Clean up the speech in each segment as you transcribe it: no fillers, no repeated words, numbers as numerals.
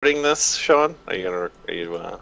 recording this, Sean? Are you gonna? Are you?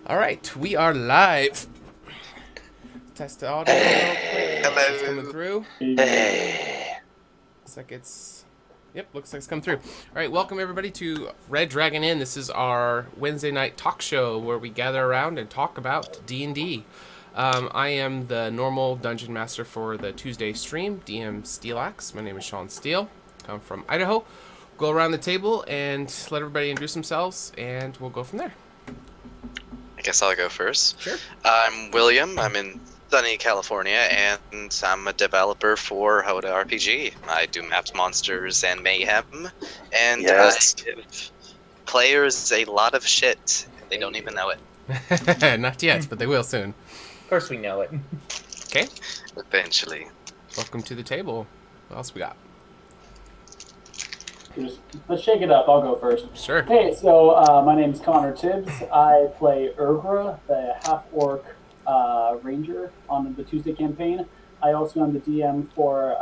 All right, we are live. Test the audio real quick. Make sure it's coming through. Hey. Looks like it's. Yep, looks like it's come through. All right, welcome everybody to Red Dragon Inn. This is our Wednesday night talk show where we gather around and talk about D&D. I am the normal dungeon master for the Tuesday stream, DM Steelax. My name is Sean Steele. I'm from Idaho. Go around the table and let everybody introduce themselves, and we'll go from there. I guess I'll go first. Sure. I'm William. I'm in sunny California, and I'm a developer for HotA RPG. I do maps, monsters, and mayhem, and Yes. I give players a lot of shit. They don't even know it. Not yet, but they will soon. Of course we know it. Okay. Eventually. Welcome to the table. What else we got? Let's shake it up. I'll go first. Sure. Hey, so my name's Connor Tibbs. I play Urgra, the half-orc ranger on the Tuesday campaign. I also am the DM for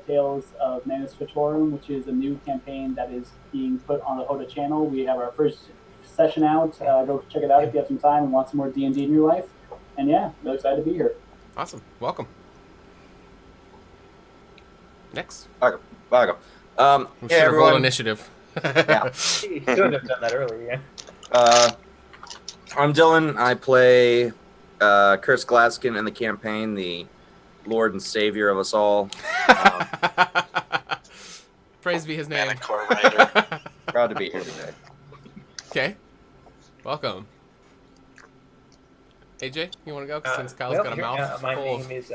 Tales of Manus Fatorum, which is a new campaign that is being put on the HotA channel. We have our first session out. Go check it out if you have some time and want some more D&D in your life. And yeah, really excited to be here. Awesome. Welcome. Next. Vago. We Hey, should have rolled everyone. initiative. Yeah. You should have done that earlier. I'm Dylan. I play Chris Glaskin in the campaign, the Lord and Savior of us all. Praise be his name. Manicore writer. Proud to be here today. Okay. Welcome. AJ, you want to go? 'Cause since Kyle's got a mouth my full name is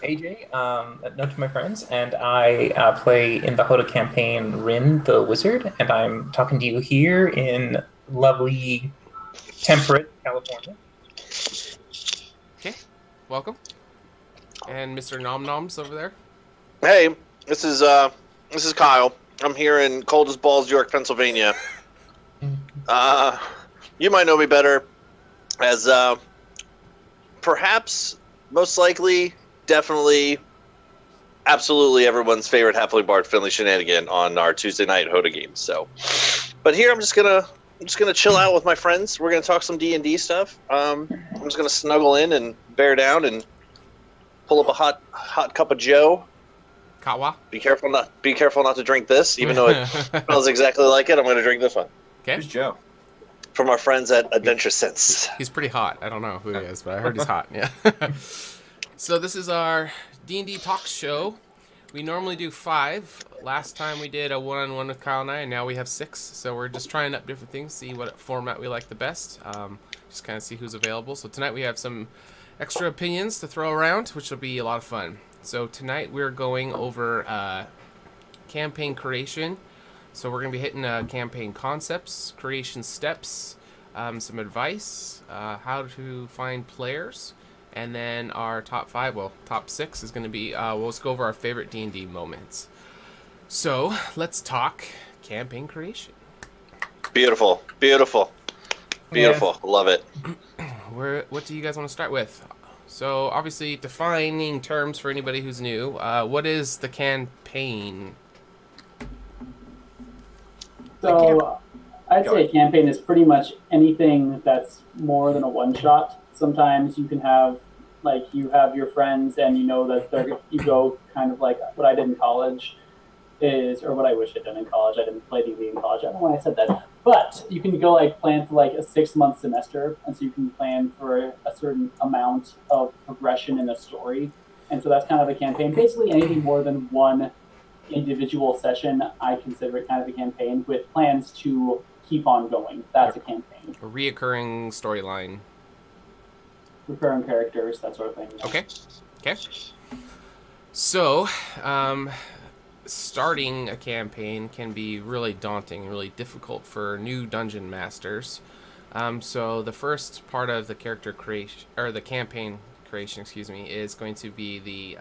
AJ, known to my friends, and I play in the HotA campaign Rin the Wizard, and I'm talking to you here in lovely, temperate California. Okay. Welcome. And Mr. Nom Noms over there. Hey, this is Kyle. I'm here in cold as balls, York, Pennsylvania. You might know me better as perhaps, most likely, definitely, absolutely everyone's favorite halfling bard, Finley Shenanigan, on our Tuesday night HotA games. So, but here I'm just gonna chill out with my friends. We're gonna talk some D&D stuff. I'm just gonna snuggle in and bear down and pull up a hot cup of Joe. Kawa. Be careful not to drink this, even though it smells exactly like it. I'm gonna drink this one Okay. Who's Joe? from our friends at Adventure Sense. He's pretty hot. I don't know who he is, but I heard he's hot. Yeah. So this is our D&D talk show. We normally do 5. Last time we did a one-on-one with Kyle and I, and now we have 6. So we're just trying up different things, see what format we like the best. Just kind of see who's available. So tonight we have some extra opinions to throw around, which will be a lot of fun. So tonight we're going over campaign creation. So we're going to be hitting campaign concepts, creation steps, some advice, how to find players, and then our top 5, well, top 6 is going to be, we'll just go over our favorite D&D moments. So let's talk campaign creation. Beautiful. Love it. What do you guys want to start with? So obviously defining terms for anybody who's new, what is the campaign? So I'd say a campaign is pretty much anything that's more than a one-shot. Sometimes you can have, like, you have your friends and you know that you go kind of like what I did in college is, or what I wish I'd done in college. I didn't play D&D in college. I don't know why I said that. But you can go like plan for like a 6-month semester, and so you can plan for a certain amount of progression in a story. And so that's kind of a campaign. Basically anything more than one individual session, I consider it kind of a campaign with plans to keep on going. That's a campaign. A reoccurring storyline. Recurring characters, that sort of thing. Okay. So, starting a campaign can be really daunting, really difficult for new dungeon masters. So the first part of the character creation, or the campaign creation, is going to be the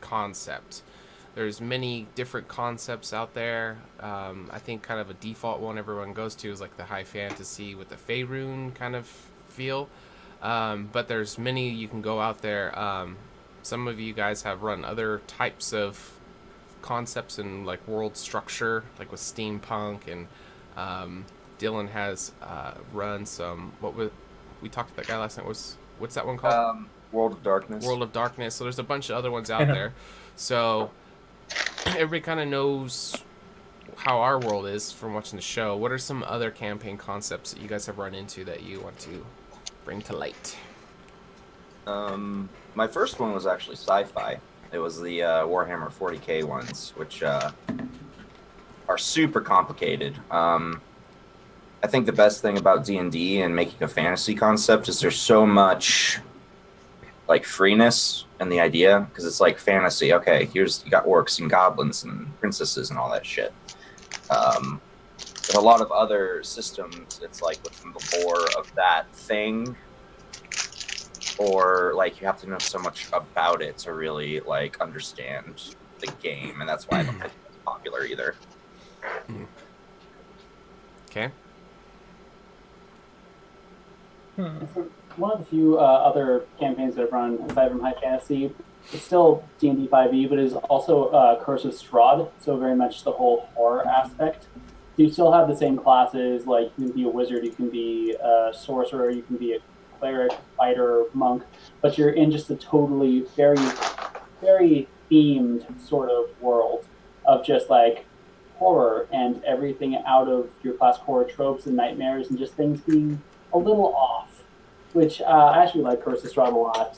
concept. There's many different concepts out there. I think kind of a default one everyone goes to is like the high fantasy with the Faerun kind of feel. But there's many you can go out there. Some of you guys have run other types of concepts in like world structure, like with steampunk, and Dylan has run some. We talked to that guy last night. What's that one called? World of Darkness. World of Darkness. So there's a bunch of other ones out there. So everybody kind of knows how our world is from watching the show. What are some other campaign concepts that you guys have run into that you want to bring to light? My first one was actually sci-fi. It was the Warhammer 40k ones, which are super complicated. I think the best thing about D&D and making a fantasy concept is there's so much like freeness and the idea, because it's like fantasy. Okay, you got orcs and goblins and princesses and all that shit. With a lot of other systems, it's like within the lore of that thing, or like you have to know so much about it to really like understand the game, and that's why I don't think it's popular either. Okay. One of the few other campaigns that I've run aside from High Fantasy, it's still D&D 5e, but it is also Curse of Strahd, so very much the whole horror aspect. You still have the same classes, like you can be a wizard, you can be a sorcerer, you can be a cleric, fighter, monk, but you're in just a totally very, very themed sort of world of just like horror and everything out of your classic horror tropes and nightmares and just things being a little off, which I actually like Curse of Strahd a lot.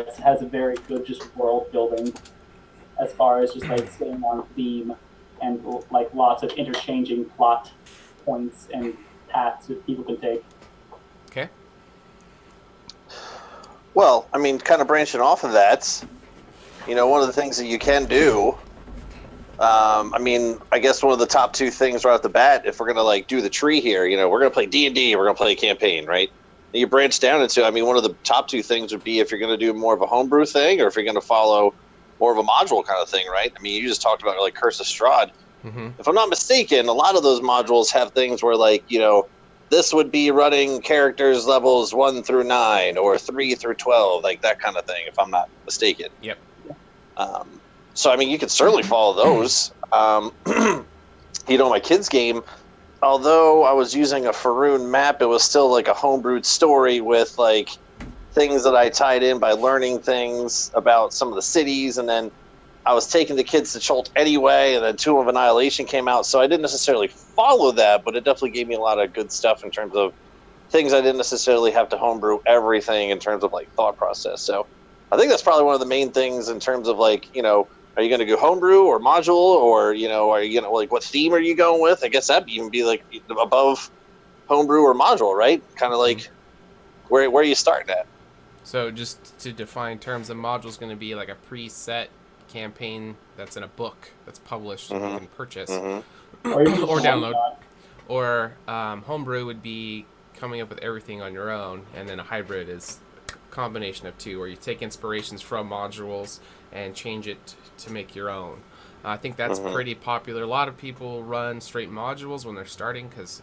It has a very good just world building as far as just like staying on theme and like lots of interchanging plot points and paths that people can take. Okay. Well, I mean, kind of branching off of that, one of the things that you can do, I mean, I guess one of the top two things right off the bat, if we're going to like do the tree here, we're going to play D&D, we're going to play a campaign, right? And you branch down into, I mean, one of the top two things would be if you're going to do more of a homebrew thing or if you're going to follow more of a module kind of thing, right? I mean, you just talked about like Curse of Strahd. Mm-hmm. If I'm not mistaken, a lot of those modules have things where like, this would be running characters levels 1 through 9 or 3 through 12, like that kind of thing, if I'm not mistaken. Yep. So, I mean, you could certainly follow those. My kids' game, although I was using a Faroon map, it was still like a homebrewed story with like things that I tied in by learning things about some of the cities, and then I was taking the kids to Chult anyway, and then Tomb of Annihilation came out, so I didn't necessarily follow that, but it definitely gave me a lot of good stuff in terms of things I didn't necessarily have to homebrew everything in terms of like thought process. So I think that's probably one of the main things in terms of like, are you going to go homebrew or module, or, are you going to like, what theme are you going with? I guess that'd even be like above homebrew or module, right? Kind of like where are you starting at? So just to define terms, the module is going to be like a preset campaign that's in a book that's published and you can purchase or download. Or homebrew would be coming up with everything on your own, and then a hybrid is a combination of two, where you take inspirations from modules and change it to make your own. I think that's pretty popular. A lot of people run straight modules when they're starting because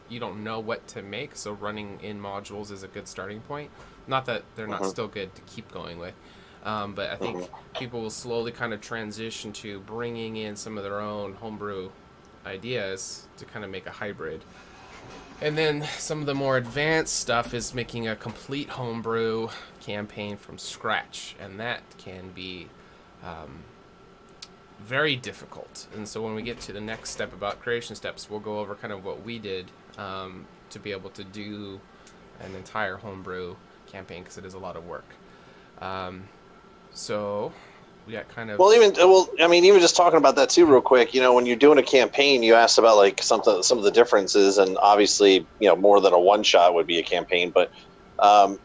you don't know what to make, so running in modules is a good starting point. Not that they're not still good to keep going with, but I think people will slowly kind of transition to bringing in some of their own homebrew ideas to kind of make a hybrid. And then some of the more advanced stuff is making a complete homebrew campaign from scratch, and that can be very difficult. And so when we get to the next step about creation steps, we'll go over kind of what we did to be able to do an entire homebrew campaign, because it is a lot of work. So we got kind of even just talking about that too real quick, when you're doing a campaign, you asked about like some of the differences, and obviously more than a one shot would be a campaign, but when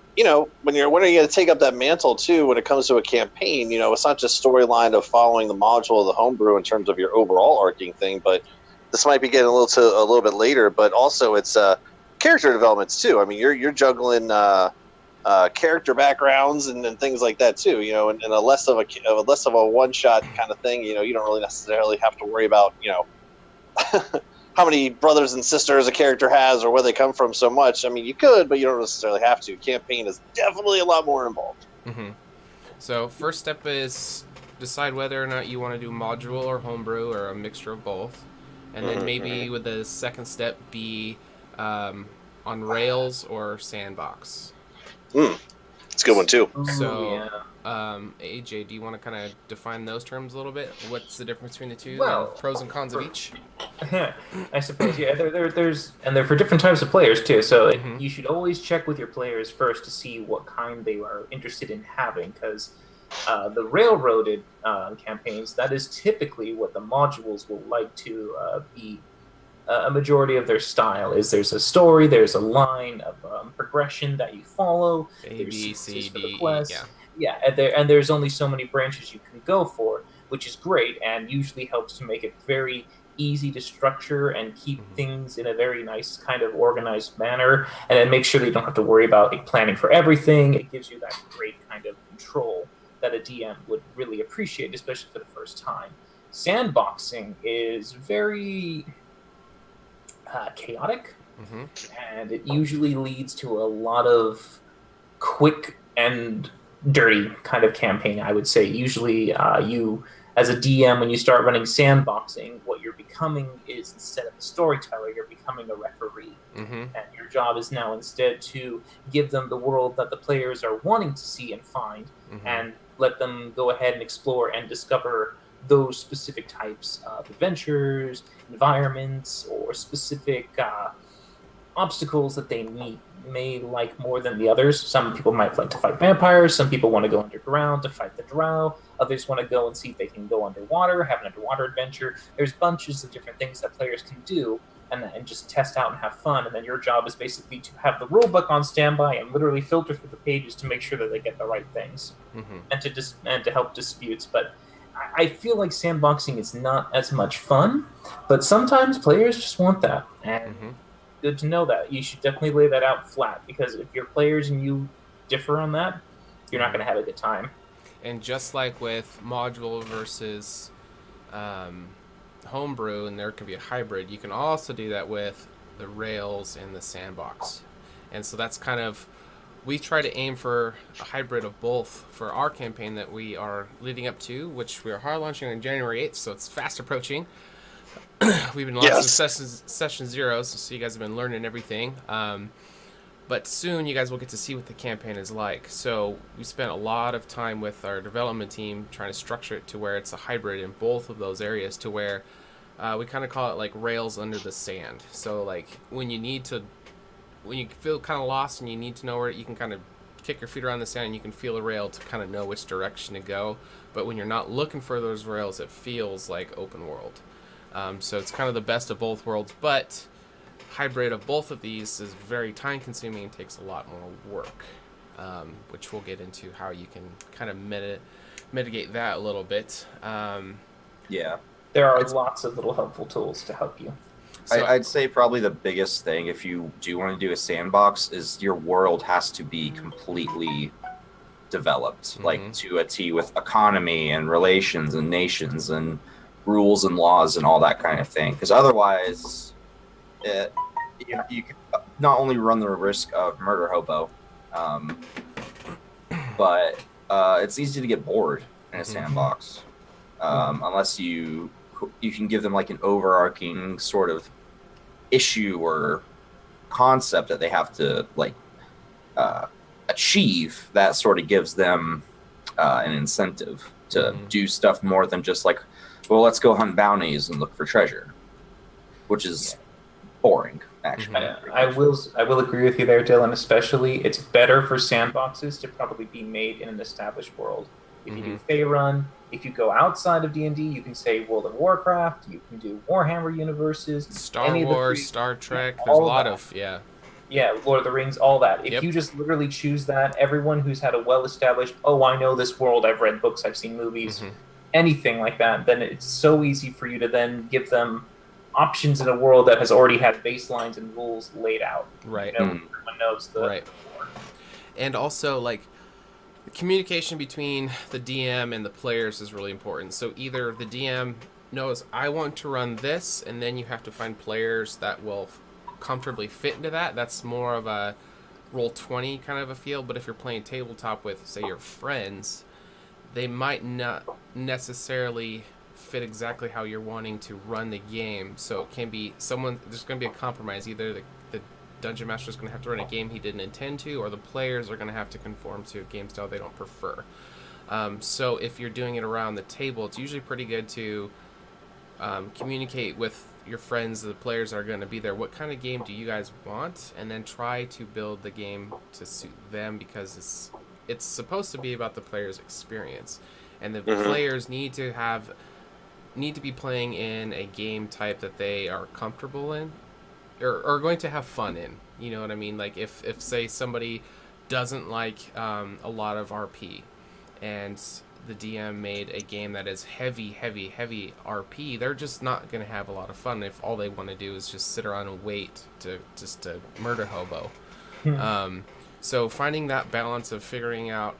are you going to take up that mantle too when it comes to a campaign? It's not just storyline of following the module of the homebrew in terms of your overall arcing thing, but this might be getting a little bit later, but also it's character developments too. I mean, you're juggling character backgrounds and things like that too, and a less of a one shot kind of thing. You don't really necessarily have to worry about how many brothers and sisters a character has or where they come from so much. I mean, you could, but you don't necessarily have to. Campaign is definitely a lot more involved. So first step is decide whether or not you want to do module or homebrew or a mixture of both, and then maybe with the second step be on Rails or Sandbox. It's a good one too. So, AJ, do you want to kind of define those terms a little bit? What's the difference between the two? Well, pros and cons of each? I suppose, yeah. They're for different types of players too. So you should always check with your players first to see what kind they are interested in having, because the railroaded campaigns, that is typically what the modules will like to be. A majority of their style is there's a story, there's a line of progression that you follow, A, there's B, C, for D, the quest, E, yeah. Yeah, and there's only so many branches you can go for, which is great and usually helps to make it very easy to structure and keep things in a very nice kind of organized manner, and then make sure that you don't have to worry about planning for everything. It gives you that great kind of control that a DM would really appreciate, especially for the first time. Sandboxing is very chaotic, and it usually leads to a lot of quick and dirty kind of campaign, I would say. Usually, you, as a DM, when you start running sandboxing, what you're becoming is, instead of a storyteller, you're becoming a referee. And your job is now instead to give them the world that the players are wanting to see and find, and let them go ahead and explore and discover those specific types of adventures, environments, or specific obstacles that they may like more than the others. Some people might like to fight vampires. Some people want to go underground to fight the drow. Others want to go and see if they can go underwater, have an underwater adventure. There's bunches of different things that players can do and just test out and have fun. And then your job is basically to have the rule book on standby and literally filter through the pages to make sure that they get the right things and to help disputes. But I feel like sandboxing is not as much fun, but sometimes players just want that. And good to know that. You should definitely lay that out flat, because if your players and you differ on that, you're not going to have a good time. And just like with module versus homebrew, and there can be a hybrid, you can also do that with the rails and the sandbox. And so that's kind of, we try to aim for a hybrid of both for our campaign that we are leading up to, which we are hard launching on January 8th, so it's fast approaching. We've been launching session 0, so you guys have been learning everything. But soon you guys will get to see what the campaign is like. So we spent a lot of time with our development team trying to structure it to where it's a hybrid in both of those areas, to where we kind of call it like rails under the sand. So like when you feel kind of lost and you need to know where, you can kind of kick your feet around the sand and you can feel a rail to kind of know which direction to go. But when you're not looking for those rails, it feels like open world. So it's kind of the best of both worlds, but hybrid of both of these is very time consuming and takes a lot more work, which we'll get into how you can kind of mitigate that a little bit. Yeah. There are lots of little helpful tools to help you. So I'd say probably the biggest thing, if you do want to do a sandbox, is your world has to be completely developed, like to a T, with economy and relations and nations and rules and laws and all that kind of thing. Because otherwise, you could not only run the risk of murder hobo, but it's easy to get bored in a sandbox, unless you can give them like an overarching sort of issue or concept that they have to like achieve. That sort of gives them an incentive to do stuff more than just like, well, let's go hunt bounties and look for treasure, which is boring, actually. I will agree with you there, Dylan. Especially, it's better for sandboxes to probably be made in an established world. If you do Faerun, if you go outside of D&D, you can say World of Warcraft, you can do Warhammer universes, Star Wars, Star Trek. There's a lot of Lord of the Rings, all that. If you just literally choose that, everyone who's had a well-established, I know this world, I've read books, I've seen movies, anything like that, then it's so easy for you to then give them options in a world that has already had baselines and rules laid out. Right. Everyone knows the right. And also, like, the communication between the DM and the players is really important. So either the DM knows, I want to run this, and then you have to find players that will comfortably fit into that. That's more of a Roll20 kind of a feel. But if you're playing tabletop with, say, your friends, they might not necessarily fit exactly how you're wanting to run the game. So it can be there's going to be a compromise. Either the Dungeon Master is going to have to run a game he didn't intend to, or the players are going to have to conform to a game style they don't prefer. So if you're doing it around the table, it's usually pretty good to communicate with your friends, the players that are going to be there. What kind of game do you guys want? And then try to build the game to suit them, because it's supposed to be about the player's experience, and the players need to be playing in a game type that they are comfortable in, or are going to have fun in. You know what I mean? Like if say somebody doesn't like a lot of RP, and the DM made a game that is heavy RP, they're just not going to have a lot of fun if all they want to do is just sit around and wait to murder hobo. So finding that balance of figuring out,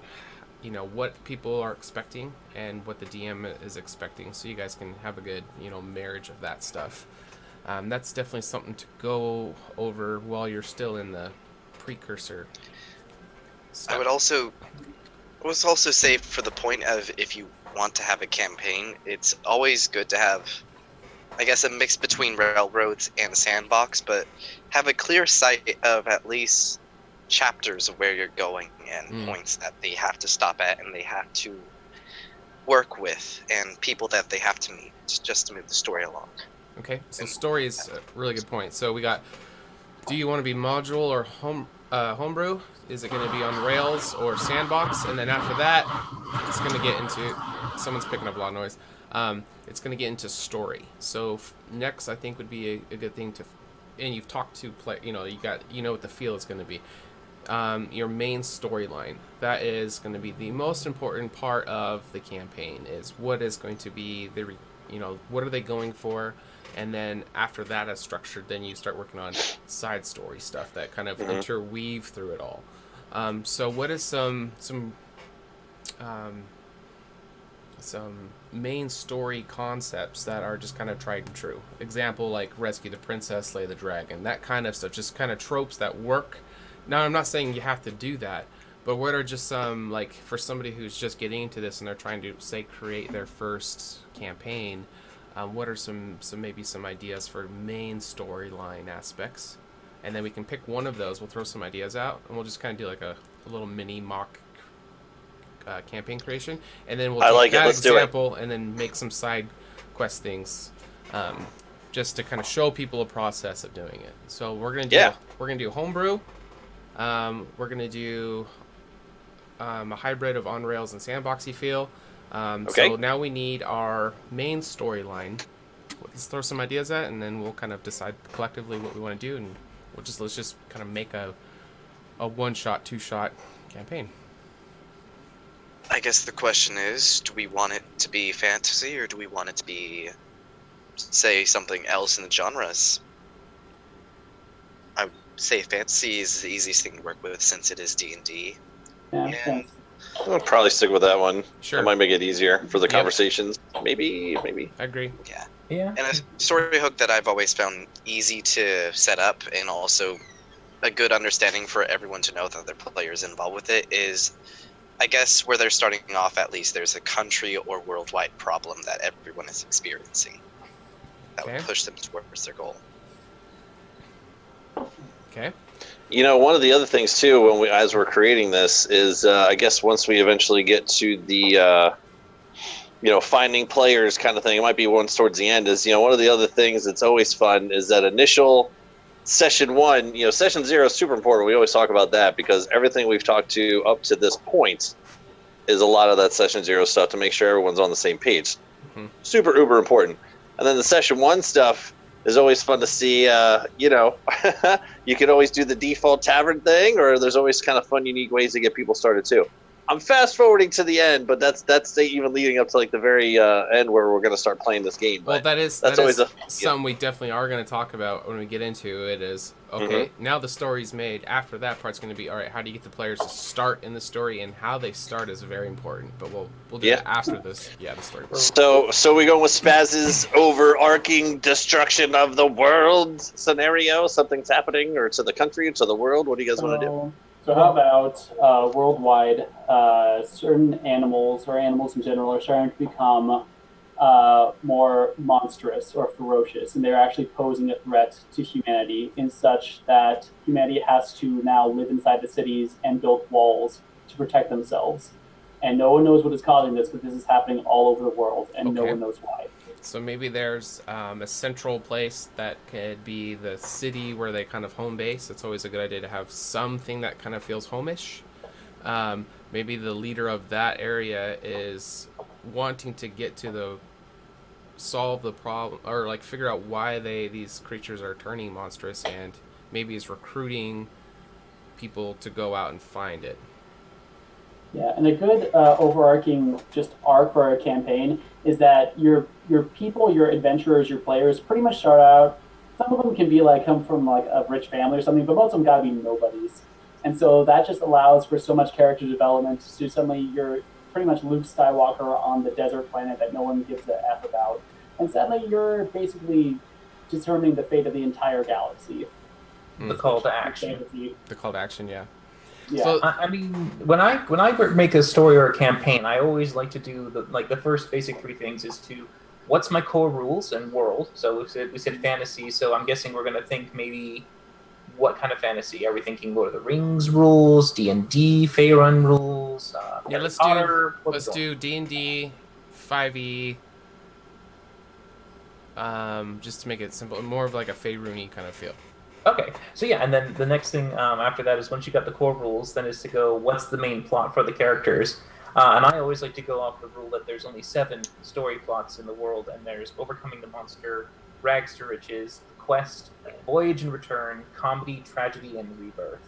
what people are expecting and what the DM is expecting, so you guys can have a good, marriage of that stuff. That's definitely something to go over while you're still in the precursor stuff. I was also say, for the point of if you want to have a campaign, it's always good to have, I guess, a mix between railroads and sandbox, but have a clear sight of at least chapters of where you're going and points that they have to stop at and they have to work with and people that they have to meet just to move the story along. Okay, so story is a really good point. So we got, do you want to be module or homebrew? Is it going to be on Rails or Sandbox? And then after that, it's going to get into... Someone's picking up a lot of noise. It's going to get into story. So next, I think, would be a good thing to... And you've talked to play... You know what the feel is going to be. Your main storyline. That is going to be the most important part of the campaign. Is what is going to be the... what are they going for? And then after that is structured, then you start working on side story stuff that kind of interweave through it all. So what is some main story concepts that are just kind of tried and true? Example, like rescue the princess, slay the dragon, that kind of stuff, just kind of tropes that work. Now, I'm not saying you have to do that, but what are just some, like, for somebody who's just getting into this and they're trying to, say, create their first campaign, what are some ideas for main storyline aspects? And then we can pick one of those. We'll throw some ideas out, and we'll just kind of do like a little mini mock campaign creation. And then we'll take that example and then make some side quest things, just to kind of show people a process of doing it. So we're gonna do homebrew. We're gonna do a hybrid of on Rails and sandboxy feel. So now we need our main storyline. Let's throw some ideas at, and then we'll kind of decide collectively what we want to do, and let's just kind of make a one-shot, two-shot campaign. I guess the question is, do we want it to be fantasy, or do we want it to be, say, something else in the genres? I would say fantasy is the easiest thing to work with since it is D&D. Yeah. I'll probably stick with that one. Sure. That might make it easier for the conversations. Maybe. I agree. Yeah. And a story hook that I've always found easy to set up and also a good understanding for everyone to know that their players involved with it is, I guess, where they're starting off, at least there's a country or worldwide problem that everyone is experiencing that would push them towards their goal. Okay. One of the other things too, as we're creating this, is I guess once we eventually get to the finding players kind of thing, it might be once towards the end. Is one of the other things that's always fun is that initial session 1. Session 0 is super important. We always talk about that because everything we've talked to up to this point is a lot of that session 0 stuff to make sure everyone's on the same page. Super uber important. And then the session 1 stuff is always fun to see. You can always do the default tavern thing, or there's always kind of fun, unique ways to get people started too. I'm fast forwarding to the end, but that's even leading up to like the very end where we're going to start playing this game. Well, but that's always something we definitely are going to talk about when we get into it. Is now the story's made. After that part's going to be all right. How do you get the players to start in the story, and how they start is very important. But we'll do that after this. Yeah, the story. So we go with Spaz's overarching destruction of the world scenario. Something's happening, or to the country, or to the world. What do you guys want to do? So how about worldwide, certain animals or animals in general are starting to become more monstrous or ferocious, and they're actually posing a threat to humanity in such that humanity has to now live inside the cities and build walls to protect themselves. And no one knows what is causing this, but this is happening all over the world, and no one knows why. So maybe there's a central place that could be the city where they kind of home base. It's always a good idea to have something that kind of feels home-ish. Maybe the leader of that area is wanting to get to solve the problem, or like figure out why these creatures are turning monstrous, and maybe is recruiting people to go out and find it. Yeah, and a good overarching just arc for a campaign is that your people, your adventurers, your players pretty much start out. Some of them can be like come from like a rich family or something, but most of them gotta be nobodies. And so that just allows for so much character development. So suddenly you're pretty much Luke Skywalker on the desert planet that no one gives a f about, and suddenly you're basically determining the fate of the entire galaxy. The call to action. Fantasy. The call to action, yeah. Yeah. So I mean, when I make a story or a campaign, I always like to do the first basic three things is to what's my core rules and world. So we said fantasy, so I'm guessing we're gonna think maybe what kind of fantasy? Are we thinking Lord of the Rings rules, D&D, Faerun rules? yeah, Harry Potter? let's do D&D, 5e. Just to make it simple, more of like a Faerun-y kind of feel. Okay, so yeah, and then the next thing after that is once you got the core rules, then is to go, what's the main plot for the characters? And I always like to go off the rule that there's only 7 story plots in the world, and there's Overcoming the Monster, Rags to Riches, The Quest, Voyage and Return, Comedy, Tragedy, and Rebirth.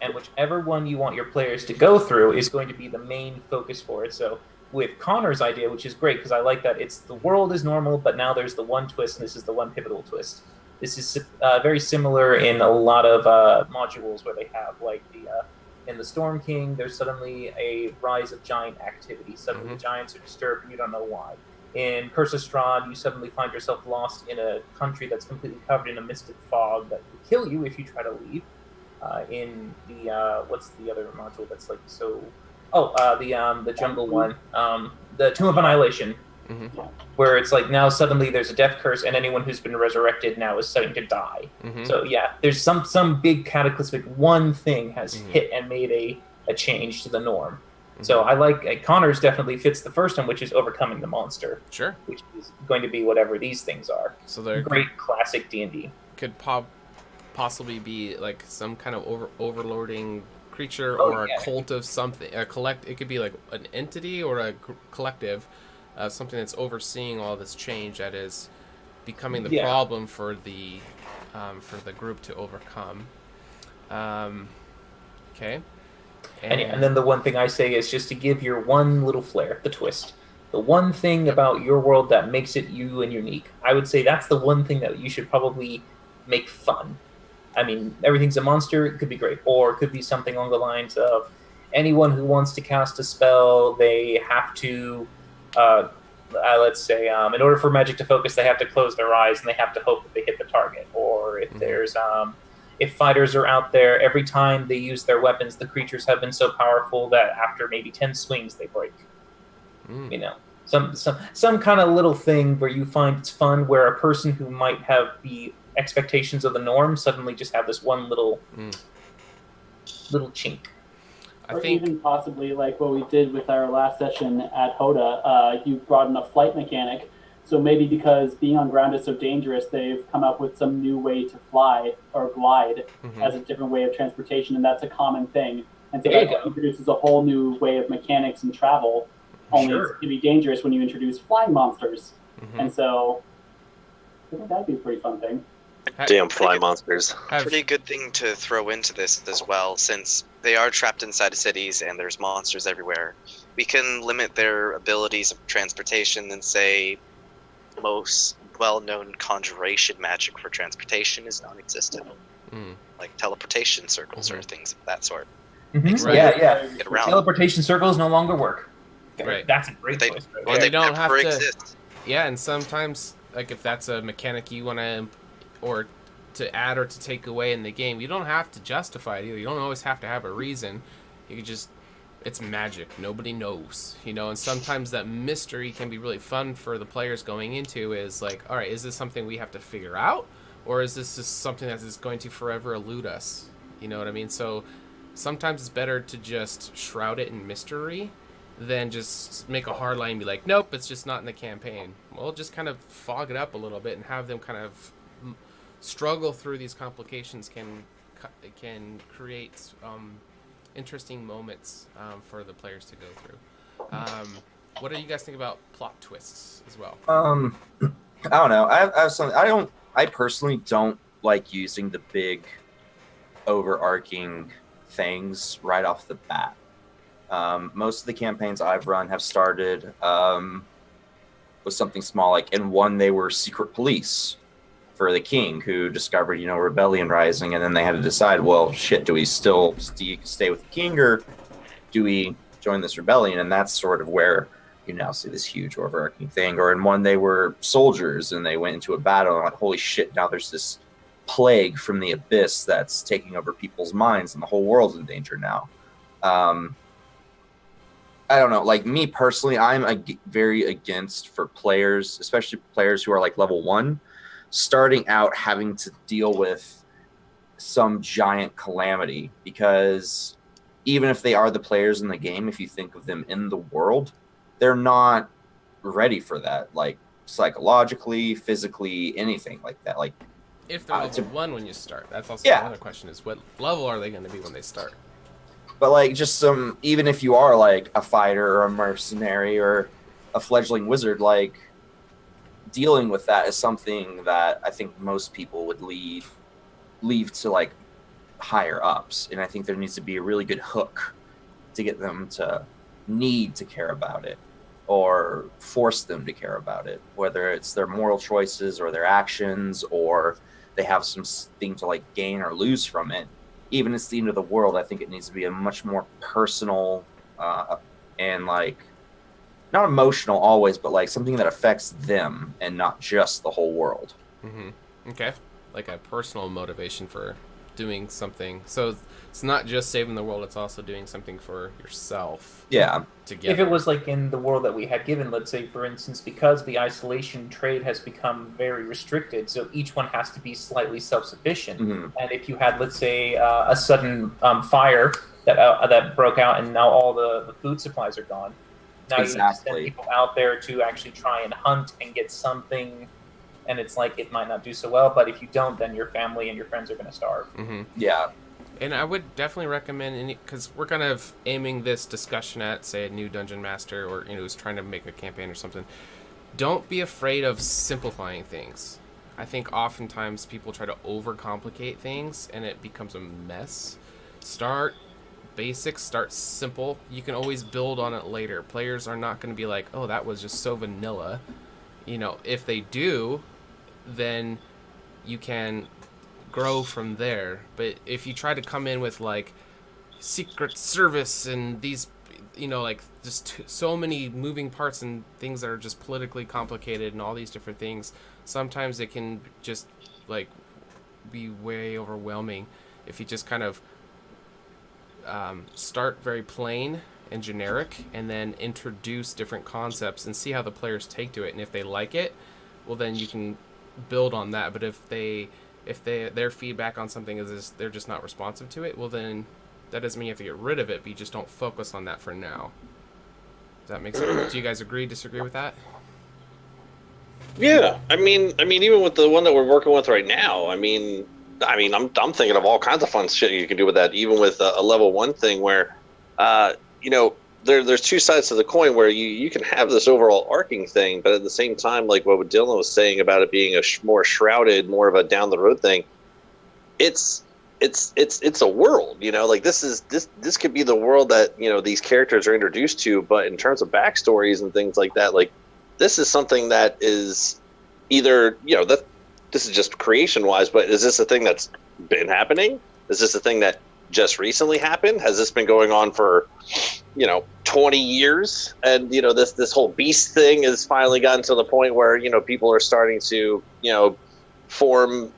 And whichever one you want your players to go through is going to be the main focus for it. So with Connor's idea, which is great, because I like that it's the world is normal, but now there's the one twist, and this is the one pivotal twist. This is very similar in a lot of modules where they have, like, in the Storm King, there's suddenly a rise of giant activity. Suddenly the giants are disturbed, and you don't know why. In Curse of Strahd, you suddenly find yourself lost in a country that's completely covered in a mystic fog that will kill you if you try to leave. In the, what's the other module that's like so... Oh, the jungle one. The Tomb of Annihilation. Where it's like now suddenly there's a death curse and anyone who's been resurrected now is starting to die. So yeah, there's some big cataclysmic one thing has hit and made a change to the norm. So I like Connor's definitely fits the first one, which is overcoming the monster. Sure. Which is going to be whatever these things are. So they're great classic D&D. Could possibly be like some kind of overlording creature or a cult of something. It could be like an entity or a collective. Something that's overseeing all this change that is becoming the problem for the group to overcome. Okay. And then the one thing I say is just to give your one little flair, the twist. The one thing about your world that makes it you and unique. I would say that's the one thing that you should probably make fun. I mean, everything's a monster, it could be great. Or it could be something along the lines of anyone who wants to cast a spell, they have to... let's say, in order for magic to focus, they have to close their eyes and they have to hope that they hit the target. Or if there's, if fighters are out there, every time they use their weapons, the creatures have been so powerful that after maybe 10 swings, they break. You know, some kind of little thing where you find it's fun, where a person who might have the expectations of the norm suddenly just have this one little chink. Or even possibly like what we did with our last session at HotA, you brought in a flight mechanic. So maybe because being on ground is so dangerous, they've come up with some new way to fly or glide as a different way of transportation, and that's a common thing. And so that introduces a whole new way of mechanics and travel. Only it can be dangerous when you introduce flying monsters. And so I think that'd be a pretty fun thing. Damn fly monsters. Pretty good thing to throw into this as well, since they are trapped inside of cities and there's monsters everywhere. We can limit their abilities of transportation and say most well-known conjuration magic for transportation is non-existent. Like teleportation circles or things of that sort. Get around. Teleportation circles no longer work. Right. That's a great choice. Or they don't have to exist. Yeah, and sometimes, like, if that's a mechanic you want to or to add or to take away in the game, you don't have to justify it either. You don't always have to have a reason. You can just, it's magic. Nobody knows, you know, and sometimes that mystery can be really fun for the players going into is like, all right, is this something we have to figure out? Or is this just something that is going to forever elude us? You know what I mean? So sometimes it's better to just shroud it in mystery than just make a hard line and be like, nope, it's just not in the campaign. Well, just kind of fog it up a little bit and have them kind of struggle through these complications can create interesting moments for the players to go through. What do you guys think about plot twists as well? I don't know. I have some. I personally don't like using the big overarching things right off the bat. Most of the campaigns I've run have started with something small. Like in one, they were secret police for the king who discovered, rebellion rising, and then they had to decide, well, shit, do we still stay with the king, or do we join this rebellion? And that's sort of where you now see this huge overarching thing. Or in one, they were soldiers and they went into a battle and like, holy shit, now there's this plague from the abyss that's taking over people's minds and the whole world's in danger now. I don't know, like me personally, I'm very against for players, especially players who are like level 1, starting out having to deal with some giant calamity, because even if they are the players in the game, if you think of them in the world, they're not ready for that, like psychologically, physically, anything like that. Like if they're level 1 when you start, that's also Yeah. another question: is what level are they going to be when they start? But like just even if you are like a fighter or a mercenary or a fledgling wizard, like dealing with that is something that I think most people would leave to like higher ups. And I think there needs to be a really good hook to get them to need to care about it or force them to care about it, whether it's their moral choices or their actions, or they have something to like gain or lose from it. Even it's the end of the world, I think it needs to be a much more personal and like not emotional always, but like something that affects them and not just the whole world. Mm-hmm. Okay, like a personal motivation for doing something. So it's not just saving the world; it's also doing something for yourself. Yeah. Together. If it was like in the world that we had given, let's say, for instance, because the isolation trade has become very restricted, so each one has to be slightly self-sufficient. Mm-hmm. And if you had, let's say, a sudden fire that broke out, and now all the food supplies are gone, now you need to send people out there to actually try and hunt and get something, and it's like it might not do so well, but if you don't, then your family and your friends are going to starve. Mm-hmm. Yeah. And I would definitely recommend, because we're kind of aiming this discussion at, say, a new dungeon master or who's trying to make a campaign or something. Don't be afraid of simplifying things. I think oftentimes people try to overcomplicate things and it becomes a mess. Start basic, start simple. You can always build on it later. Players are not going to be like, oh, that was just so vanilla. If they do, then you can grow from there. But if you try to come in with like secret service and these like just so many moving parts and things that are just politically complicated and all these different things, sometimes it can just like be way overwhelming. If you just kind of start very plain and generic and then introduce different concepts and see how the players take to it, and if they like it, well then you can build on that. But if their feedback on something is they're just not responsive to it, well then that doesn't mean you have to get rid of it, but you just don't focus on that for now. Does that make sense? Do you guys agree, disagree with that? Yeah, I mean, even with the one that we're working with right now, I'm thinking of all kinds of fun shit you can do with that. Even with a level 1 thing where, there's two sides to the coin where you can have this overall arcing thing, but at the same time, like what Dylan was saying about it being a more shrouded, more of a down the road thing, it's a world, like this could be the world that these characters are introduced to, but in terms of backstories and things like that, like this is something that is either that this is just creation wise, but is this a thing that's been happening? Is this a thing that just recently happened? Has this been going on for 20 years? And this whole beast thing has finally gotten to the point where people are starting to form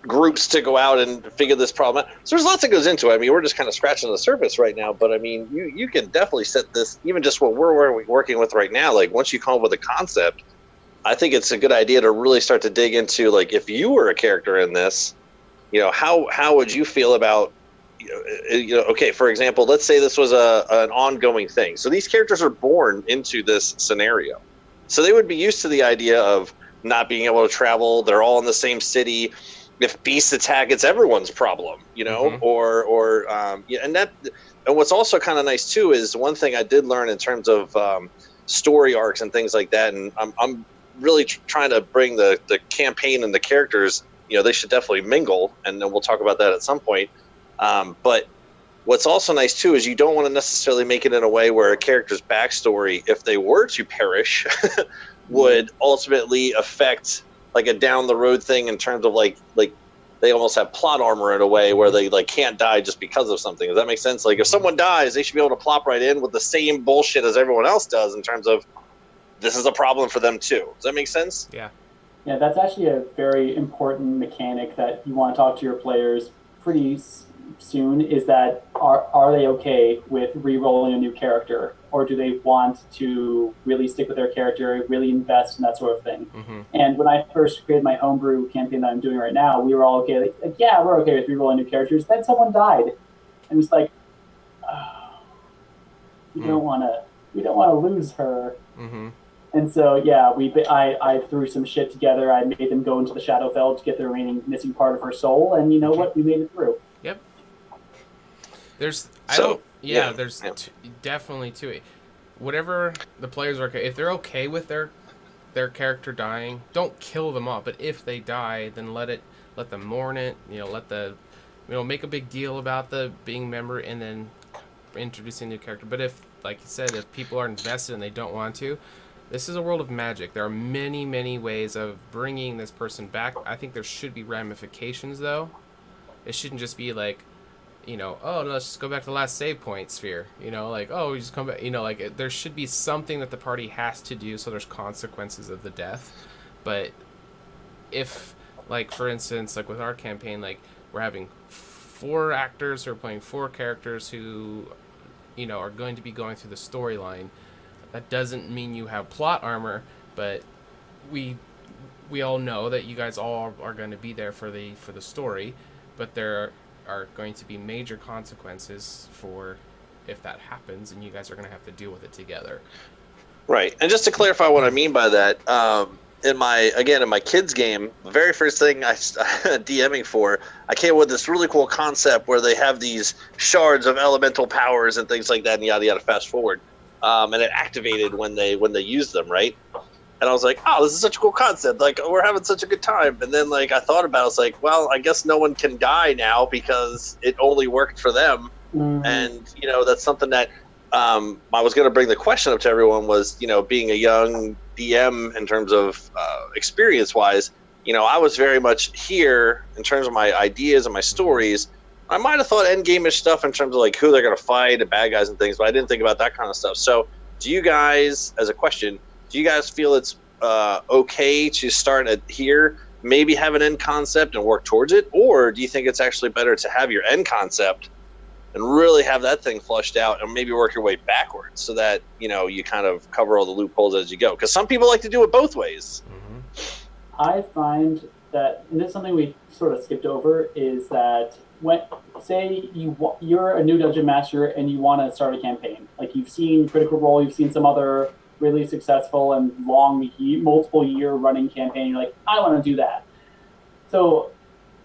groups to go out and figure this problem out. So there's lots that goes into it. We're just kind of scratching the surface right now, but you can definitely set this, even just what we're working with right now. Like once you come up with a concept, I think it's a good idea to really start to dig into, like, if you were a character in this, how would you feel about, okay, for example, let's say this was an ongoing thing. So these characters are born into this scenario. So they would be used to the idea of not being able to travel. They're all in the same city. If beasts attack, it's everyone's problem, mm-hmm. And what's also kind of nice too is one thing I did learn in terms of story arcs and things like that. And I'm really trying to bring the campaign and the characters, they should definitely mingle, and then we'll talk about that at some point. But what's also nice too is you don't want to necessarily make it in a way where a character's backstory, if they were to perish, would ultimately affect like a down the road thing in terms of like they almost have plot armor in a way where they like can't die just because of something. Does that make sense? Like if someone dies, they should be able to plop right in with the same bullshit as everyone else does in terms of this is a problem for them too. Does that make sense? Yeah. Yeah, that's actually a very important mechanic that you want to talk to your players pretty soon, is that are they okay with re-rolling a new character, or do they want to really stick with their character, really invest in that sort of thing? Mm-hmm. And when I first created my homebrew campaign that I'm doing right now, we were all okay. Like, yeah, we're okay with re-rolling new characters. Then someone died, and it's like, oh, we don't want to lose her. Mm-hmm. And so, yeah, I threw some shit together. I made them go into the Shadowfell to get the remaining missing part of her soul, and you know what? We made it through. Yep. There's definitely to it. Whatever the players are okay, if they're okay with their character dying, don't kill them off. But if they die, then let them mourn it. Make a big deal about the being member, and then introducing a new character. But if, like you said, if people are invested and they don't want to. This is a world of magic. There are many, many ways of bringing this person back. I think there should be ramifications, though. It shouldn't just be like, oh, no, let's just go back to the last save point sphere. We just come back. There should be something that the party has to do, so there's consequences of the death. But if, like, for instance, like with our campaign, like, we're having 4 actors who are playing 4 characters who, are going to be going through the storyline. That doesn't mean you have plot armor, but we all know that you guys all are going to be there for the story, but there are going to be major consequences for if that happens, and you guys are going to have to deal with it together. Right. And just to clarify what I mean by that, in my kids game, the very first thing I DMing for, I came up with this really cool concept where they have these shards of elemental powers and things like that, and yada yada. Fast forward. And it activated when they used them, right? And I was like, oh, this is such a cool concept. Like, we're having such a good time. And then, like, I thought about it. I was like, well, I guess no one can die now because it only worked for them. Mm-hmm. And, that's something that I was going to bring the question up to everyone was, being a young DM in terms of experience-wise, I was very much here in terms of my ideas and my stories. I might have thought endgame-ish stuff in terms of like who they're going to fight and bad guys and things, but I didn't think about that kind of stuff. So do you guys, as a question, do you guys feel it's okay to start at here, maybe have an end concept and work towards it? Or do you think it's actually better to have your end concept and really have that thing flushed out and maybe work your way backwards so that, you kind of cover all the loopholes as you go? Because some people like to do it both ways. Mm-hmm. I find that, and this is something we sort of skipped over, is that when, say you're a new dungeon master and you want to start a campaign, like you've seen Critical Role, you've seen some other really successful and long, multiple year running campaign, you're like, I want to do that. So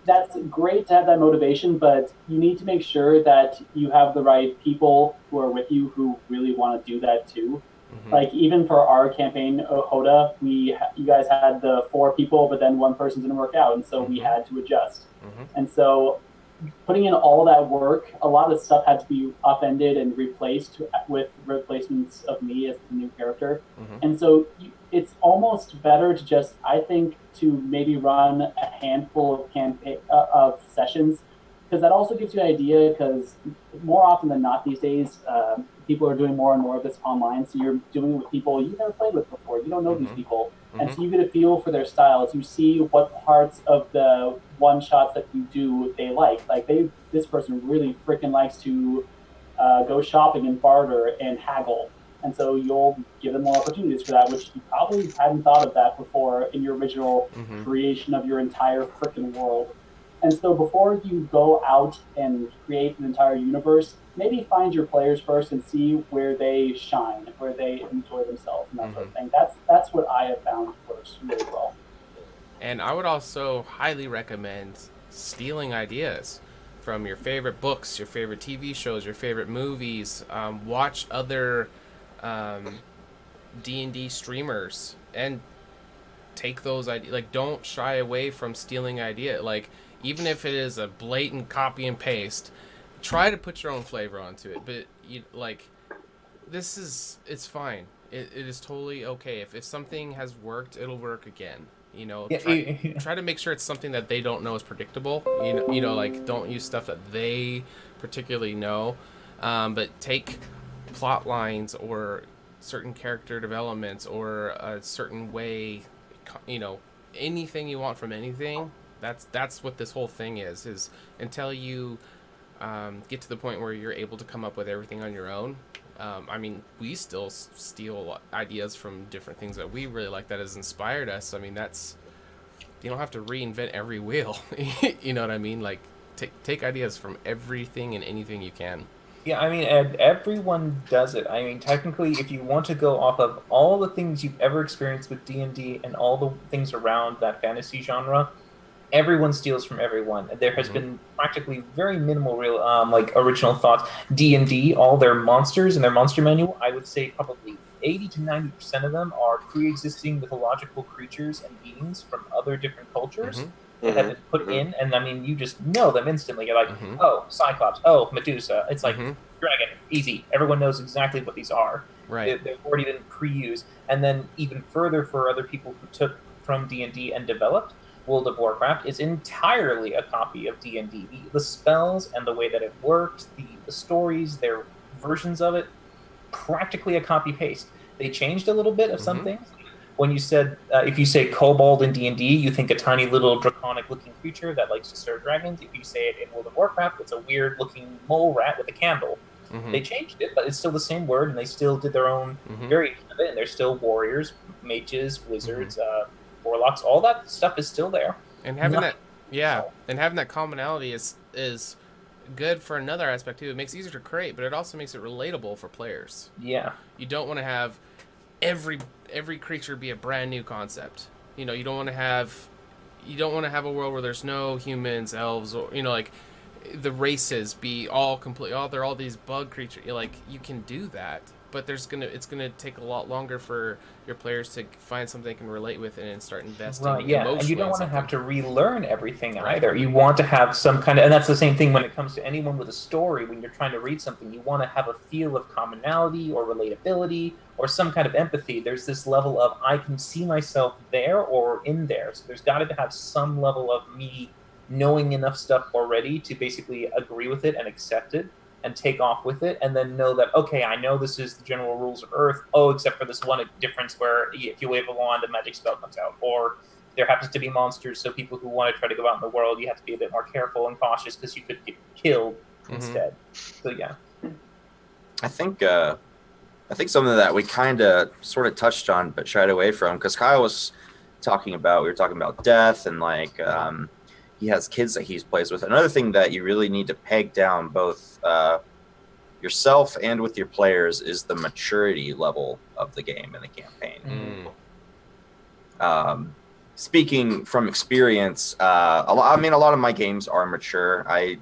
that's great to have that motivation, but you need to make sure that you have the right people who are with you who really want to do that too. Mm-hmm. Like even for our campaign, HotA, you guys had the 4 people, but then one person didn't work out, and so we had to adjust. Mm-hmm. And so putting in all that work, a lot of stuff had to be upended and replaced with replacements of me as the new character. Mm-hmm. And so it's almost better to just, I think, to maybe run a handful of sessions, because that also gives you an idea, because more often than not these days, people are doing more and more of this online. So you're doing it with people you've never played with before. You don't know these people. Mm-hmm. And so you get a feel for their styles. You see what parts of the one shots that you do they like. Like this person really freaking likes to go shopping and barter and haggle. And so you'll give them more opportunities for that, which you probably hadn't thought of that before in your original creation of your entire freaking world. And so before you go out and create an entire universe, maybe find your players first and see where they shine, where they enjoy themselves and that sort of thing. That's what I have found works really well. And I would also highly recommend stealing ideas from your favorite books, your favorite TV shows, your favorite movies. Watch other D&D streamers and take those ideas. Like, don't shy away from stealing idea. Like, even if it is a blatant copy and paste, try to put your own flavor onto it, but it's fine. It is totally okay. If something has worked, it'll work again. Try to make sure it's something that they don't know is predictable. Like don't use stuff that they particularly know, but take plot lines or certain character developments or a certain way, anything you want from anything. That's what this whole thing is until you get to the point where you're able to come up with everything on your own. We still steal ideas from different things that we really like that has inspired us. You don't have to reinvent every wheel. You know what I mean? Like, take ideas from everything and anything you can. Yeah, and everyone does it. Technically, if you want to go off of all the things you've ever experienced with D&D and all the things around that fantasy genre, everyone steals from everyone. There has been practically very minimal real original thoughts. D&D, all their monsters and their monster manual, I would say probably 80 to 90% of them are pre-existing mythological creatures and beings from other different cultures that have been put in, and you just know them instantly. You're like, oh, Cyclops, oh, Medusa. It's like dragon, easy. Everyone knows exactly what these are. Right. They've already been pre-used. And then even further for other people who took from D&D and developed, World of Warcraft is entirely a copy of D&D. The spells and the way that it worked, the stories, their versions of it, practically a copy-paste. They changed a little bit of some things. When you said, if you say kobold in D&D, you think a tiny little draconic-looking creature that likes to serve dragons. If you say it in World of Warcraft, it's a weird-looking mole rat with a candle. They changed it, but it's still the same word, and they still did their own variation of it, and they're still warriors, mages, wizards, warlocks. All that stuff is still there. And having that commonality is good for another aspect too. It makes it easier to create, but it also makes it relatable for players. Yeah. You don't want to have every creature be a brand new concept. You don't want to have a world where there's no humans, elves, or the races be all complete. Oh, they're all these bug creatures. You can do that, but it's gonna take a lot longer for your players to find something they can relate with and start investing. Right, yeah, and you don't want to have to relearn everything either. You want to have some kind of, and that's the same thing when it comes to anyone with a story. When you're trying to read something, you want to have a feel of commonality or relatability or some kind of empathy. There's this level of I can see myself there or in there. So there's got to have some level of me knowing enough stuff already to basically agree with it and accept it and take off with it, and then know that, okay, I know this is the general rules of Earth, except for this one difference where if you wave a wand, a magic spell comes out, or there happens to be monsters, so people who want to try to go out in the world, you have to be a bit more careful and cautious because you could get killed instead. So, yeah. I think something that we kind of sort of touched on but shied away from, because Kyle was we were talking about death and he has kids that he plays with. Another thing that you really need to peg down both yourself and with your players is the maturity level of the game and the campaign. Speaking from experience, a lot of my games are mature. I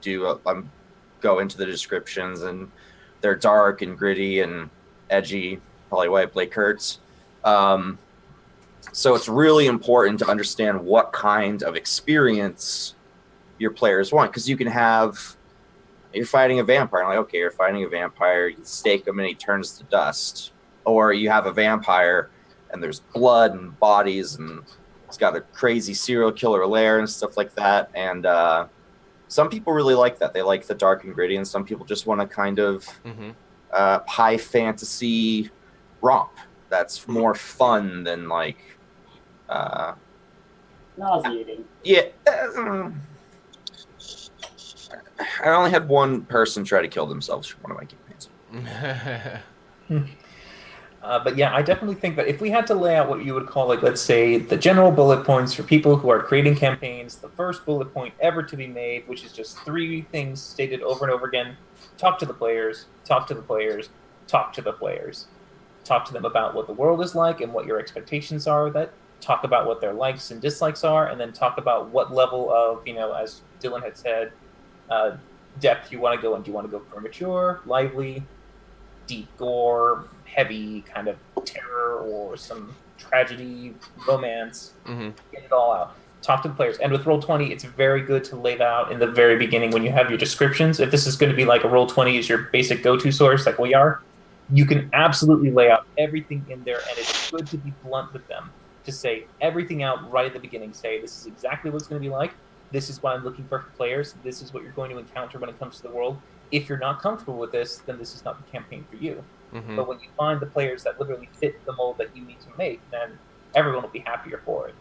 go into the descriptions and they're dark and gritty and edgy, probably why Blake hurts. So it's really important to understand what kind of experience your players want, because you're fighting a vampire. I'm like, okay, you're fighting a vampire, you stake him and he turns to dust. Or you have a vampire and there's blood and bodies and it's got a crazy serial killer lair and stuff like that. And some people really like that. They like the dark and gritty, and some people just want a kind of high fantasy romp that's more fun than nauseating. Yeah. I only had one person try to kill themselves for one of my campaigns. But yeah, I definitely think that if we had to lay out what you would call, let's say, the general bullet points for people who are creating campaigns, the first bullet point ever to be made, which is just 3 things stated over and over again: talk to the players, talk to the players, talk to the players. Talk to them about what the world is like and what your expectations are. Talk about what their likes and dislikes are, and then talk about what level of, as Dylan had said, depth you want to go in. Do you want to go for mature, lively, deep gore, heavy kind of terror, or some tragedy, romance? Get it all out. talk to the players. And with Roll20, it's very good to lay that out in the very beginning when you have your descriptions. If this is going to be like a Roll20 is your basic go-to source, like we are, you can absolutely lay out everything in there, and it's good to be blunt with them, to say everything out right at the beginning. Say, this is exactly what it's going to be like. This is what I'm looking for players. This is what you're going to encounter when it comes to the world. If you're not comfortable with this, then this is not the campaign for you. Mm-hmm. But when you find the players that literally fit the mold that you need to make, then everyone will be happier for it.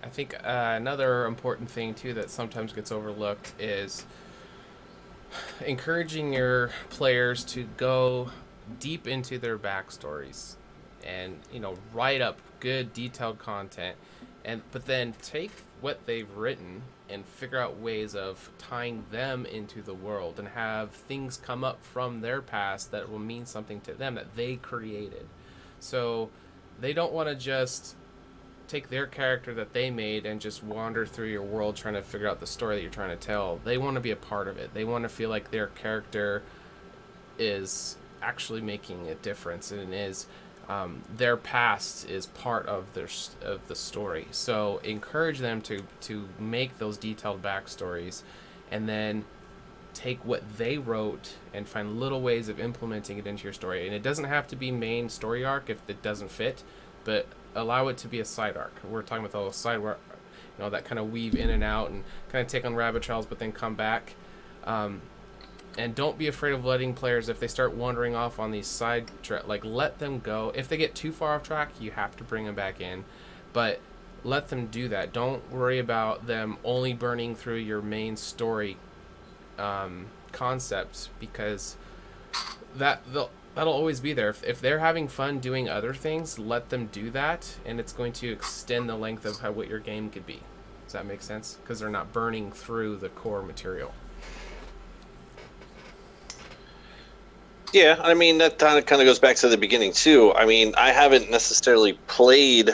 I think another important thing, too, that sometimes gets overlooked is encouraging your players to go deep into their backstories and, write up good, detailed content, but then take what they've written and figure out ways of tying them into the world and have things come up from their past that will mean something to them that they created. So they don't want to just take their character that they made and just wander through your world trying to figure out the story that you're trying to tell. They want to be a part of it. They want to feel like their character is actually making a difference and is their past is part of the story. So encourage them to make those detailed backstories, and then take what they wrote and find little ways of implementing it into your story. And it doesn't have to be main story arc if it doesn't fit, but allow it to be a side arc. We're talking about those side arc, that kind of weave in and out and kind of take on rabbit trails, but then come back. And don't be afraid of letting players, if they start wandering off on these side let them go. If they get too far off track, you have to bring them back in, but let them do that. Don't worry about them only burning through your main story concepts, because that'll always be there. If they're having fun doing other things, let them do that, and it's going to extend the length of what your game could be. Does that make sense? Because they're not burning through the core material. Yeah, I mean, that kind of goes back to the beginning, too. I mean, I haven't necessarily played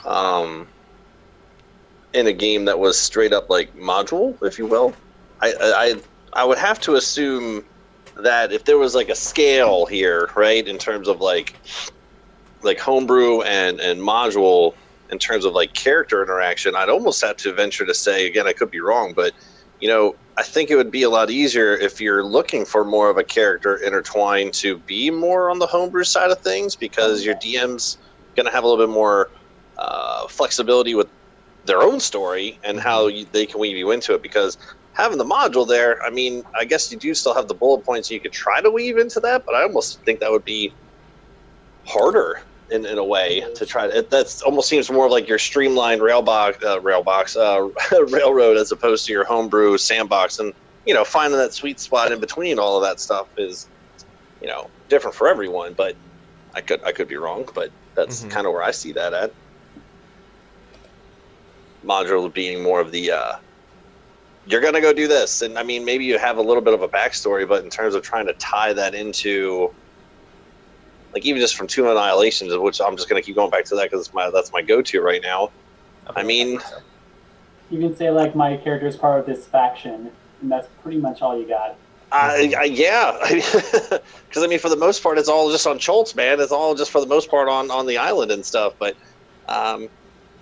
in a game that was straight up, module, if you will. I would have to assume that if there was, a scale here, right, in terms of, homebrew and module, in terms of, character interaction, I'd almost have to venture to say, again, I could be wrong, but, I think it would be a lot easier if you're looking for more of a character intertwined to be more on the homebrew side of things, because your DM's going to have a little bit more flexibility with their own story and how they can weave you into it. Because having the module there, I mean, I guess you do still have the bullet points you could try to weave into that, but I almost think that would be harder in a way to try to. That almost seems more like your streamlined railroad as opposed to your homebrew sandbox. And finding that sweet spot in between all of that stuff is different for everyone. But I could be wrong, but that's kind of where I see that at. Modular being more of the you're gonna go do this, and I mean, maybe you have a little bit of a backstory, but in terms of trying to tie that into even just from Two Annihilations, which I'm just going to keep going back to that because that's my go-to right now. I mean, you can say my character is part of this faction, and that's pretty much all you got. Yeah, because I mean, for the most part, it's all just on Schultz, man. It's all just for the most part on the island and stuff. But and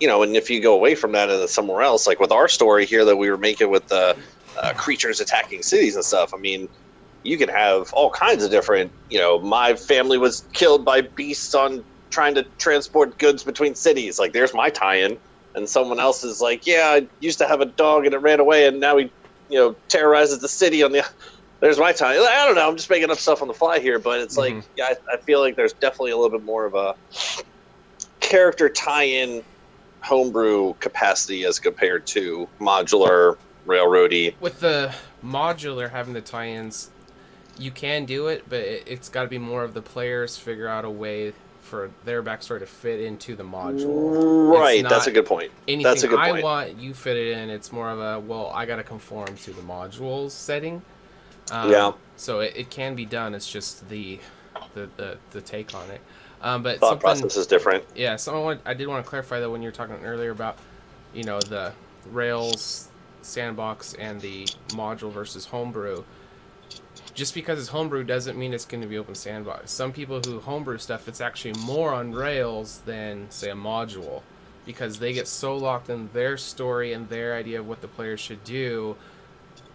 if you go away from that and somewhere else, like with our story here that we were making with the creatures attacking cities and stuff, I mean, you can have all kinds of different, my family was killed by beasts on trying to transport goods between cities. There's my tie-in. And someone else is yeah, I used to have a dog and it ran away and now he, terrorizes the city there's my tie-in. I don't know. I'm just making up stuff on the fly here, but it's yeah, I feel like there's definitely a little bit more of a character tie-in homebrew capacity as compared to modular, railroady. With the modular having the tie-ins, you can do it, but it's got to be more of the players figure out a way for their backstory to fit into the module. Right, that's a good point. Anything that's a good I point. want, you fit it in. It's more of I got to conform to the module's setting. Yeah. So it can be done. It's just the take on it. But thought process is different. Yeah. I did want to clarify though when you were talking earlier about, the Rails sandbox and the module versus homebrew. Just because it's homebrew doesn't mean it's going to be open sandbox. Some people who homebrew stuff, it's actually more on Rails than, say, a module. because they get so locked in their story and their idea of what the players should do.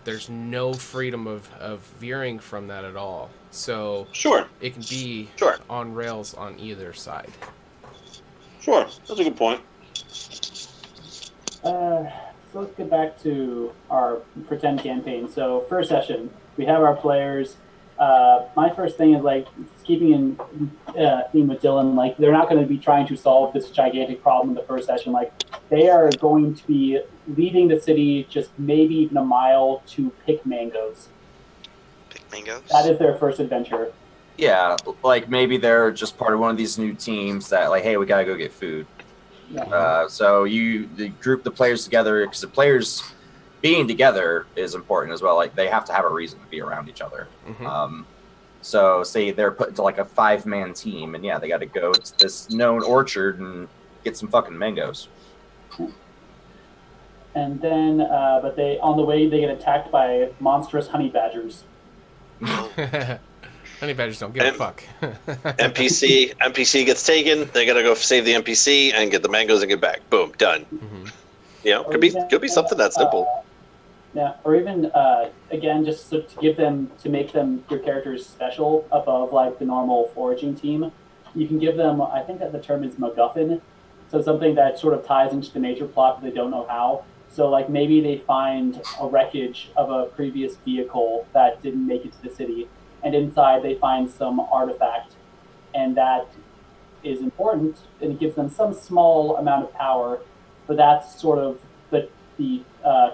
There's no freedom of veering from that at all. So Sure. it can be Sure. on rails on either side. Sure. That's a good point. So let's get back to our pretend campaign. So first session, we have our players. My first thing is like keeping in theme with Dylan. Like they're not going to be trying to solve this gigantic problem in the first session. Like they are going to be leaving the city just maybe even a mile to pick mangoes. Pick mangoes? That is their first adventure. Yeah, like maybe they're just part of one of these new teams that like, hey, we gotta go get food. Yeah. So you group the players together because the players being together is important as well. Like they have to have a reason to be around each other. Mm-hmm. So say they're put into like a 5-man team, and yeah, they got to go to this known orchard and get some fucking mangoes. And then, but they on the way they get attacked by monstrous honey badgers. Honey badgers don't give a fuck. NPC gets taken. They gotta go save the NPC and get the mangoes and get back. Boom, done. Mm-hmm. You know, could be something that simple. Yeah, or even again, just to make them your characters special above like the normal foraging team. You can give them, I think that the term is MacGuffin, so something that sort of ties into the major plot, but they don't know how. So like maybe they find a wreckage of a previous vehicle that didn't make it to the city, and inside they find some artifact, and that is important, and it gives them some small amount of power. But that's sort of the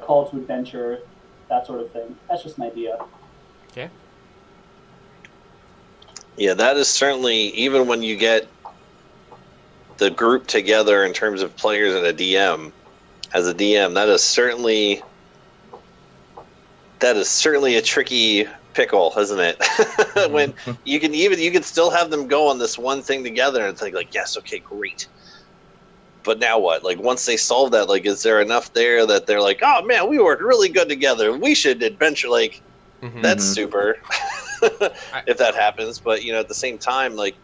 call to adventure, that sort of thing. That's just an idea. Okay. Yeah, that is certainly, even when you get the group together in terms of players and a DM, as a DM, that is certainly a tricky pickle, isn't it? When you can still have them go on this one thing together and think like, yes, okay, great. But now what? Like once they solve that, like is there enough there that they're like, oh man, we worked really good together. We should adventure. Like that's super if that happens. But at the same time, like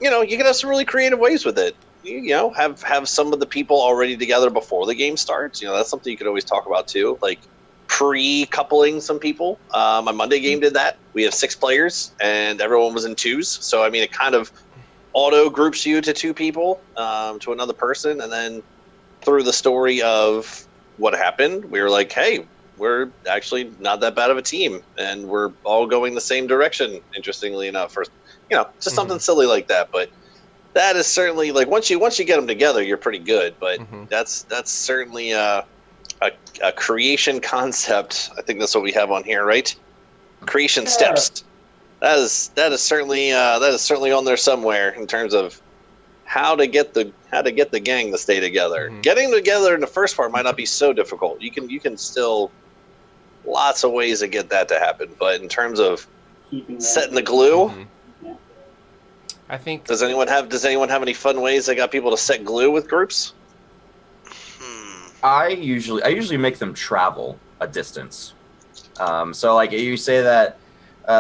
you can have some really creative ways with it. Have some of the people already together before the game starts. That's something you could always talk about too. Like pre-coupling some people. My Monday game did that. We have 6 players and everyone was in 2s. So I mean, it kind of auto groups you to 2 people, to another person, and then through the story of what happened, we were like, hey, we're actually not that bad of a team, and we're all going the same direction, interestingly enough. Or, just something silly like that. But that is certainly, like, once you get them together, you're pretty good. But that's certainly a creation concept. I think that's what we have on here, right? Creation steps. That is certainly on there somewhere in terms of how to get the gang to stay together. Getting together in the first part might not be so difficult. You can still lots of ways to get that to happen. But in terms of setting the glue, I think does anyone have any fun ways that got people to set glue with groups? I usually make them travel a distance. So like you say that.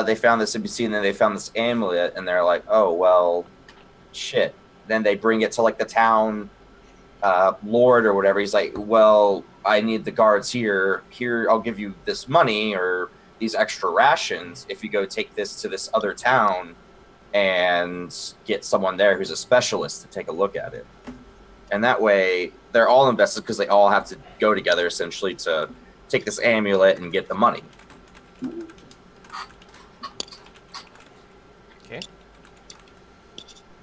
They found this NPC and then they found this amulet and they're like, oh, well, shit. Then they bring it to like the town lord or whatever. He's like, well, I need the guards here. Here, I'll give you this money or these extra rations if you go take this to this other town and get someone there who's a specialist to take a look at it. And that way they're all invested because they all have to go together essentially to take this amulet and get the money. Okay.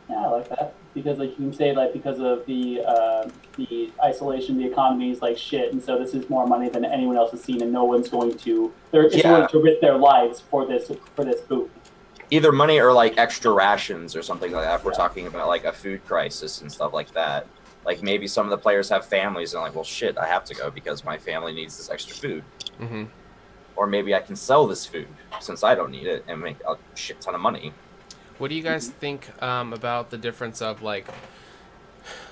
Yeah, I like that because, like, you can say like because of the isolation, the economy is like shit, and so this is more money than anyone else has seen, and no one's going to going to risk their lives for this food. Either money or like extra rations or something like that. If we're talking about like a food crisis and stuff like that. Like maybe some of the players have families and like, well, shit, I have to go because my family needs this extra food. Or maybe I can sell this food since I don't need it and make a shit ton of money. What do you guys think about the difference of, like,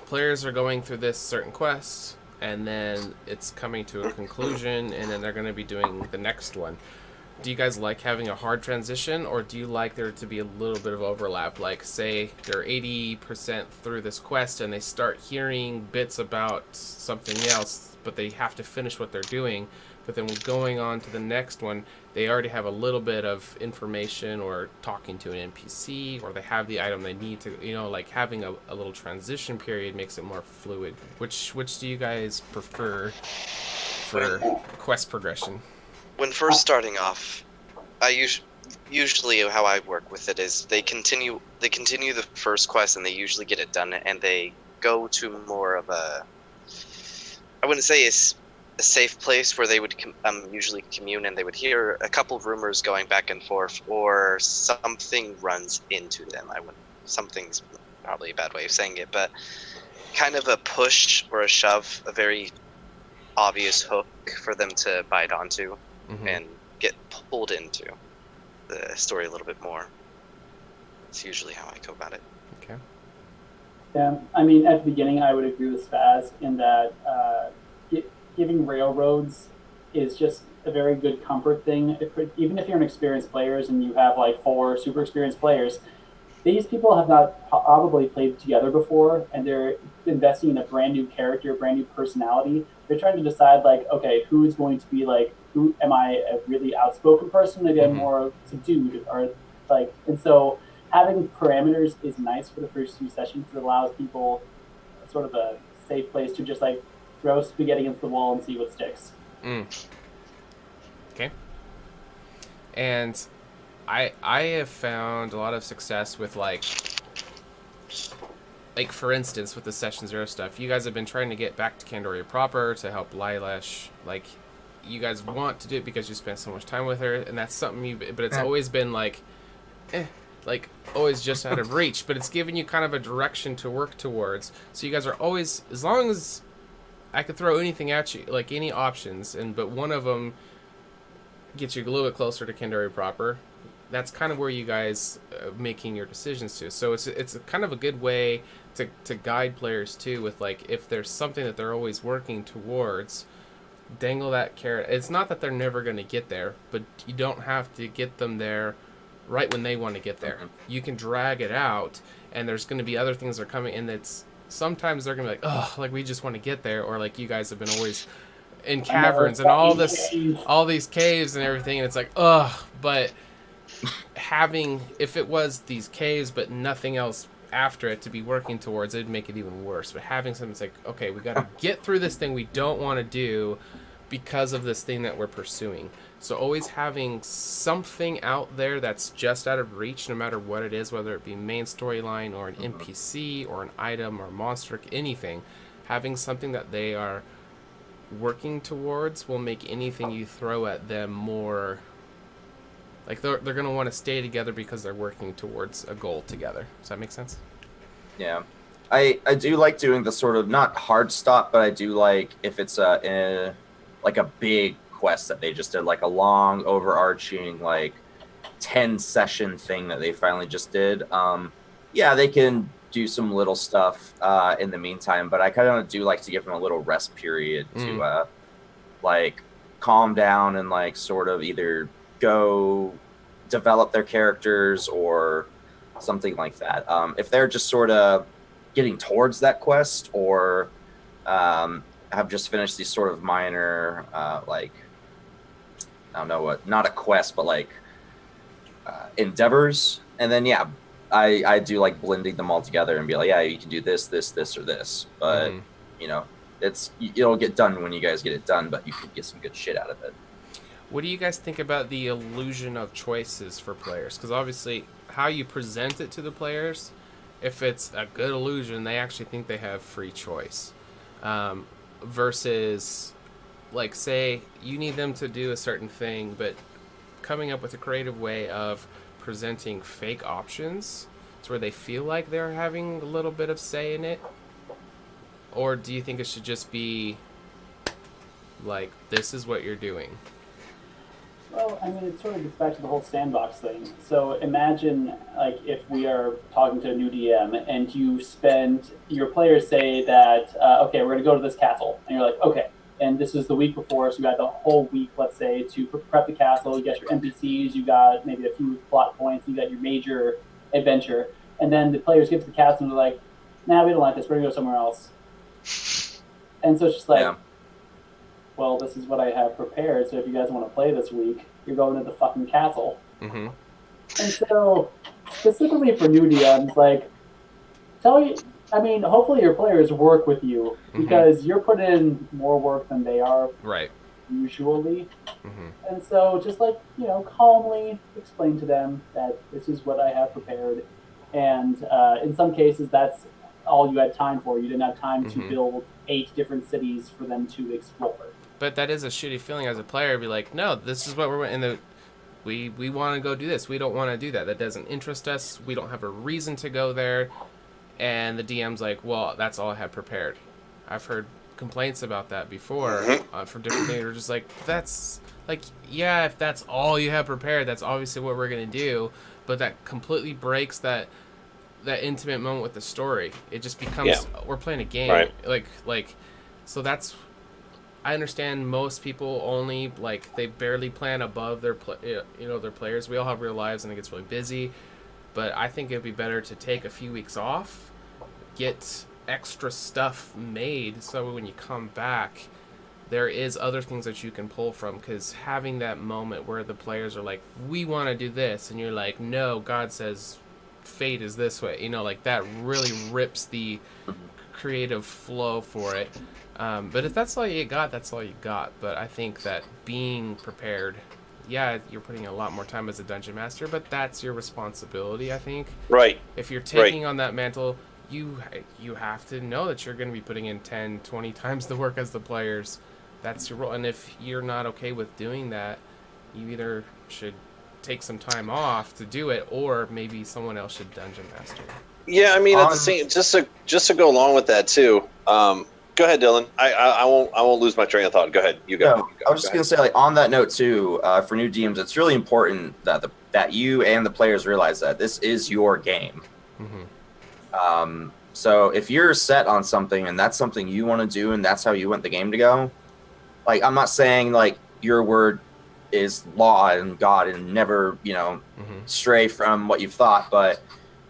players are going through this certain quest, and then it's coming to a conclusion, and then they're going to be doing the next one, do you guys like having a hard transition, or do you like there to be a little bit of overlap? Like, say they're 80% through this quest and they start hearing bits about something else, but they have to finish what they're doing. But then going on to the next one, they already have a little bit of information or talking to an NPC, or they have the item they need to, like having a little transition period makes it more fluid. Which do you guys prefer for quest progression? When first starting off, I usually how I work with it is they continue the first quest and they usually get it done, and they go to more of a, I wouldn't say it's a safe place where they would usually commune, and they would hear a couple of rumors going back and forth, or something runs into them. Something's probably a bad way of saying it, but kind of a push or a shove, a very obvious hook for them to bite onto. Mm-hmm. And get pulled into the story a little bit more. It's usually how I go about it. Okay. Yeah, I mean, at the beginning, I would agree with Spaz in that giving railroads is just a very good comfort thing. Even if you're an experienced players and you have like 4 super experienced players, these people have not probably played together before, and they're investing in a brand new character, brand new personality. They're trying to decide, like, okay, who's going to be like, who am I, a really outspoken person? Maybe I'm more subdued, or like, and so having parameters is nice for the first few sessions. It allows people sort of a safe place to just like throw spaghetti against the wall and see what sticks. Okay. And I have found a lot of success with like for instance with the Session 0 stuff. You guys have been trying to get back to Candoria proper to help Lilash. Like, you guys want to do it because you spent so much time with her, and that's something but it's always been like always just out of reach, but it's given you kind of a direction to work towards. So you guys are always, as long as I could throw anything at you, like any options, but one of them gets you a little bit closer to Candoria proper, that's kind of where you guys making your decisions to. So it's a kind of a good way to guide players too, with like, if there's something that they're always working towards, dangle that carrot. It's not that they're never going to get there, but you don't have to get them there right when they want to get there. You can drag it out, and there's going to be other things that are coming, and it's sometimes they're going to be like, oh, like we just want to get there, or like you guys have been always in caverns and all these caves and everything, and it's like, ugh. But having, if it was these caves but nothing else after it to be working towards, it'd make it even worse. But having something that's like, okay, we got to get through this thing we don't want to do because of this thing that we're pursuing. So always having something out there that's just out of reach, no matter what it is, whether it be main storyline or an NPC or an item or a monster, anything, having something that they are working towards will make anything you throw at them more like they're going to want to stay together because they're working towards a goal together. Does that make sense? Yeah. I do like doing the sort of, not hard stop, but I do like if it's like a big quest that they just did, like a long overarching like 10 session thing that they finally just did. Yeah, they can do some little stuff in the meantime, but I kind of do like to give them a little rest period to like calm down and like sort of either go develop their characters or something like that. If they're just sort of getting towards that quest, or have just finished these sort of minor like, I don't know what, not a quest, but like endeavors, and then yeah, I do like blending them all together and be like, yeah, you can do this, or this, but you know, it'll get done when you guys get it done, but you can get some good shit out of it. What do you guys think about the illusion of choices for players? Because obviously, how you present it to the players, if it's a good illusion, they actually think they have free choice. Versus, like, say, you need them to do a certain thing, but coming up with a creative way of presenting fake options to where they feel like they're having a little bit of say in it? Or do you think it should just be, like, this is what you're doing? Well, I mean, it sort of gets back to the whole sandbox thing. So imagine, like, if we are talking to a new DM and your players say that, okay, we're going to go to this castle. And you're like, okay. and this is the week before, so you got the whole week, let's say, to prep the castle. You got your NPCs, you got maybe a few plot points, you got your major adventure, and then the players get to the castle and they're like, nah, we don't like this, we're gonna go somewhere else. And so it's just like, well, this is what I have prepared, so if you guys want to play this week, you're going to the fucking castle. Mm-hmm. And so, specifically for new DMs, like, hopefully your players work with you, because you're putting in more work than they are usually. Mm-hmm. And so just calmly explain to them that this is what I have prepared. And in some cases, that's all you had time for. You didn't have time to build 8 different cities for them to explore. But that is a shitty feeling as a player. Be like, no, this is what we're in we want to go do this. We don't want to do that. That doesn't interest us. We don't have a reason to go there. And the DM's like, well, that's all I had prepared. I've heard complaints about that before for different things. We're just like, that's like, yeah, if that's all you have prepared, that's obviously what we're going to do. But that completely breaks that intimate moment with the story. It just becomes, we're playing a game. Right. Like, so that's, I understand most people only, they barely plan above their their players. We all have real lives and it gets really busy. But I think it'd be better to take a few weeks off, get extra stuff made, so when you come back, there is other things that you can pull from. Because having that moment where the players are like, we want to do this, and you're like, no, God says fate is this way. That really rips the creative flow for it. But if that's all you got, that's all you got. But I think that being prepared, yeah, you're putting a lot more time as a dungeon master, but that's your responsibility, I think. Right. If you're taking on that mantle, you have to know that you're going to be putting in 10, 20 times the work as the players. That's your role. And if you're not okay with doing that, you either should take some time off to do it, or maybe someone else should dungeon master. Yeah, at the same, just to go along with that too. Go ahead, Dylan. I won't lose my train of thought. Go ahead. You go. No, I was just gonna say, on that note too, for new DMs, it's really important that you and the players realize that this is your game. Mm-hmm. So if you're set on something and that's something you want to do and that's how you want the game to go, I'm not saying your word is law and God and never stray from what you've thought, but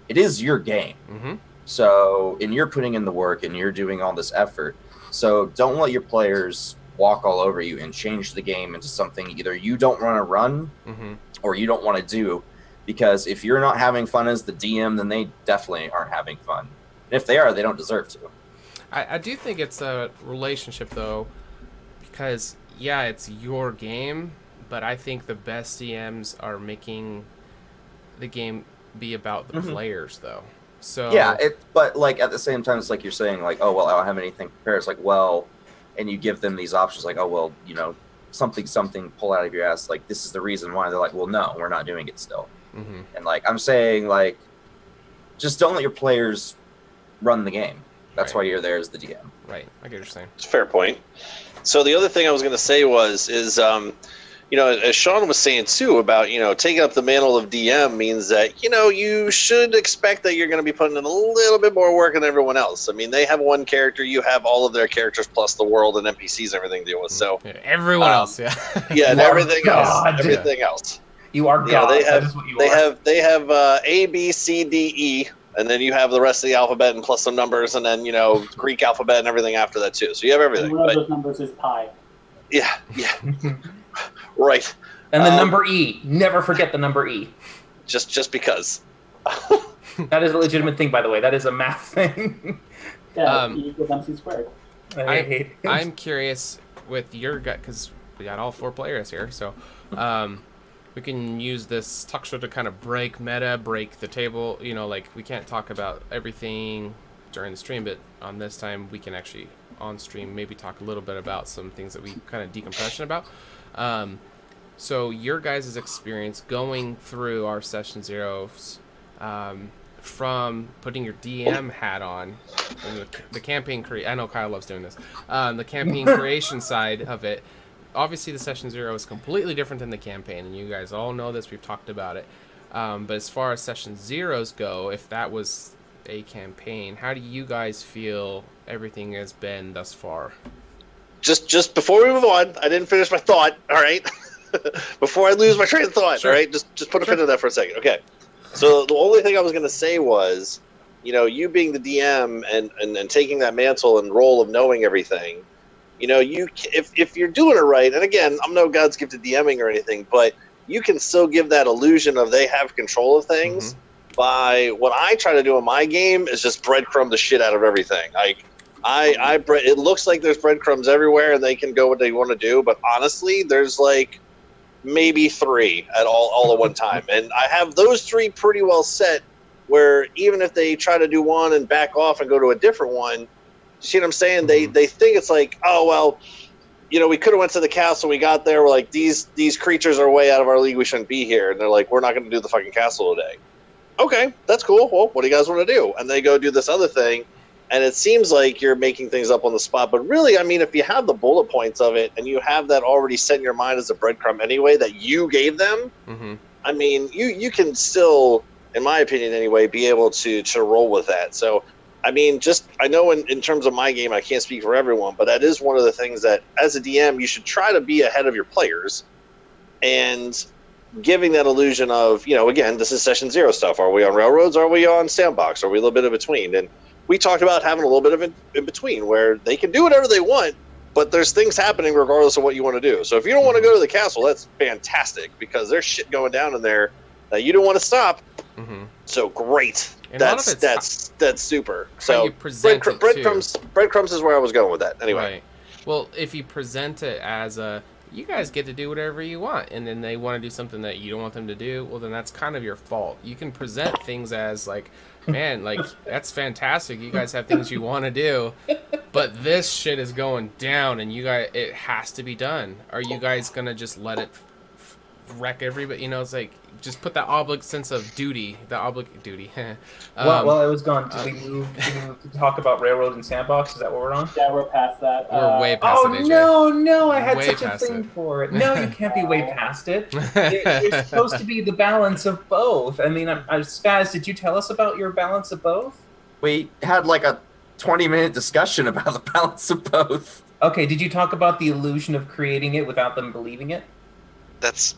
it is your game. Mm-hmm. So, and you're putting in the work and you're doing all this effort. So don't let your players walk all over you and change the game into something either you don't want to run or you don't want to do. Because if you're not having fun as the DM, then they definitely aren't having fun. And if they are, they don't deserve to. I do think it's a relationship, though, because, yeah, it's your game, but I think the best DMs are making the game be about the players, though. So yeah, but at the same time, it's like you're saying, oh well, I don't have anything prepared. It's well, and you give them these options, oh well, something pull out of your ass, this is the reason why. They're like, well, no, we're not doing it still. And I'm saying, just don't let your players run the game. That's why you're there as the DM. Right, I get what you're saying. It's a fair point. So the other thing I was going to say is as Sean was saying too about, taking up the mantle of DM means that, you should expect that you're going to be putting in a little bit more work than everyone else. They have one character, you have all of their characters plus the world and NPCs and everything to deal with. So everyone else, yeah. Yeah, and everything else. You are God. They have A, B, C, D, E, and then you have the rest of the alphabet and plus some numbers, and then Greek alphabet and everything after that too. So you have everything. And one of those numbers is pi. Yeah. Right. And the number E. Never forget the number E. Just because. That is a legitimate thing, by the way. That is a math thing. Yeah, E equals MC squared. I'm curious with your gut, because we got all 4 players here, so we can use this talk show to kind of break meta, break the table. We can't talk about everything during the stream, but on this time we can actually on stream maybe talk a little bit about some things that we kind of decompression about. So your guys' experience going through our session zeros, from putting your DM hat on, and the campaign I know Kyle loves doing this, the campaign creation side of it. Obviously the session zero is completely different than the campaign, and you guys all know this, we've talked about it. But as far as session zeros go, if that was a campaign, how do you guys feel everything has been thus far? just before we move on, I didn't finish my thought. All right, before I lose my train of thought. Sure. All right, just put a pin in that for a second. Okay. So the only thing I was going to say was, you being the DM and taking that mantle and role of knowing everything, if you're doing it right, and again, I'm no God's gift at DMing or anything, but you can still give that illusion of they have control of things by what I try to do in my game is just breadcrumb the shit out of everything. Like, it looks like there's breadcrumbs everywhere and they can go what they want to do, but honestly, there's like maybe 3 at all at one time. And I have those 3 pretty well set where even if they try to do one and back off and go to a different one, you see what I'm saying? They think it's like, oh, well, we could have went to the castle. We got there. We're like, these creatures are way out of our league. We shouldn't be here. And they're like, we're not going to do the fucking castle today. Okay, that's cool. Well, what do you guys want to do? And they go do this other thing. And it seems like you're making things up on the spot. But really, I mean, if you have the bullet points of it and you have that already set in your mind as a breadcrumb anyway that you gave them, I mean, you can still, in my opinion anyway, be able to roll with that. So, I mean, I know in terms of my game, I can't speak for everyone, but that is one of the things that, as a DM, you should try to be ahead of your players and giving that illusion of, again, this is session 0 stuff. Are we on railroads? Are we on sandbox? Are we a little bit in between? And we talked about having a little bit of in between where they can do whatever they want, but there's things happening regardless of what you want to do. So if you don't want to go to the castle, that's fantastic because there's shit going down in there that you don't want to stop. So great. And That's super. So breadcrumbs is where I was going with that. Anyway. Right. Well, if you present it as you guys get to do whatever you want, and then they want to do something that you don't want them to do, well, then that's kind of your fault. You can present things as like, man, like, that's fantastic. You guys have things you want to do, but this shit is going down, and it has to be done. Are you guys going to just let it wreck everybody? It's like, just put that sense of duty, duty. Well, I was gone. Did we move to talk about railroad and sandbox? Is that what we're on? Yeah, we're past that. We're way past it, AJ. No, I had Way such a past thing it. for it. No, you can't be way past it. You're supposed to be the balance of both. I mean, Spaz, did you tell us about your balance of both? We had like a 20-minute discussion about the balance of both. Okay, did you talk about the illusion of creating it without them believing it? That's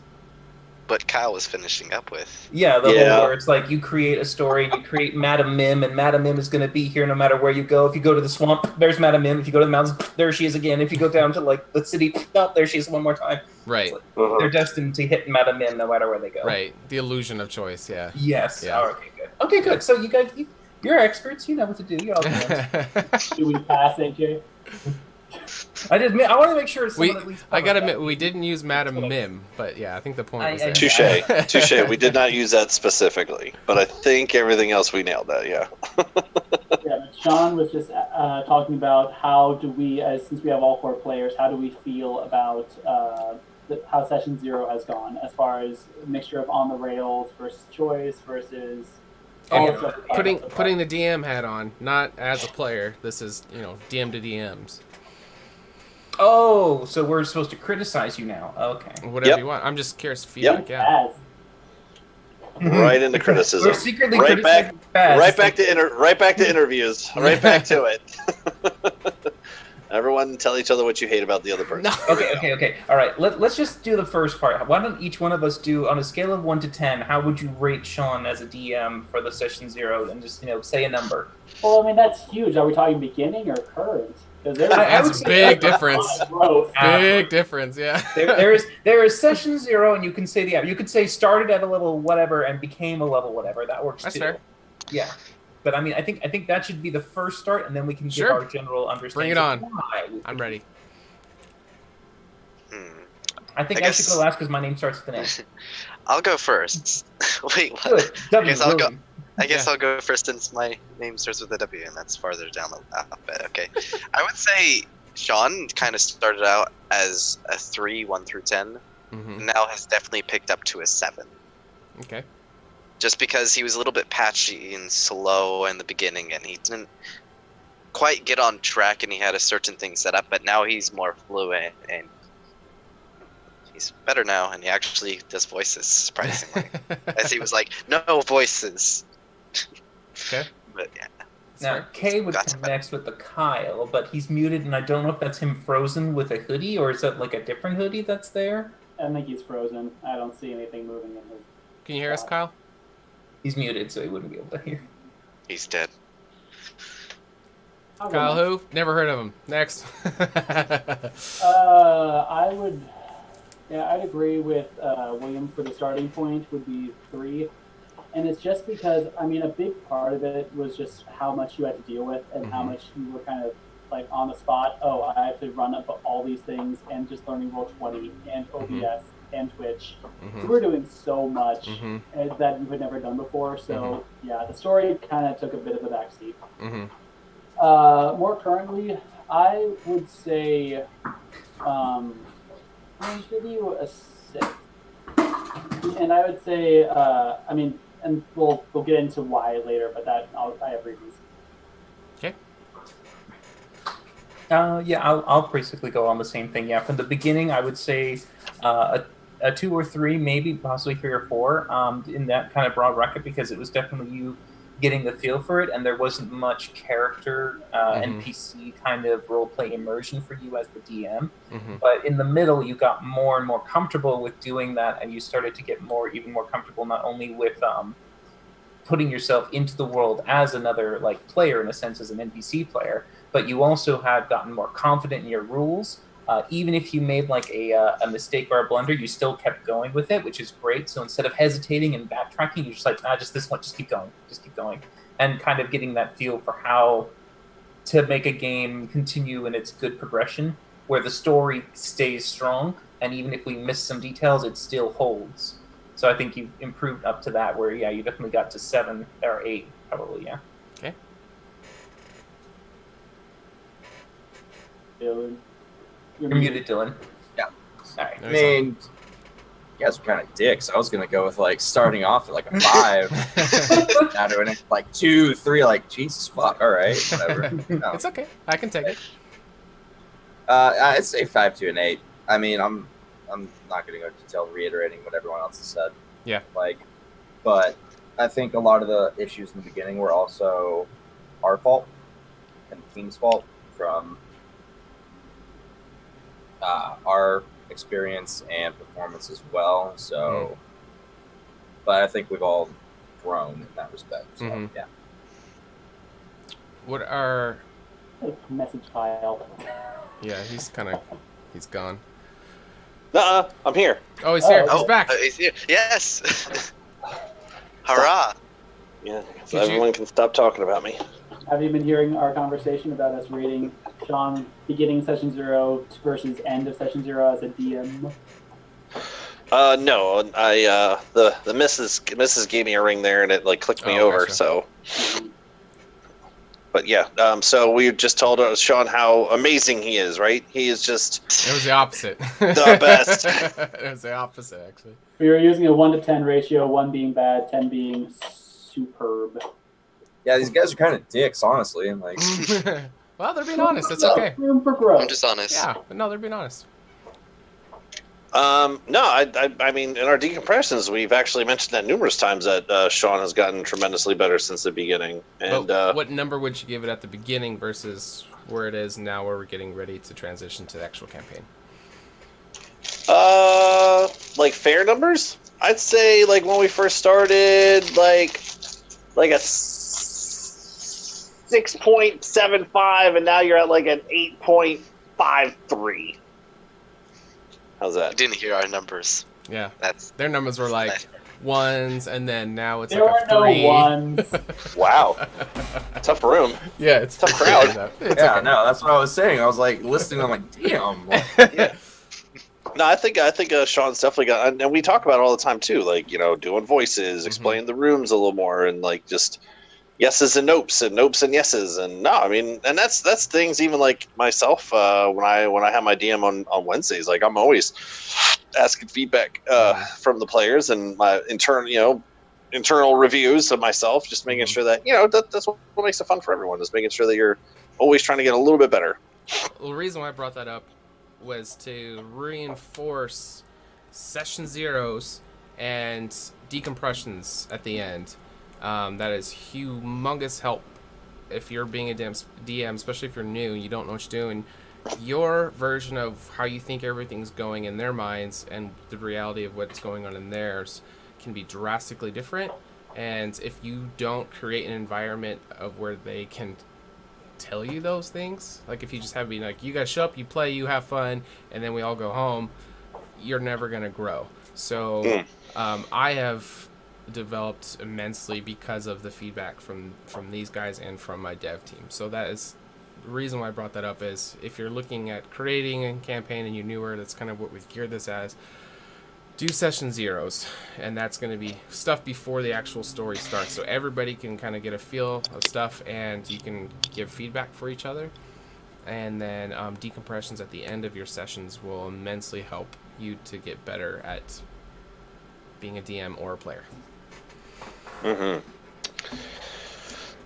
what Kyle was finishing up with. Yeah, the whole where it's like you create a story, you create Madam Mim, and Madam Mim is going to be here no matter where you go. If you go to the swamp, there's Madam Mim. If you go to the mountains, there she is again. If you go down to like the city, there she is one more time. Right. Like, they're destined to hit Madam Mim no matter where they go. Right. The illusion of choice, yeah. Yes. Yeah. Oh, okay, good. Okay, good. So you guys, you're experts. You know what to do. You're all good. Do we pass, AJ? I want to make sure someone at least. I gotta admit, we didn't use Madam Mim, but yeah, I think the point was there. Touche. We did not use that specifically, but I think everything else we nailed that. Yeah. Yeah, but Sean was just talking about how do we, since we have all 4 players, how do we feel about how session 0 has gone as far as a mixture of on the rails versus choice versus. Putting the DM hat on, not as a player. This is DM to DMs. Oh, so we're supposed to criticize you now? Okay. Whatever you want. I'm just curious feedback. Yeah. Right into criticism. We're secretly right back to interviews. Right back to it. Everyone tell each other what you hate about the other person. No. Okay. All right. Let's just do the first part. Why don't each one of us do, on a scale of 1 to 10, how would you rate Sean as a DM for the session 0? And just say a number. Well, I mean that's huge. Are we talking beginning or current? That's a big difference. Big difference, yeah. there is session 0, and you can say you could say started at a level whatever and became a level whatever. That works That's too. fair. Yeah, but I mean, I think that should be the first start, and then we can give our general understanding. Bring it on. I'm ready. I think I should go last because my name starts with an A. I'll go first. Wait, what? Good. I guess I'll go first since my name starts with a W, and that's farther down the alphabet. Okay. I would say Sean kind of started out as a 3, 1 through 10. Now has definitely picked up to a 7. Okay. Just because he was a little bit patchy and slow in the beginning, and he didn't quite get on track, and he had a certain thing set up, but now he's more fluent, and he's better now, and he actually does voices, surprisingly. As he was like, no voices. Okay. But yeah. Now, fair. Kay would That's come next with the Kyle, but he's muted, and I don't know if that's him frozen with a hoodie, or is that like a different hoodie that's there? I think he's frozen. I don't see anything moving in his. Can you hear us, Kyle? He's muted, so he wouldn't be able to hear. He's dead. I'll go Kyle next. who? Never heard of him. Next. I would. Yeah, I'd agree with William for the starting point would be 3. And it's just because, I mean, a big part of it was just how much you had to deal with and how much you were kind of like on the spot. Oh, I have to run up all these things and just learning Roll20 and OBS and Twitch. So we're doing so much that you had never done before. So yeah, the story kind of took a bit of a backseat. More currently, I would say, I'll give you a 6. And I would say, I mean, and we'll get into why later, but I have reasons. Okay. Yeah, I'll basically go on the same thing. Yeah, from the beginning, I would say a 2 or 3, maybe possibly 3 or 4, in that kind of broad bracket, because it was definitely you getting the feel for it, and there wasn't much character NPC kind of roleplay immersion for you as the DM. But in the middle, you got more and more comfortable with doing that, and you started to get even more comfortable not only with putting yourself into the world as another like player, in a sense, as an NPC player, but you also had gotten more confident in your rules. Even if you made like a mistake or a blunder, you still kept going with it, which is great. So instead of hesitating and backtracking, you're just like, just this one, just keep going, and kind of getting that feel for how to make a game continue in its good progression, where the story stays strong, and even if we miss some details, it still holds. So I think you improved up to that, where you definitely got to 7 or 8, probably, yeah. Okay. Dylan. You're muted, Dylan. Yeah. All right. I mean, you guys are kind of dicks. I was gonna go with like starting off at like a 5, now doing it like 2, 3. Like Jesus fuck. All right, whatever. No. It's okay. I can take it. I'd say 5 to an 8. I mean, I'm not gonna go into detail reiterating what everyone else has said. Yeah. But I think a lot of the issues in the beginning were also our fault and the team's fault from our experience and performance as well. So, but I think we've all grown in that respect. So, yeah. What are... Message file. Yeah, he's gone. I'm here. Oh, he's here. Oh, He's back. He's here. Yes. Hurrah. Yeah, so everyone can stop talking about me. Have you been hearing our conversation about us rating Sean beginning session 0 versus end of session 0 as a DM? No, I the missus gave me a ring there and it like clicked me over. Gotcha. So, but yeah, so we just told Sean how amazing he is, right? He is just It was the opposite. the best. It was the opposite, actually. We were using a 1-to-10 ratio, 1 being bad, 10 being superb. Yeah, these guys are kind of dicks, honestly. And like, Well, they're being honest. That's okay. Room for growth. I'm just honest. Yeah, but no, they're being honest. No, I mean, in our decompressions, we've actually mentioned that numerous times that Sean has gotten tremendously better since the beginning. And But what number would you give it at the beginning versus where it is now, where we're getting ready to transition to the actual campaign? like fair numbers, I'd say like when we first started, like a 6.75, and now you're at like an 8.53. How's I that? didn't hear our numbers. Yeah, That's their numbers were like 1s, and then now it's There like were a 3. no 1s. Wow, tough room. Yeah, it's Tough crowd. It's yeah, okay. no, that's what I was saying. I was like listening. I'm like, damn. Yeah. No, I think Sean's definitely got, and we talk about it all the time too. Like, you know, doing voices, explaining the rooms a little more, and like just yeses and nopes and yeses. And no, I mean, and that's things even like myself when I have my DM on Wednesdays, like I'm always asking feedback from the players and my internal reviews of myself, just making sure that that's what makes it fun for everyone, is making sure that you're always trying to get a little bit better. Well, the reason why I brought that up was to reinforce session zeros and decompressions at the end. That is humongous help if you're being a DM, especially if you're new and you don't know what you're doing, your version of how you think everything's going in their minds and the reality of what's going on in theirs can be drastically different. And if you don't create an environment of where they can tell you those things, like if you just have me like, you guys show up, you play, you have fun, and then we all go home, you're never going to grow. So I have developed immensely because of the feedback from these guys and from my dev team. So that is the reason why I brought that up. Is if you're looking at creating a campaign and you're newer, that's kind of what we've geared this as. Do session zeros, and that's going to be stuff before the actual story starts, so everybody can kind of get a feel of stuff and you can give feedback for each other. And then decompressions at the end of your sessions will immensely help you to get better at being a DM or a player.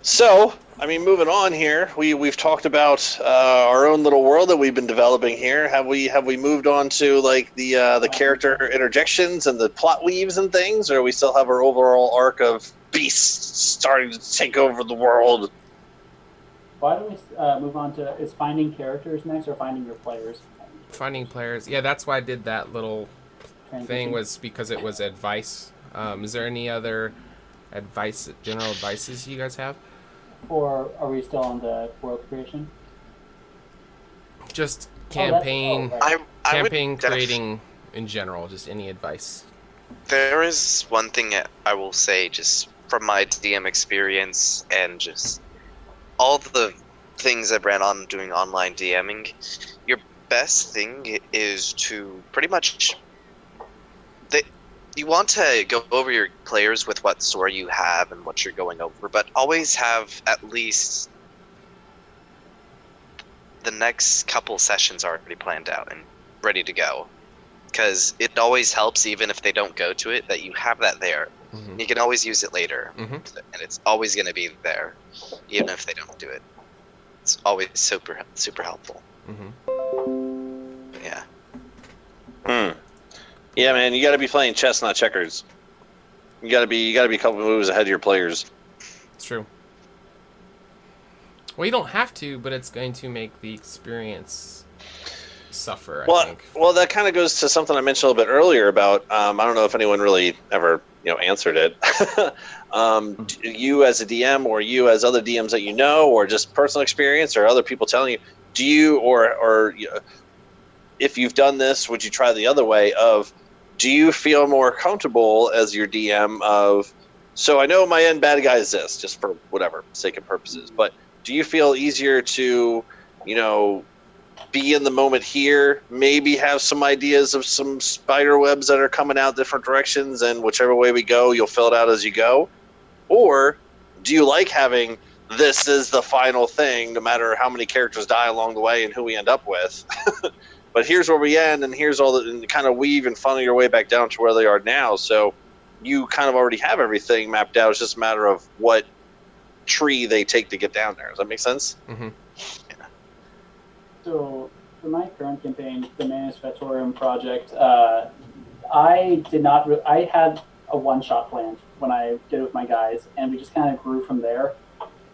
So, I mean, moving on here, we've talked about our own little world that we've been developing here. Have we moved on to like the character interjections and the plot weaves and things, or we still have our overall arc of beasts starting to take over the world? Why don't we move on to, is finding characters next or finding your players? Finding players, yeah, that's why I did that little thing, was because it was advice. Is there any other advice, general advices you guys have? Or are we still on the world creation? Just campaign, right. campaign creating in general, just any advice. There is one thing I will say, just from my DM experience and just all the things I've ran on doing online DMing, your best thing is to pretty much... You want to go over your players with what story you have and what you're going over, but always have at least the next couple sessions already planned out and ready to go. Because it always helps, even if they don't go to it, that you have that there. You can always use it later, and it's always going to be there, even if they don't do it. It's always super, super helpful. Yeah. Yeah, man, you got to be playing chess, not checkers. You got to be a couple moves ahead of your players. It's true. Well, you don't have to, but it's going to make the experience suffer, I think. Well, that kind of goes to something I mentioned a little bit earlier about, I don't know if anyone really ever, answered it. You as a DM, or you as other DMs that you know, or just personal experience, or other people telling you, do you, or if you've done this, would you try the other way of, do you feel more comfortable as your DM of, so I know my end bad guy is this, just for whatever sake of purposes, but do you feel easier to, be in the moment here, maybe have some ideas of some spider webs that are coming out different directions, and whichever way we go, you'll fill it out as you go? Or do you like having, this is the final thing, no matter how many characters die along the way and who we end up with? But here's where we end, and here's all the, and kind of weave and funnel your way back down to where they are now. So you kind of already have everything mapped out. It's just a matter of what tree they take to get down there. Does that make sense? Yeah. So for my current campaign, the Manusfectorium project, I did not. I had a one-shot planned when I did it with my guys, and we just kind of grew from there.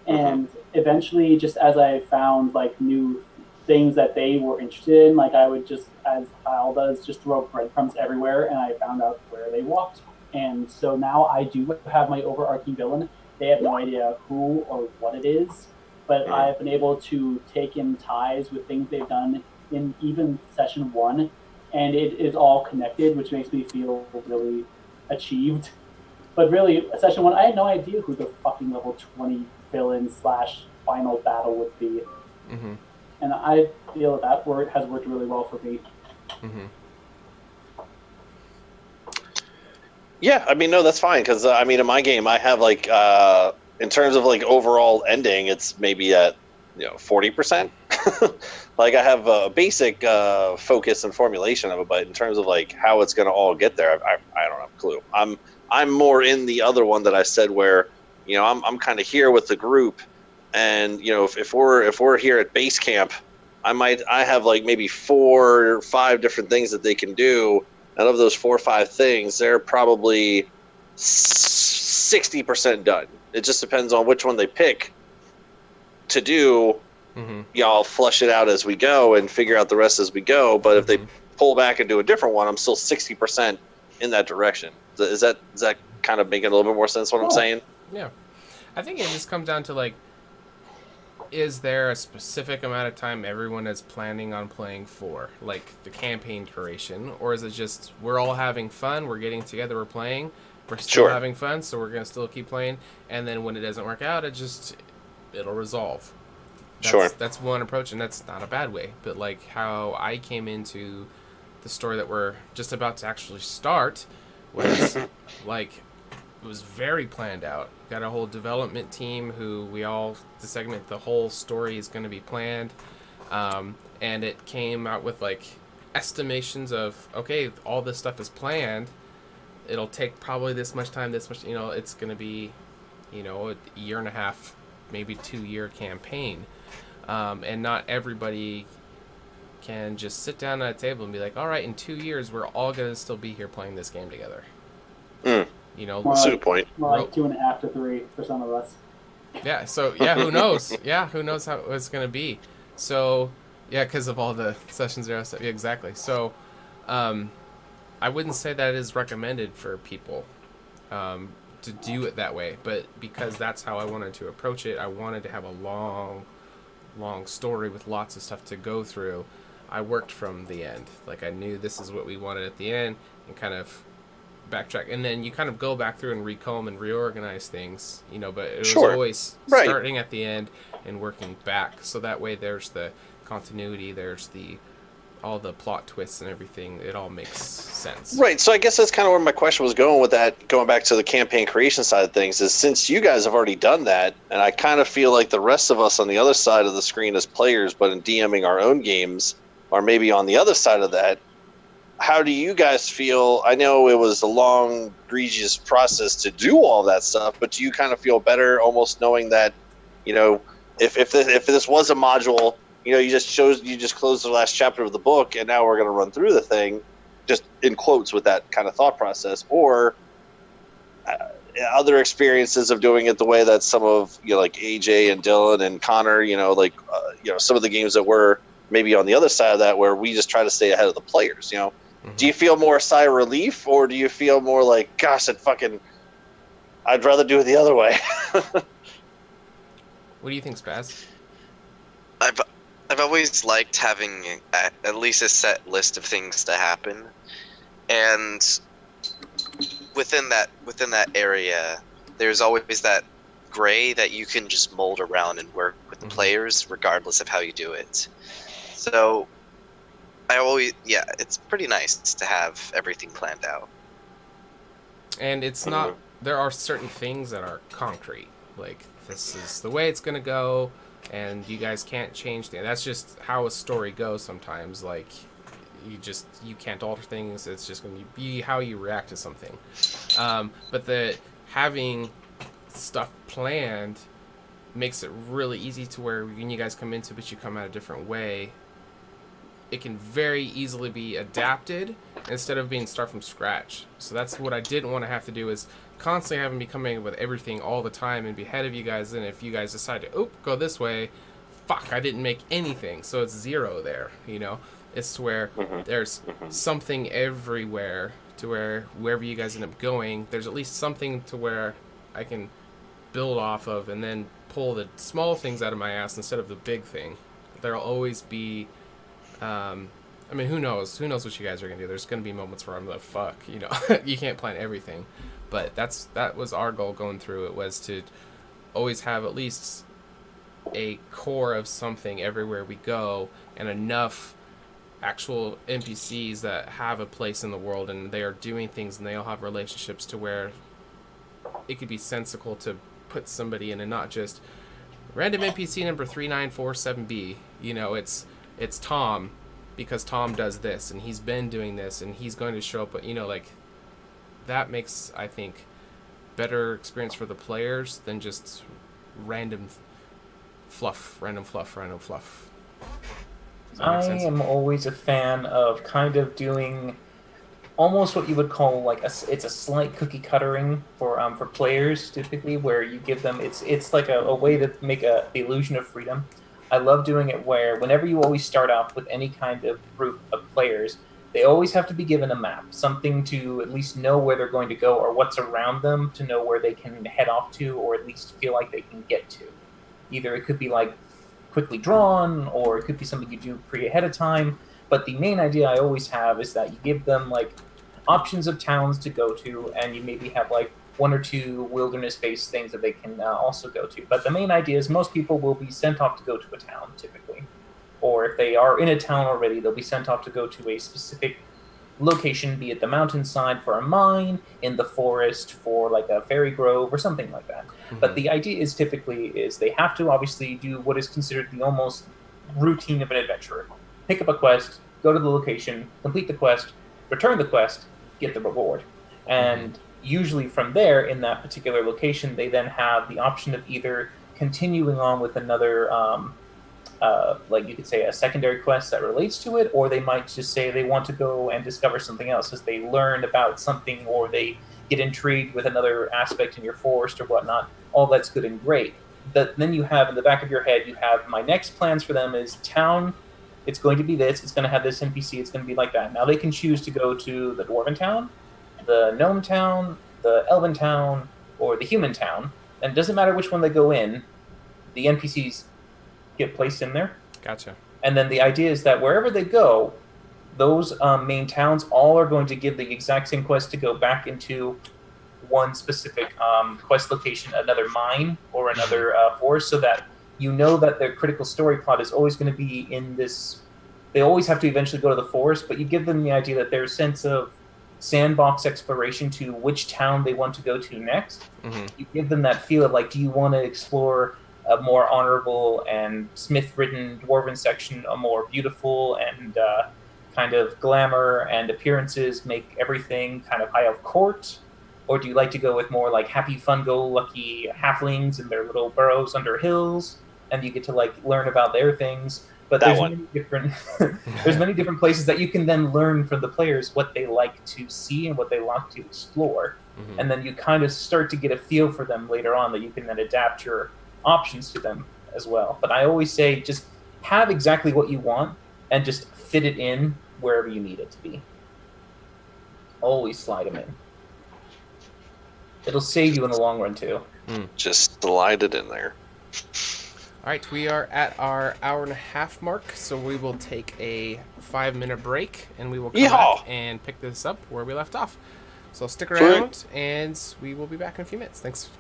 And eventually, just as I found like new things that they were interested in, like I would just, as Kyle does, just throw breadcrumbs everywhere, and I found out where they walked. And so now I do have my overarching villain. They have no idea who or what it is, but I've been able to take in ties with things they've done in even session 1, and it is all connected, which makes me feel really achieved. But really, session 1, I had no idea who the fucking level 20 villain / final battle would be. And I feel that word has worked really well for me. Yeah, I mean, no, that's fine, because, in my game, I have, like, in terms of, like, overall ending, it's maybe at, 40%. Like, I have a basic focus and formulation of it, but in terms of, like, how it's going to all get there, I don't have a clue. I'm more in the other one that I said where, I'm kind of here with the group, and, if we're here at base camp, I have, like, maybe 4 or 5 different things that they can do. And of those 4 or 5 things, they're probably 60% done. It just depends on which one they pick. to do, I'll flush it out as we go and figure out the rest as we go. But if they pull back and do a different one, I'm still 60% in that direction. Is that kind of making a little bit more sense what I'm saying? Yeah. I think it just comes down to, like, is there a specific amount of time everyone is planning on playing for, like the campaign duration, or is it just we're all having fun, we're getting together, we're playing, we're still having fun, so we're gonna still keep playing, and then when it doesn't work out, it'll resolve. That's one approach, and that's not a bad way. But like how I came into the story that we're just about to actually start was like, it was very planned out. Got a whole development team who the whole story is going to be planned. And it came out with like estimations of, okay, all this stuff is planned. It'll take probably this much time, it's going to be, a year and a half, maybe 2-year campaign. And not everybody can just sit down at a table and be like, all right, in 2 years, we're all going to still be here playing this game together. That's a good point. More like 2.5 to 3 for some of us. Yeah, so, who knows? Who knows how it's going to be. So, because of all the session 0 stuff. Yeah, exactly. So, I wouldn't say that it is recommended for people to do it that way. But because that's how I wanted to approach it, I wanted to have a long story with lots of stuff to go through. I worked from the end. Like, I knew this is what we wanted at the end and kind of backtrack, and then you kind of go back through and recomb and reorganize things, but it was always starting at the end and working back, so that way there's the continuity, there's all the plot twists and everything. It all makes sense. Right, so I guess that's kind of where my question was going with that, going back to the campaign creation side of things, is since you guys have already done that, and I kind of feel like the rest of us on the other side of the screen as players, but in DMing our own games, are maybe on the other side of that. How do you guys feel? I know it was a long, egregious process to do all that stuff, but do you kind of feel better almost knowing that, if this was a module, you just closed the last chapter of the book, and now we're going to run through the thing, just in quotes with that kind of thought process, or other experiences of doing it the way that some of like AJ and Dylan and Connor, some of the games that were maybe on the other side of that, where we just try to stay ahead of the players, Do you feel more sigh of relief, or do you feel more like, gosh, I'd rather do it the other way? What do you think, Spaz? I've always liked having at least a set list of things to happen, and within that area, there's always that gray that you can just mold around and work with the players, regardless of how you do it. So it's pretty nice to have everything planned out. And it's not, there are certain things that are concrete. Like, this is the way it's going to go, and you guys can't change things. That's just how a story goes sometimes. Like, you can't alter things. It's just going to be how you react to something. But having stuff planned makes it really easy to where when you guys come into it, but you come out a different way, it can very easily be adapted instead of being start from scratch. So that's what I didn't want to have to do, is constantly having me coming up with everything all the time and be ahead of you guys. And if you guys decide to go this way, fuck, I didn't make anything, so it's 0 there. It's to where there's something everywhere, to where wherever you guys end up going, there's at least something to where I can build off of and then pull the small things out of my ass instead of the big thing. There'll always be who knows what you guys are gonna do. There's gonna be moments where I'm like, fuck, you can't plan everything, but that was our goal going through it, was to always have at least a core of something everywhere we go, and enough actual NPCs that have a place in the world and they are doing things and they all have relationships to where it could be sensical to put somebody in, and not just random NPC number 3947B. It's Tom, because Tom does this and he's been doing this and he's going to show up. But that makes, I think, better experience for the players than just random fluff. I am always a fan of kind of doing almost what you would call like it's a slight cookie cuttering for players typically, where you give them it's like a way to make the illusion of freedom. I love doing it where whenever you always start off with any kind of group of players, they always have to be given a map, something to at least know where they're going to go or what's around them to know where they can head off to, or at least feel like they can get to. Either it could be like quickly drawn, or it could be something you do pre ahead of time. But the main idea I always have is that you give them like options of towns to go to, and you maybe have like one or two wilderness-based things that they can also go to. But the main idea is most people will be sent off to go to a town typically, or if they are in a town already, they'll be sent off to go to a specific location, be it the mountainside for a mine, in the forest for like a fairy grove or something like that. Mm-hmm. But the idea is typically is they have to obviously do what is considered the almost routine of an adventurer. Pick up a quest, go to the location, complete the quest, return the quest, get the reward. And usually from there, in that particular location, they then have the option of either continuing on with another like you could say a secondary quest that relates to it, or they might just say they want to go and discover something else as they learn about something, or they get intrigued with another aspect in your forest or whatnot. All that's good and great. But then you have in the back of your head, you have my next plans for them is town. It's going to be this. It's going to have this NPC. It's going to be like that. Now they can choose to go to the Dwarven town, the Gnome town, the Elven town, or the Human town. And it doesn't matter which one they go in. The NPCs get placed in there. Gotcha. And then the idea is that wherever they go, those main towns all are going to give the exact same quest to go back into one specific quest location, another mine or another forest, so that you know that their critical story plot is always going to be in this. They always have to eventually go to the forest, but you give them the idea that their sense of sandbox exploration to which town they want to go to next. Mm-hmm. You give them that feel of like, do you want to explore a more honorable and smith-ridden dwarven section, a more beautiful and kind of glamour and appearances make everything kind of high of court? Or do you like to go with more like happy, fun-go-lucky halflings in their little burrows under hills, and you get to like learn about their things? But That there's one. many different there's many different places that you can then learn from the players what they like to see and what they like to explore. Mm-hmm. And then you kind of start to get a feel for them later on that you can then adapt your options to them as well. But I always say just have exactly what you want and just fit it in wherever you need it to be. Always slide them in. It'll save you in the long run too. Just slide it in there. All right, we are at our hour and a half mark, so we will take a 5-minute break, and we will come back and pick this up where we left off. So stick around, and we will be back in a few minutes. Thanks.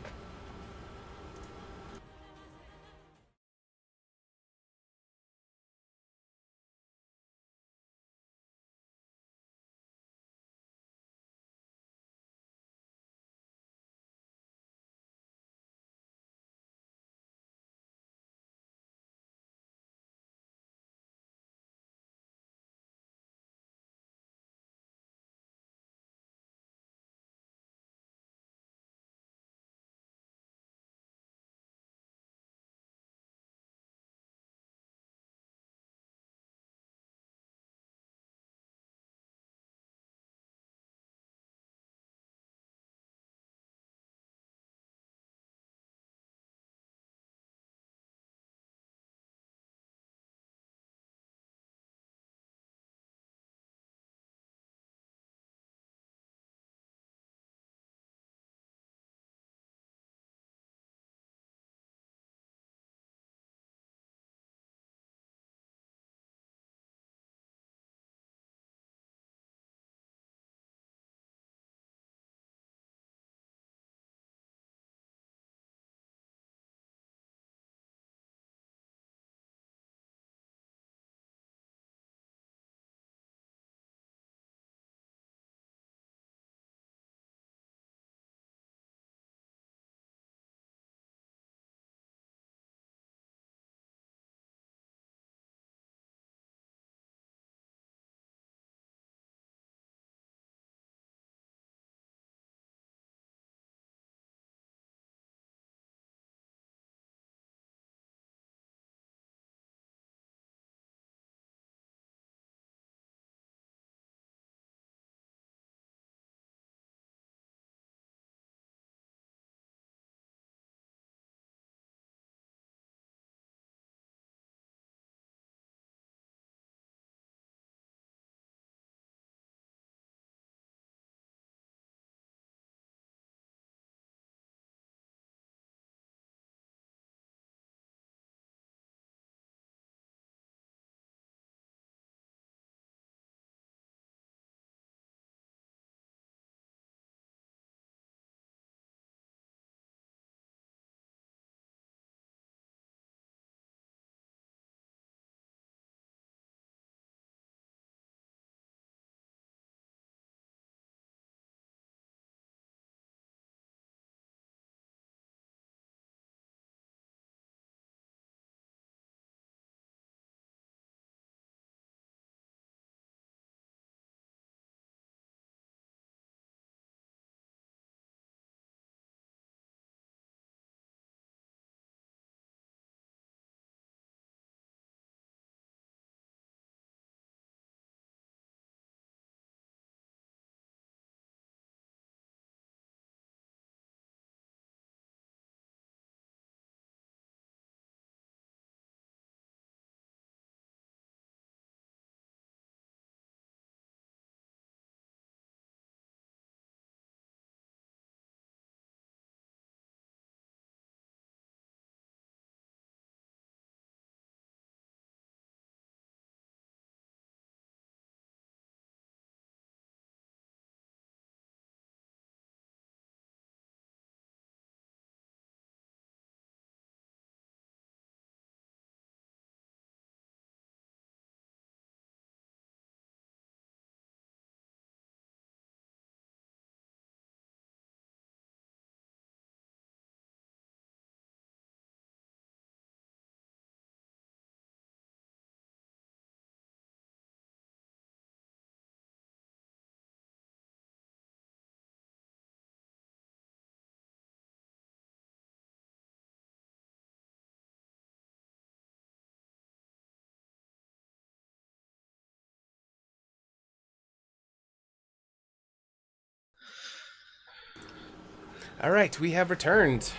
All right, we have returned.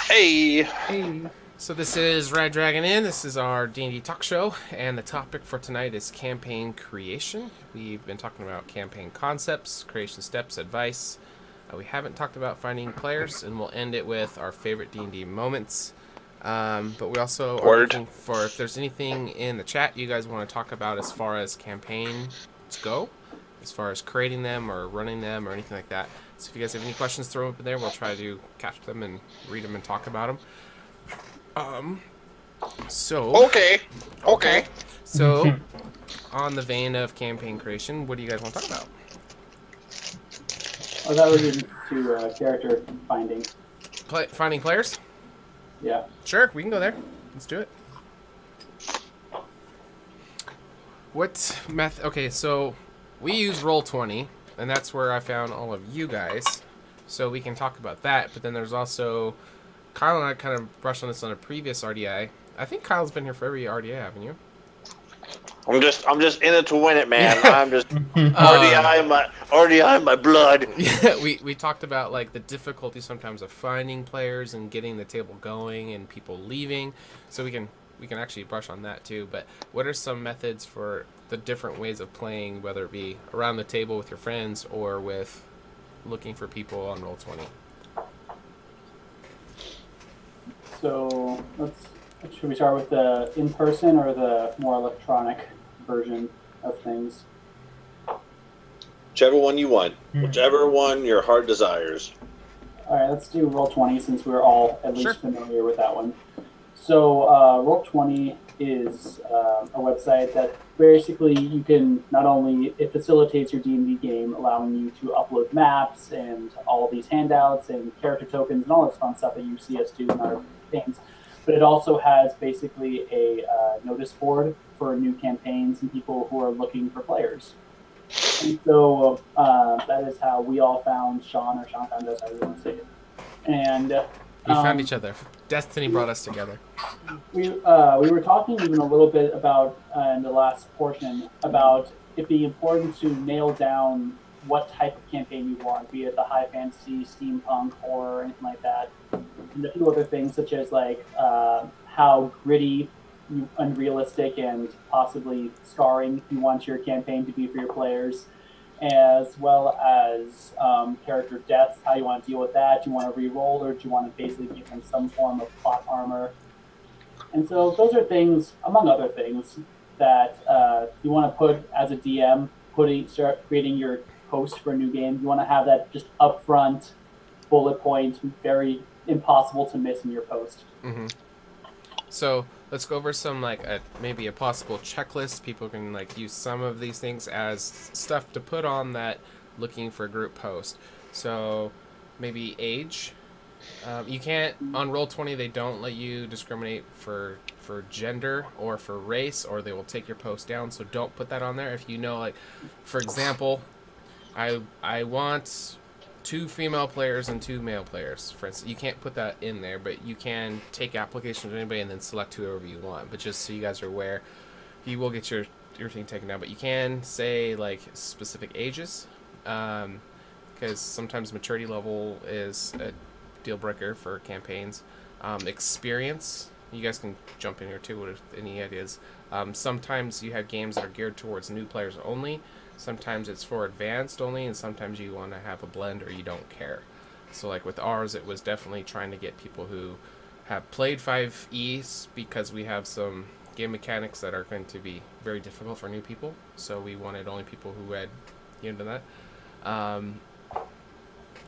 Hey. So this is Red Dragon Inn. This is our D&D talk show, and the topic for tonight is campaign creation. We've been talking about campaign concepts, creation steps, advice. We haven't talked about finding players, and we'll end it with our favorite D&D moments. But we also are looking for if there's anything in the chat you guys want to talk about as far as campaigns go, as far as creating them or running them or anything like that. So if you guys have any questions, throw them up in there. We'll try to catch them and read them and talk about them. Okay. So, on the vein of campaign creation, what do you guys want to talk about? I thought we were getting to character finding. Finding players? Yeah. Sure, we can go there. Let's do it. What method? Okay, so we use Roll20, and that's where I found all of you guys. So we can talk about that. But then there's also Kyle and I kind of brushed on this on a previous RDI. I think Kyle's been here for every RDI, haven't you? I'm just in it to win it, man. I'm just RDI in my blood. Yeah, we talked about like the difficulty sometimes of finding players and getting the table going and people leaving. So we can actually brush on that too. But what are some methods for the different ways of playing, whether it be around the table with your friends or with looking for people on Roll20? So should we start with the in-person or the more electronic version of things? Whichever one you want. Whichever one your heart desires. All right, let's do Roll20 since we're all at least familiar with that one. So Roll20 is a website that basically you can not only, it facilitates your D&D game, allowing you to upload maps and all of these handouts and character tokens and all this fun stuff that you see us do in our games. But it also has basically a notice board for new campaigns and people who are looking for players. And so that is how we all found Sean, or Sean found us, however you want to say it. And we found each other. Destiny brought us together. We were talking even a little bit about in the last portion about it being important to nail down what type of campaign you want, be it the high fantasy, steampunk, horror, anything like that. And a few other things such as like how gritty, unrealistic, and possibly scarring you want your campaign to be for your players, as well as character deaths, how you want to deal with that. Do you want to re-roll, or do you want to basically give them some form of plot armor? And so those are things, among other things, that you want to put as a DM, start creating your post for a new game. You want to have that just upfront bullet point, very impossible to miss in your post. Mm-hmm. So let's go over some maybe a possible checklist. People can use some of these things as stuff to put on that looking for a group post. So maybe age. You can't on Roll20. They don't let you discriminate for gender or for race, or they will take your post down. So don't put that on there. If you know, for example, I want 2 female players and 2 male players, for instance. You can't put that in there, but you can take applications of anybody and then select whoever you want. But just so you guys are aware, you will get your thing taken down. But you can say specific ages, because sometimes maturity level is a deal breaker for campaigns. Experience, you guys can jump in here too with any ideas. Sometimes you have games that are geared towards new players only. Sometimes it's for advanced only, and sometimes you want to have a blend or you don't care. So with ours, it was definitely trying to get people who have played 5e, because we have some game mechanics that are going to be very difficult for new people. So we wanted only people who had done that.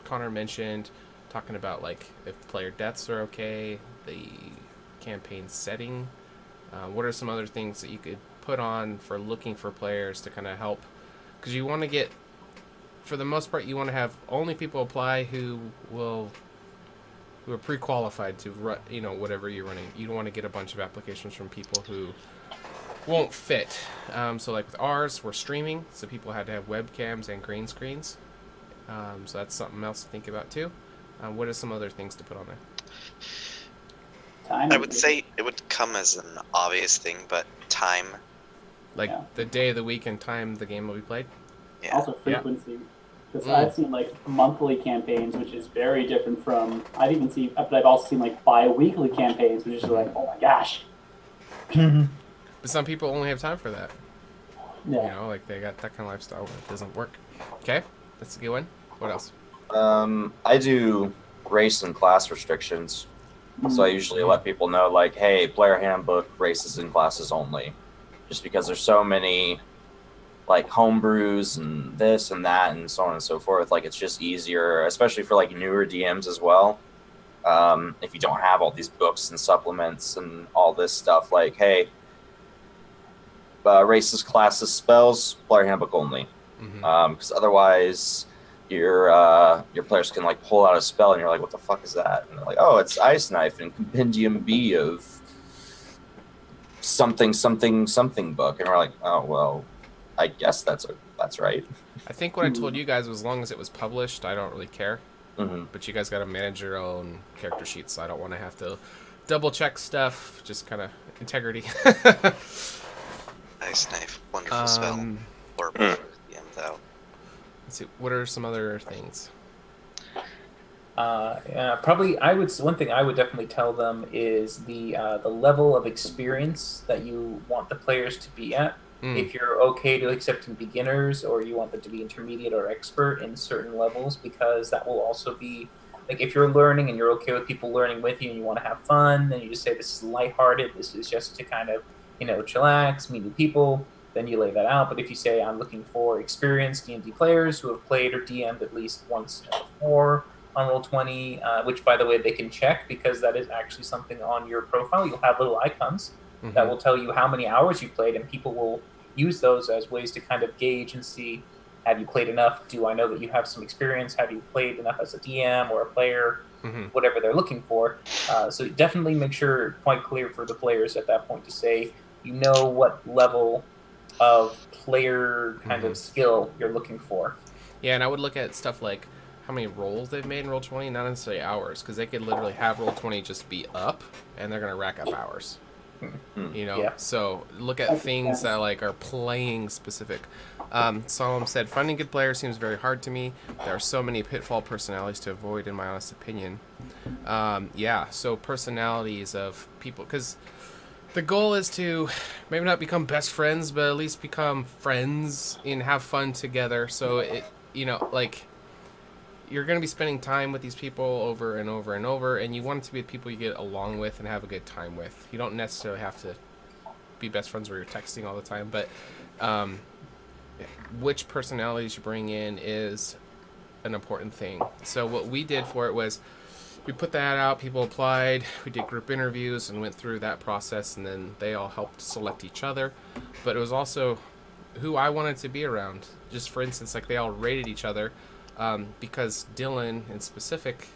Connor mentioned talking about if player deaths are okay, the campaign setting. What are some other things that you could put on for looking for players to kind of help? Because you want to get, for the most part, you want to have only people apply who are pre-qualified to run, whatever you're running. You don't want to get a bunch of applications from people who won't fit. So with ours, we're streaming, so people had to have webcams and green screens. So that's something else to think about too. What are some other things to put on there? Time. I would say it would come as an obvious thing, but time. The day of the week and time the game will be played? Yeah. Also frequency. Because I've seen like monthly campaigns, which is very different from. But I've also seen like bi-weekly campaigns, which is like, oh my gosh. But some people only have time for that. Yeah. You know, like they got that kind of lifestyle where it doesn't work. Okay, that's a good one. What else? I do race and class restrictions. So I usually let people know, like, hey, player handbook, races and classes only. Just because there's so many, like, homebrews and this and that and so on and so forth. Like, it's just easier, especially for, like, newer DMs as well. If you don't have all these books and supplements and all this stuff, like, hey, races, classes, spells, player handbook only. Because otherwise your players can like pull out a spell and you're like, what the fuck is that? And they're like, oh, it's Ice Knife and Compendium B of something book. And we're like, oh well, I guess that's right. I think what I told you guys was, as long as it was published, I don't really care. But you guys got to manage your own character sheets, so I don't want to have to double check stuff. Just kind of integrity. Ice Knife, wonderful spell. Or yeah, though. Let's see. What are some other things? Probably, one thing I would definitely tell them is the level of experience that you want the players to be at. If you're okay to accepting beginners, or you want them to be intermediate or expert in certain levels, because that will also be like, if you're learning and you're okay with people learning with you and you want to have fun, then you just say this is lighthearted. This is just to kind of chillax, meet new people. Then you lay that out. But if you say, I'm looking for experienced D&D players who have played or DM'd at least once before on Roll20, which, by the way, they can check, because that is actually something on your profile. You'll have little icons that will tell you how many hours you played, and people will use those as ways to kind of gauge and see, have you played enough? Do I know that you have some experience? Have you played enough as a DM or a player? Whatever they're looking for. So definitely make sure quite clear for the players at that point to say, what level of player kind of skill you're looking for. Yeah, and I would look at stuff like how many rolls they've made in Roll20, not necessarily hours, because they could literally have Roll20 just be up, and they're going to rack up hours. So look at things that like are playing specific. Solemn said, finding good players seems very hard to me. There are so many pitfall personalities to avoid, in my honest opinion. So personalities of people, because the goal is to maybe not become best friends, but at least become friends and have fun together. So you're going to be spending time with these people over and over and over, and you want it to be people you get along with and have a good time with. You don't necessarily have to be best friends where you're texting all the time, but which personalities you bring in is an important thing. So what we did for it was, we put that out, people applied, we did group interviews and went through that process, and then they all helped select each other. But it was also who I wanted to be around. Just for instance, like they all rated each other, because Dylan in specific,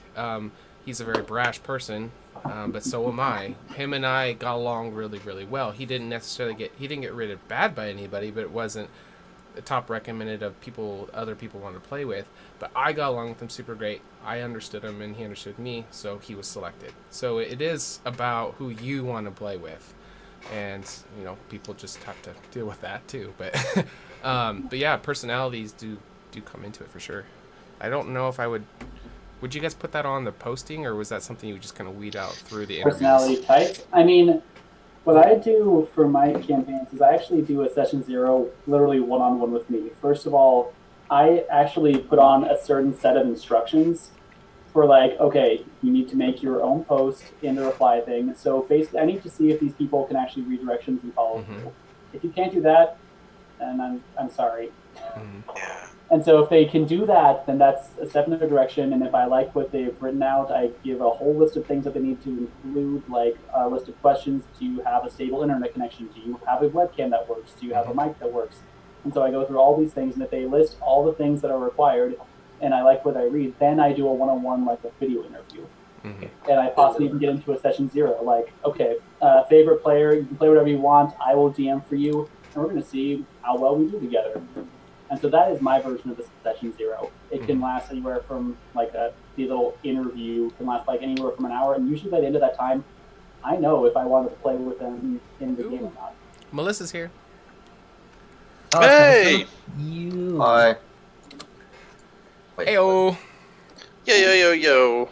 he's a very brash person, but so am I. Him and I got along really, really well. He didn't get rated bad by anybody, but it wasn't the top recommended of people other people wanted to play with. But I got along with him super great. I understood him and he understood me, so he was selected. So it is about who you want to play with, and people just have to deal with that too. But yeah, personalities do come into it for sure. I don't know if I would you guys put that on the posting, or was that something you would just kind of weed out through the interviews? Personality types? I mean, what I do for my campaigns is I actually do a session 0 literally one-on-one with me. First of all, I actually put on a certain set of instructions for like, okay, you need to make your own post in the reply thing. So basically, I need to see if these people can actually read directions and follow through. If you can't do that, then I'm sorry. Yeah. And so if they can do that, then that's a step in the direction. And if I like what they've written out, I give a whole list of things that they need to include, like a list of questions. Do you have a stable internet connection? Do you have a webcam that works? Do you have a mic that works? And so I go through all these things, and if they list all the things that are required, and I like what I read, then I do a one-on-one, like a video interview. And I possibly even get into a session 0, like, okay, favorite player, you can play whatever you want, I will DM for you, and we're going to see how well we do together. And so that is my version of the session 0. It can last anywhere from, like, the little interview can last, like, anywhere from an hour, and usually by the end of that time, I know if I wanted to play with them in the game or not. Melissa's here. Hey! You. Hi. Heyo. Yo.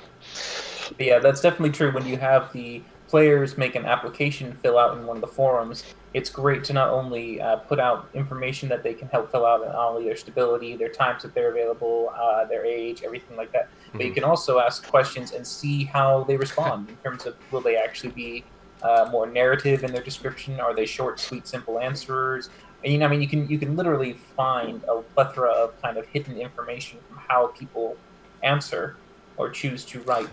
But yeah, that's definitely true. When you have the players make an application fill out in one of the forums, it's great to not only put out information that they can help fill out on not only their stability, their times that they're available, their age, everything like that, but you can also ask questions and see how they respond in terms of will they actually be more narrative in their description? Are they short, sweet, simple answers? And, you can literally find a plethora of kind of hidden information from how people answer or choose to write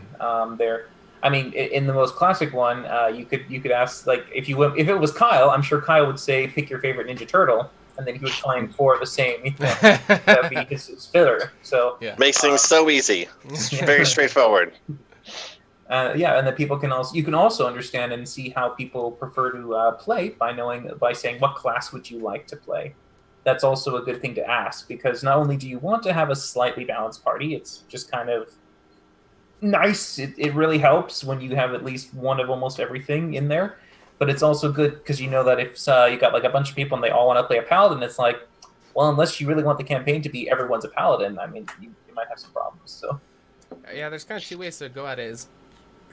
their. In the most classic one, you could ask, like, if it was Kyle, I'm sure Kyle would say pick your favorite Ninja Turtle, and then he would find four of the same. That'd be his filler. So Yeah. Makes things so easy. It's very straightforward. and then you can also understand and see how people prefer to play by saying what class would you like to play. That's also a good thing to ask, because not only do you want to have a slightly balanced party, it's just kind of nice. It really helps when you have at least one of almost everything in there, but it's also good because you know that if you got like a bunch of people and they all want to play a paladin, it's like, well, unless you really want the campaign to be everyone's a paladin, you might have some problems. So Yeah, there's kind of two ways to go at it. Is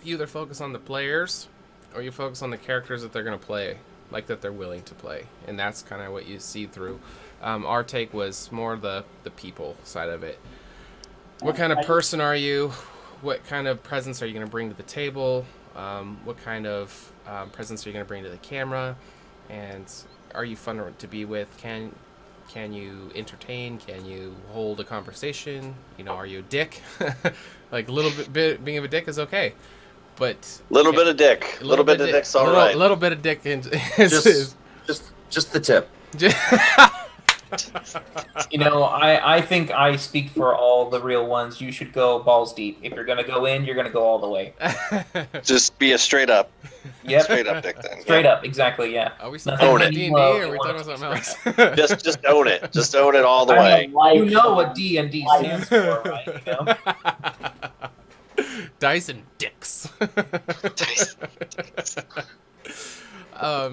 you either focus on the players or you focus on the characters that they're going to play, like that they're willing to play, and that's kind of what you see through. Our take was more the people side of it. What kind of person are you? What kind of presence are you going to bring to the table? What kind of presence are you going to bring to the camera? And are you fun to be with? Can you entertain? Can you hold a conversation? Are you a dick? Like a little bit being of a dick is okay, but Little bit of dick's all right. A little bit of dick is Just the tip. I think I speak for all the real ones. You should go balls deep. If you're gonna go in, you're gonna go all the way. Just be a straight up. Yep. Straight up dick then. Straight up, exactly. Yeah. Are we still Nothing talking about Own it. D&D, or are we talking about something else? Just own it. Just own it all the I don't way. know, You know what D&D stands for, right? Dice and dicks.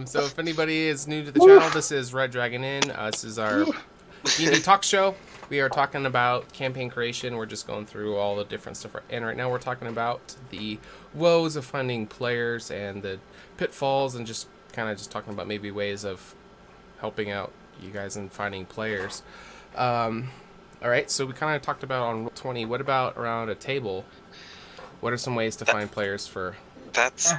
So if anybody is new to the channel, this is Red Dragon Inn. This is our D&D talk show. We are talking about campaign creation. We're just going through all the different stuff. And right now we're talking about the woes of finding players and the pitfalls, and just talking about maybe ways of helping out you guys in finding players. All right, so we kind of talked about on Roll20. What about around a table? What are some ways to find players for? That's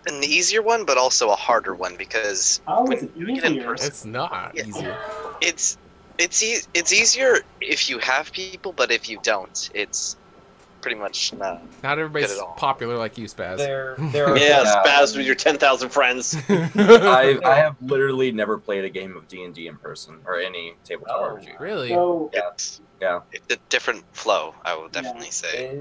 an easier one, but also a harder one, because How when is it you get in easier? person, It's not easier. it's easier if you have people, but if you don't, it's pretty much not. Not everybody's Good at all. popular like you, Spaz. There are Yeah, Spaz with your 10,000 friends. I have literally never played a game of D&D in person or any tabletop Oh. RPG. Really? So Yeah. It's a different flow, I will definitely say.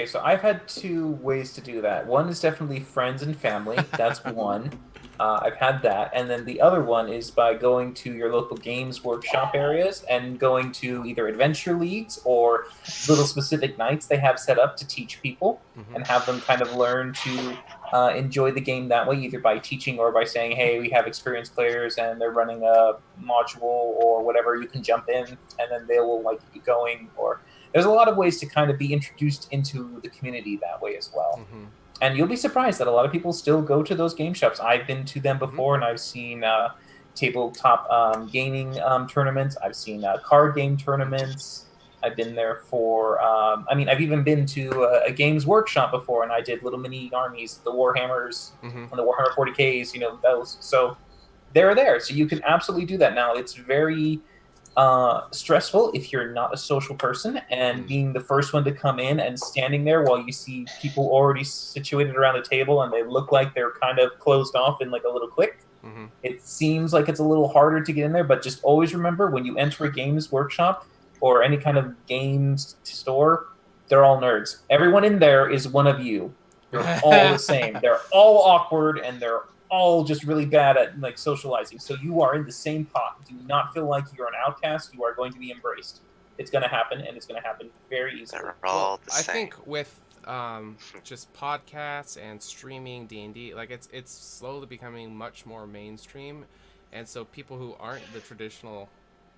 So I've had two ways to do that. One is definitely friends and family. That's one. I've had that. And then the other one is by going to your local games workshop areas and going to either adventure leagues or little specific nights they have set up to teach people and have them kind of learn to enjoy the game that way, either by teaching or by saying, hey, we have experienced players and they're running a module or whatever, you can jump in, and then they will like keep going. Or there's a lot of ways to kind of be introduced into the community that way as well. And you'll be surprised that a lot of people still go to those game shops. I've been to them before, and I've seen tabletop gaming tournaments. I've seen card game tournaments. I've been there for, I've even been to a games workshop before, and I did little mini armies, the Warhammers, and the Warhammer 40Ks, those. So they're there. So you can absolutely do that now. It's very stressful if you're not a social person, and being the first one to come in and standing there while you see people already situated around the table and they look like they're kind of closed off in like a little clique. It seems like it's a little harder to get in there, but just always remember, when you enter a games workshop or any kind of games store, they're all nerds. Everyone in there is one of you. They're all the same. They're all awkward, and they're all just really bad at like socializing. So you are in the same pot. Do not feel like you're an outcast. You are going to be embraced. It's going to happen, and it's going to happen very easily. They're all the I same. think with just podcasts and streaming D&D, like it's slowly becoming much more mainstream, and so people who aren't the traditional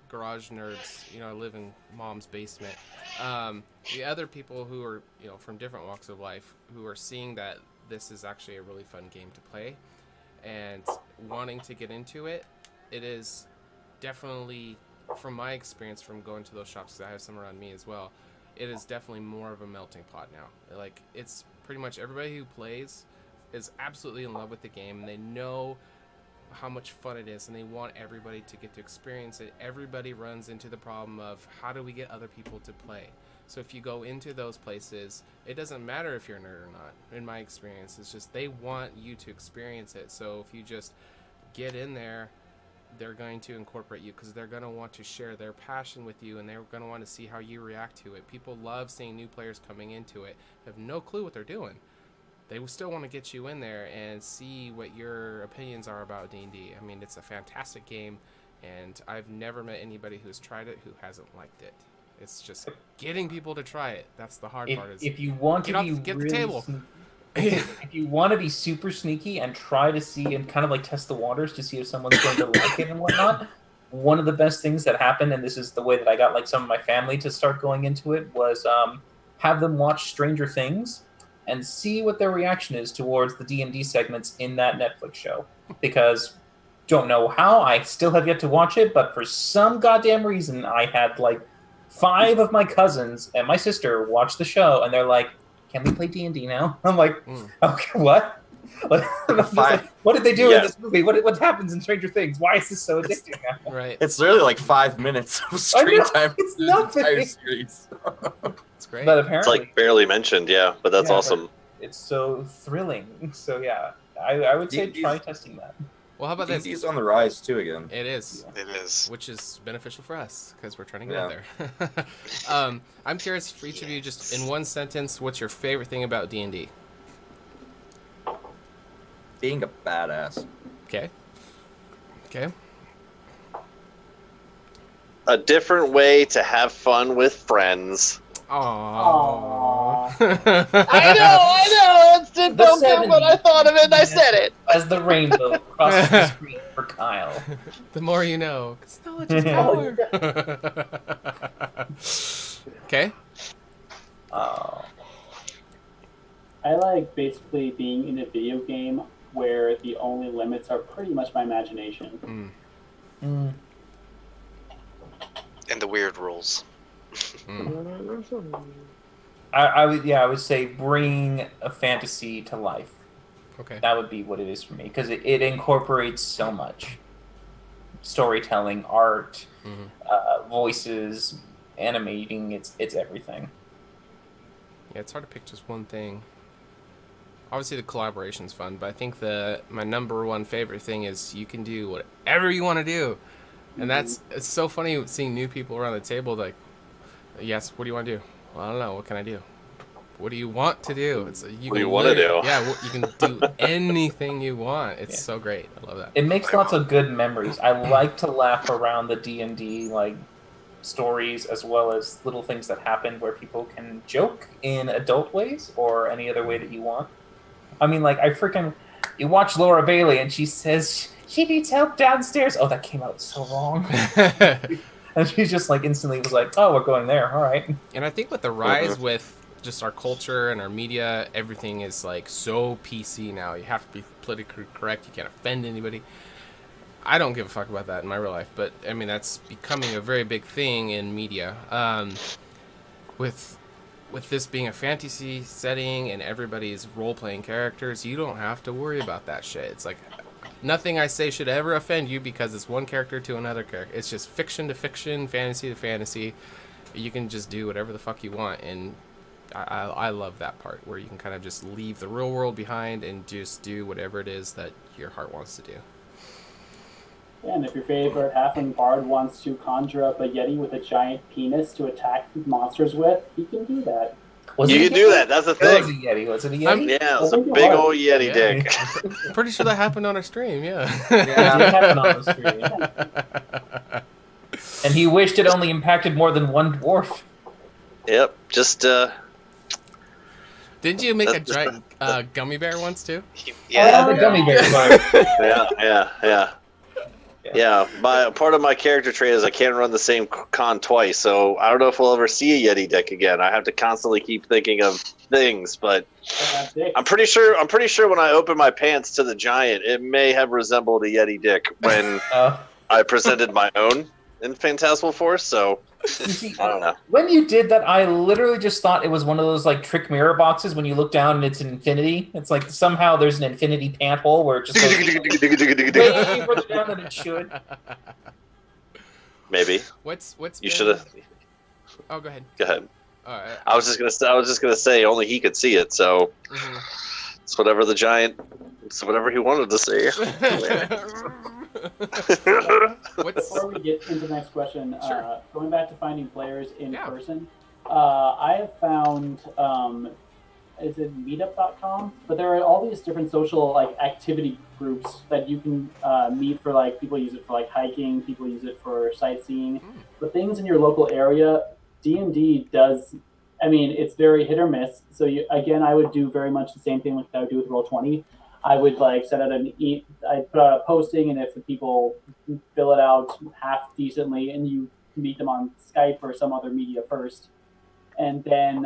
garage nerds. You know, I live in mom's basement. The other people who are, you know, from different walks of life who are seeing that this is actually a really fun game to play and wanting to get into it, it is definitely, from my experience from going to those shops, because I have some around me as well, it is definitely more of a melting pot now. Like, it's pretty much everybody who plays is absolutely in love with the game, and they know how much fun it is, and they want everybody to get to experience it. Everybody runs into the problem of how do we get other people to play. So if you go into those places, it doesn't matter if you're a nerd or not. In my experience, it's just they want you to experience it. So if you just get in there, they're going to incorporate you because they're going to want to share their passion with you, and they're going to want to see how you react to it. People love seeing new players coming into it, have no clue what they're doing. They will still want to get you in there and see what your opinions are about D&D. I mean, it's a fantastic game, and I've never met anybody who's tried it who hasn't liked it. It's just getting people to try it. That's the hard part. Is if you want to get the table. If you want to be super sneaky and try to see and kind of like test the waters to see if someone's going to like it and whatnot, one of the best things that happened, and this is the way that I got like some of my family to start going into it, was have them watch Stranger Things and see what their reaction is towards the D&D segments in that Netflix show. Because don't know how, I still have yet to watch it, but for some goddamn reason, I had like 5 of my cousins and my sister watch the show, and they're like, "Can we play D&D now?" I'm like, "Okay, what? What did they do in this movie? What happens in Stranger Things? Why is this so addicting now?" Right. It's literally like 5 minutes of screen time. It's for nothing. the entire series. It's great. But It's apparently, like barely mentioned, yeah, but that's awesome. it's so thrilling. So yeah, I would say D&D's try testing that. Well, how about this? D&D's on the rise too again. It is. It is. Which is beneficial for us because we're trying to get out there. I'm curious for each of you, just in one sentence, what's your favorite thing about D&D? Being a badass. Okay. A different way to have fun with friends. Aww. I know. It's The don't come, but I thought of it and I said it. As the rainbow crosses the screen for Kyle. The more you know. 'Cause knowledge is power. Okay. I like basically being in a video game where the only limits are pretty much my imagination. And the weird rules. I would say bring a fantasy to life. Okay. That would be what it is for me, because it incorporates so much. Storytelling, art, voices, animating, it's everything. Yeah, it's hard to pick just one thing. Obviously, the collaboration's fun, but I think my number one favorite thing is you can do whatever you want to do. And it's so funny seeing new people around the table like, yes, what do you want to do? Well, I don't know. What can I do? What do you want to do? What do you want to do? Yeah, you can do anything you want. It's so great. I love that. It makes lots of good memories. I like to laugh around the D&D like stories, as well as little things that happen where people can joke in adult ways or any other way that you want. I mean, like, you watch Laura Bailey and she says she needs help downstairs. Oh, that came out so wrong. And she's just like instantly was like, "Oh, we're going there. All right." And I think with the rise with just our culture and our media, everything is like so PC now. You have to be politically correct. You can't offend anybody. I don't give a fuck about that in my real life, but I mean that's becoming a very big thing in media. With this being a fantasy setting and everybody's role-playing characters, you don't have to worry about that shit. It's like nothing I say should ever offend you because it's one character to another character. It's just fiction to fiction, fantasy to fantasy. You can just do whatever the fuck you want, and I love that part where you can kind of just leave the real world behind and just do whatever it is that your heart wants to do. Yeah, and if your favorite halfling bard wants to conjure up a yeti with a giant penis to attack monsters with, he can do that. You can do that. That's the It was a thing. Yeti. Was it a Yeti? Yeah, it's a big old Yeti dick. I'm pretty sure that happened on our stream, yeah. It did happen on the screen. And he wished it only impacted more than one dwarf. Yep, just Didn't you make a giant gummy bear once too? Yeah, the gummy bear part. yeah. Yeah, part of my character trait is I can't run the same con twice, so I don't know if we'll ever see a Yeti dick again. I have to constantly keep thinking of things, but I'm pretty sure when I open my pants to the giant, it may have resembled a Yeti dick when I presented my own in Phantasmal Force. So see, I don't know. When you did that, I literally just thought it was one of those like trick mirror boxes when you look down and it's an infinity. It's like somehow there's an infinity pant hole where it just goes way further down than it should. Maybe What's you should have. Oh, go ahead. Go ahead. All right. I was just gonna say only he could see it, so it's whatever the giant. It's whatever he wanted to see. Before we get into the next question, Sure. Going back to finding players in person, I have found, is it meetup.com? But there are all these different social like activity groups that you can meet for, like, people use it for like hiking, people use it for sightseeing. But things in your local area, D&D does, I mean, it's very hit or miss. So I would do very much the same thing like I would do with Roll20. I would like set out I'd put out a posting, and if the people fill it out half decently, and you meet them on Skype or some other media first, and then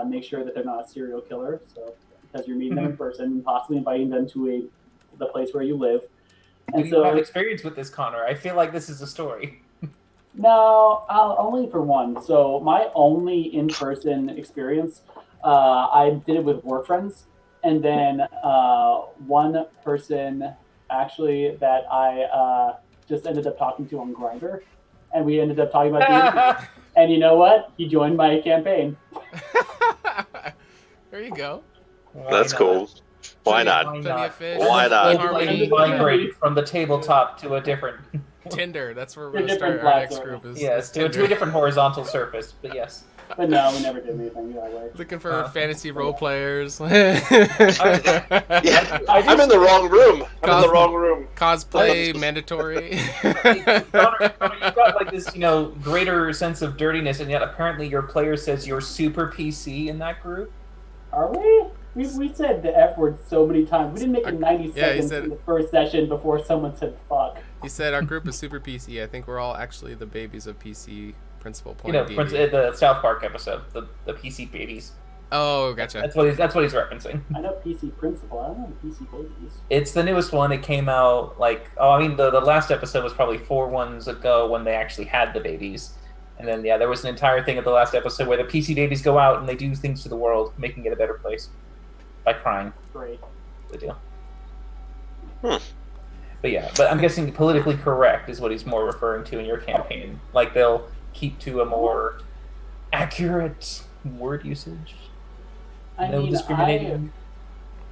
make sure that they're not a serial killer. So because you're meeting them in person, possibly inviting them to the place where you live. And you have experience with this, Connor. I feel like this is a story. No, only for one. So my only in-person experience, I did it with work friends. And then one person actually that I just ended up talking to on Grindr, and we ended up talking about D&D. And you know what? He joined my campaign. There you go. That's cool. Why not? Plenty of fish. Why not? Harmony. Migrate from the tabletop to a different. Tinder. That's where we're They're going to start different our next platforms. group. Yes, to Tinder. a different horizontal surface, but yes. But no, we never did anything that way. Looking for fantasy role players. Yeah, I'm in the wrong room. I'm in the wrong room. Cosplay mandatory. Connor, you've got like this, greater sense of dirtiness, and yet apparently your player says you're super PC in that group. Are we? We said the F word so many times. We didn't make it 90 seconds in the first session before someone said fuck. He said our group is super PC. I think we're all actually the babies of PC principal point. The South Park episode, the PC babies. Oh, gotcha. That's what he's referencing. I know PC principal. I don't know the PC babies. It's the newest one. It came out the last episode was probably 4 ones ago when they actually had the babies. And then, there was an entire thing at the last episode where the PC babies go out and they do things to the world, making it a better place by crying. Great. The deal. But I'm guessing politically correct is what he's more referring to in your campaign. Like they'll keep to a more accurate word usage. No discriminating.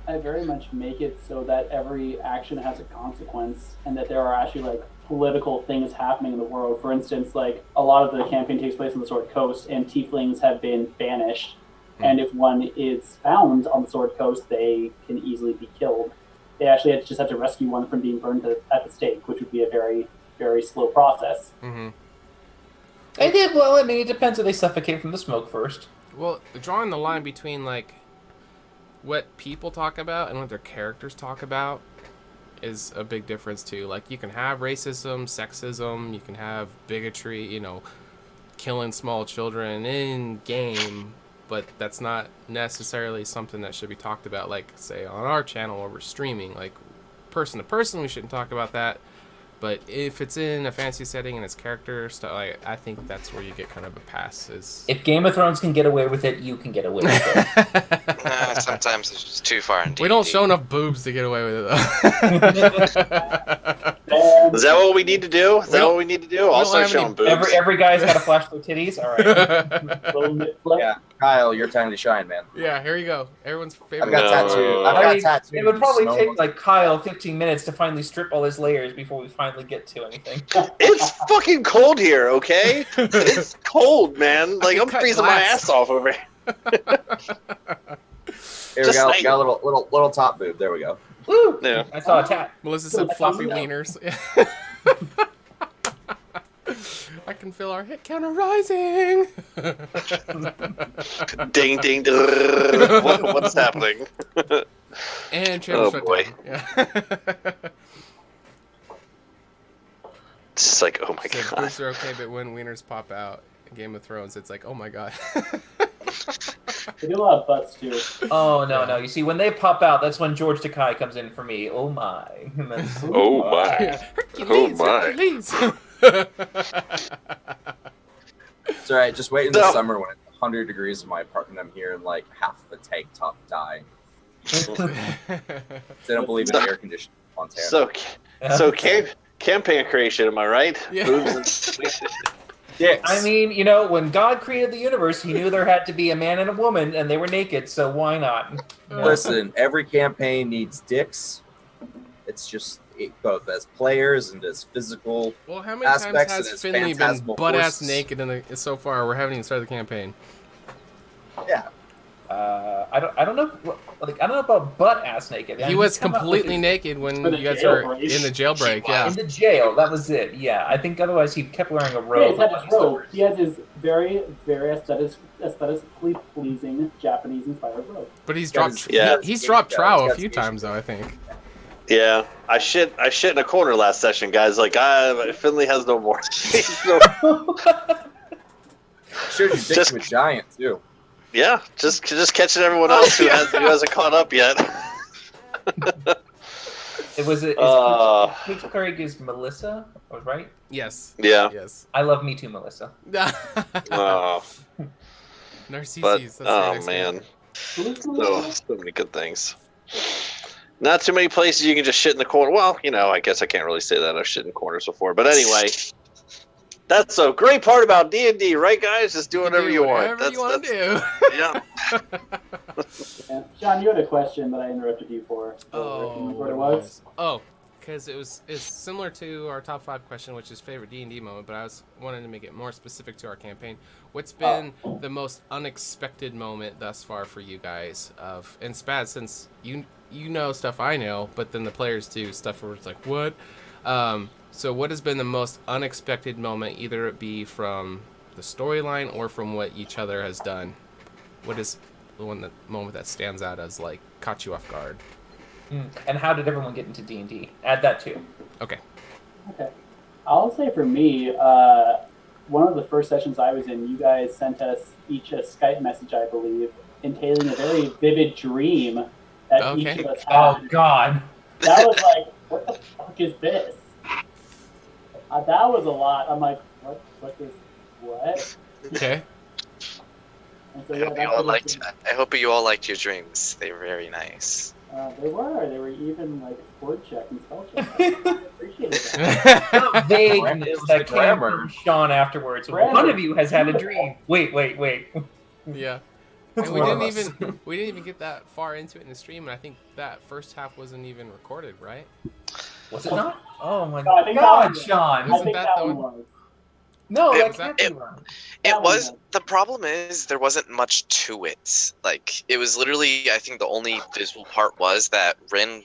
I very much make it so that every action has a consequence, and that there are actually like political things happening in the world. For instance, like a lot of the campaign takes place on the Sword Coast, and tieflings have been banished. And if one is found on the Sword Coast, they can easily be killed. They actually just have to rescue one from being burned at the stake, which would be a very, very slow process. Mm-hmm. It depends if they suffocate from the smoke first. Well, drawing the line between like what people talk about and what their characters talk about is a big difference too. Like you can have racism, sexism, you can have bigotry, killing small children in game, but that's not necessarily something that should be talked about, like, say, on our channel where we're streaming. Like, person to person, we shouldn't talk about that. But if it's in a fantasy setting and it's character stuff, I think that's where you get kind of a pass. If Game of Thrones can get away with it, you can get away with it. Sometimes it's just too far. We don't show enough boobs to get away with it, though. Is that what we need to do? I'll start showing boobs. Every guy's got to flash their titties? All right. Yeah, Kyle, your time to shine, man. Yeah, here you go. Everyone's favorite. I've got tattoos. It would probably take like Kyle 15 minutes to finally strip all his layers before we finally get to anything. It's fucking cold here, okay? It's cold, man. Like I'm freezing my ass off over here. Here we go. Got a little top boob. There we go. Woo! Yeah. I saw a tat. Melissa said floppy wieners. I can feel our hit counter rising. Ding, ding, what's happening? And channel shut boy. down. Yeah. just like, oh my So god. boobs are okay, but when wieners pop out in Game of Thrones, it's like, oh my god. They do a lot of butts too. Oh no, Yeah. no! You see, when they pop out, that's when George Takei comes in for me. Oh my! Oh my. Hercules, my. Hercules. It's alright, just wait in the No. summer when it's 100 degrees in my apartment. I'm here in like half of a tank top die. They don't believe in air conditioning in Montana. So campaign creation, am I right? Yeah. Boobs and Dicks. I mean, when God created the universe, He knew there had to be a man and a woman, and they were naked. So why not? Listen, every campaign needs dicks. It's just both as players and as physical. Well, how many times Aspects has of this Finley been phantasmal butt-ass forces. naked so far? We haven't even started the campaign. Yeah. I don't know. I don't know about butt ass naked. He was completely naked when For the you guys were jailbreak. in the jailbreak. He Yeah. in the jail. That was it. Yeah, I think otherwise he kept wearing a Yeah, robe. he's had his robe. He has his very, very aesthetically pleasing Japanese-inspired robe. But he's got dropped. his- yeah. He's dropped He's trow got a his few Asian times though. I think. Yeah, I shit in a corner last session, guys. Like, Finley has no more. Showed you dick Just- to a giant too. Yeah, just catching everyone else who hasn't caught up yet. It was it. Peach Craig is Melissa, right? Yes. Yeah. Yes. I love Me Too, Melissa. Oh, Narcissus. but That's her oh next name. man, so many good things. Not too many places you can just shit in the corner. Well, I guess I can't really say that I've shit in corners before, but anyway. That's a great part about D&D, right, guys? Just do whatever you want. Whatever you want to do. Yeah. Yeah. John, you had a question that I interrupted you for. Oh, Remember what it was? Oh, because it's similar to our top 5 question, which is favorite D&D moment, but I was wanting to make it more specific to our campaign. What's been the most unexpected moment thus far for you guys? And Spad, since you know stuff I know, but then the players do stuff where it's like, what? So what has been the most unexpected moment, either it be from the storyline or from what each other has done? What is the moment that stands out as, like, caught you off guard? And how did everyone get into D&D? Add that too. Okay. Okay. I'll say for me, one of the first sessions I was in, you guys sent us each a Skype message, I believe, entailing a very vivid dream that each of us had. Oh God. That was like, what the fuck is this? That was a lot. I'm like, what? Okay. And so, I yeah, hope that you all was- liked. I hope you all liked your dreams. They were very nice. They were even like word check and spell check. I appreciated that. The vagueness It was that the came grammar. from Sean afterwards. Grammar. One of you has had a dream. Wait. Yeah. That's And we one didn't of us. even get that far into it in the stream, and I think that first half wasn't even recorded, right? Was it not? Oh my No, I think that God, was- Sean. I Wasn't think that that the one one? was. No, It- that can't be right. It That was. one. The problem is there wasn't much to it. Like, it was literally, I think the only visual part was that Rin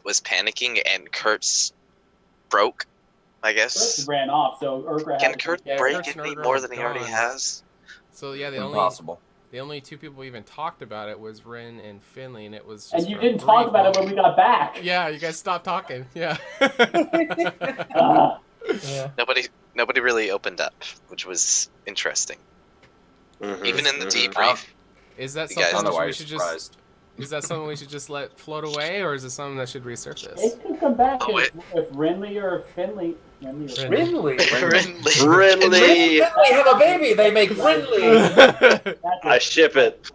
was panicking and Kurt's broke, I First guess. ran off, so Urgra Can had Kurt Yeah, break Kurt's any Nurgle more are than he already gone. has? So yeah, Impossible. the only 2 people we even talked about it was Rin and Finley, and it was just And you for a didn't talk brief about it when moment. we got back. Yeah, you guys stopped talking. Yeah. Yeah. Nobody really opened up, which was interesting. Mhm, Even in the mhm. debrief, Is that You guys- I don't know something why we you're should just? surprised. Is that something we should just let float away, or is it something that should resurface? It could come back Oh, if Renly or Finley. Ridley. Rin- Ridley. They have a baby. They make Ridley. I ship it.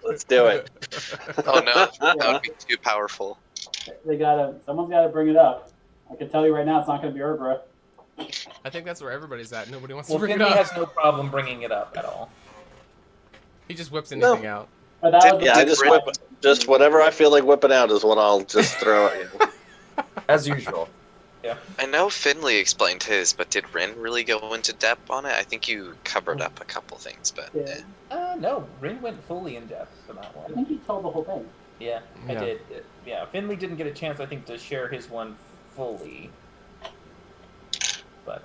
Let's do it. Oh no, that would be too powerful. Someone's gotta bring it up. I can tell you right now, it's not gonna be Urgra. I think that's where everybody's at. Nobody wants Well, to bring it Finley up. has no problem bringing it up at all. He just whips No. anything out. But that was Yeah, I just whip. Just whatever I feel like whipping out is what I'll just throw at you. As usual. I know Finley explained his, but did Rin really go into depth on it? I think you covered up a couple things, but Yeah. No, Rin went fully in depth for that I one. think he told the whole thing. Yeah, I Yeah. did. Yeah, Finley didn't get a chance, I think, to share his one fully. But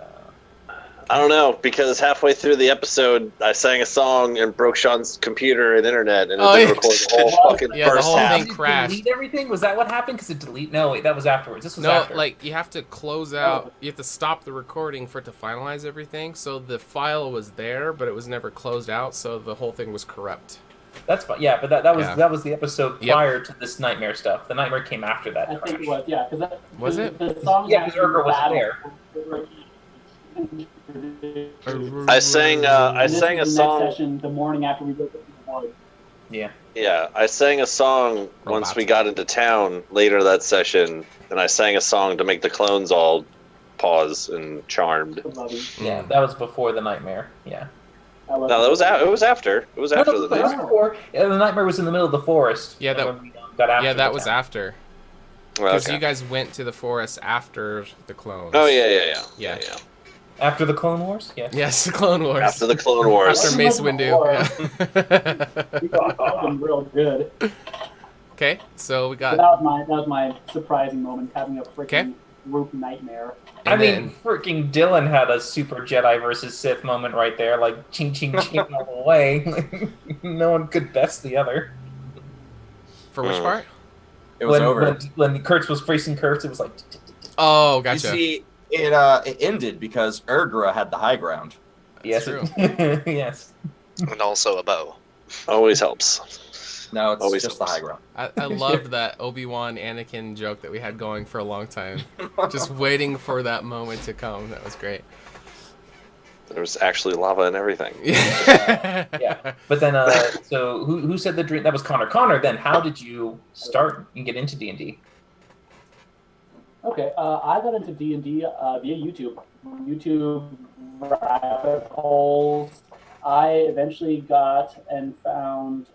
I don't know, because halfway through the episode, I sang a song and broke Sean's computer and internet, and it didn't record the whole fucking Yeah, the first whole half. thing Did it crashed. delete everything? Was that what happened? Because it delete? No, wait, that was afterwards. This was No, after. like you have to close out. You have to stop the recording for it to finalize everything. So the file was there, but it was never closed out. So the whole thing was corrupt. That's fine. Yeah, but that was Yeah. that was the episode Yep. prior to this nightmare stuff. The nightmare came after that I crash. think it was, yeah. Because Was it? The song Yeah, 'cause Urger wasn't there. I sang And this a was the song. next session, the morning after we built the board. Yeah. Yeah, I sang a song once we got into town later that session, and I sang a song to make the clones all pause and charmed. Yeah, that was before the nightmare. Yeah. No, it was after. It was after No, the that was nightmare. before. Yeah, the nightmare was in the middle of the forest. Yeah, that- when we got after Yeah, that the was town. after. Well, Because okay. you guys went to the forest after the clones. Oh yeah. After the Clone Wars. Yeah. Yes, the Clone Wars. After the Clone Wars. After Mace Windu. We got them real good. Okay, so we So got. that was my surprising moment, having a freaking Okay. group nightmare. I and mean, then- freaking Dylan had a Super Jedi versus Sith moment right there, like ching ching ching all the way. No one could best the other. for which part? It was when, over. when Kurtz was facing Kurtz, it was like. Oh, You gotcha. see, it ended because Urgra had the high ground. Yes. true. Yes. And also a bow. Always helps. No, it's Always just the helps. high ground. I loved that Obi-Wan Anakin joke that we had going for a long time. Just waiting for that moment to come. That was great. There was actually lava and everything. Yeah. Yeah. But then, so who said the dream? That was Connor. Connor, then how did you start and get into D&D? Okay, I got into D&D via YouTube. YouTube rabbit holes. I eventually got and found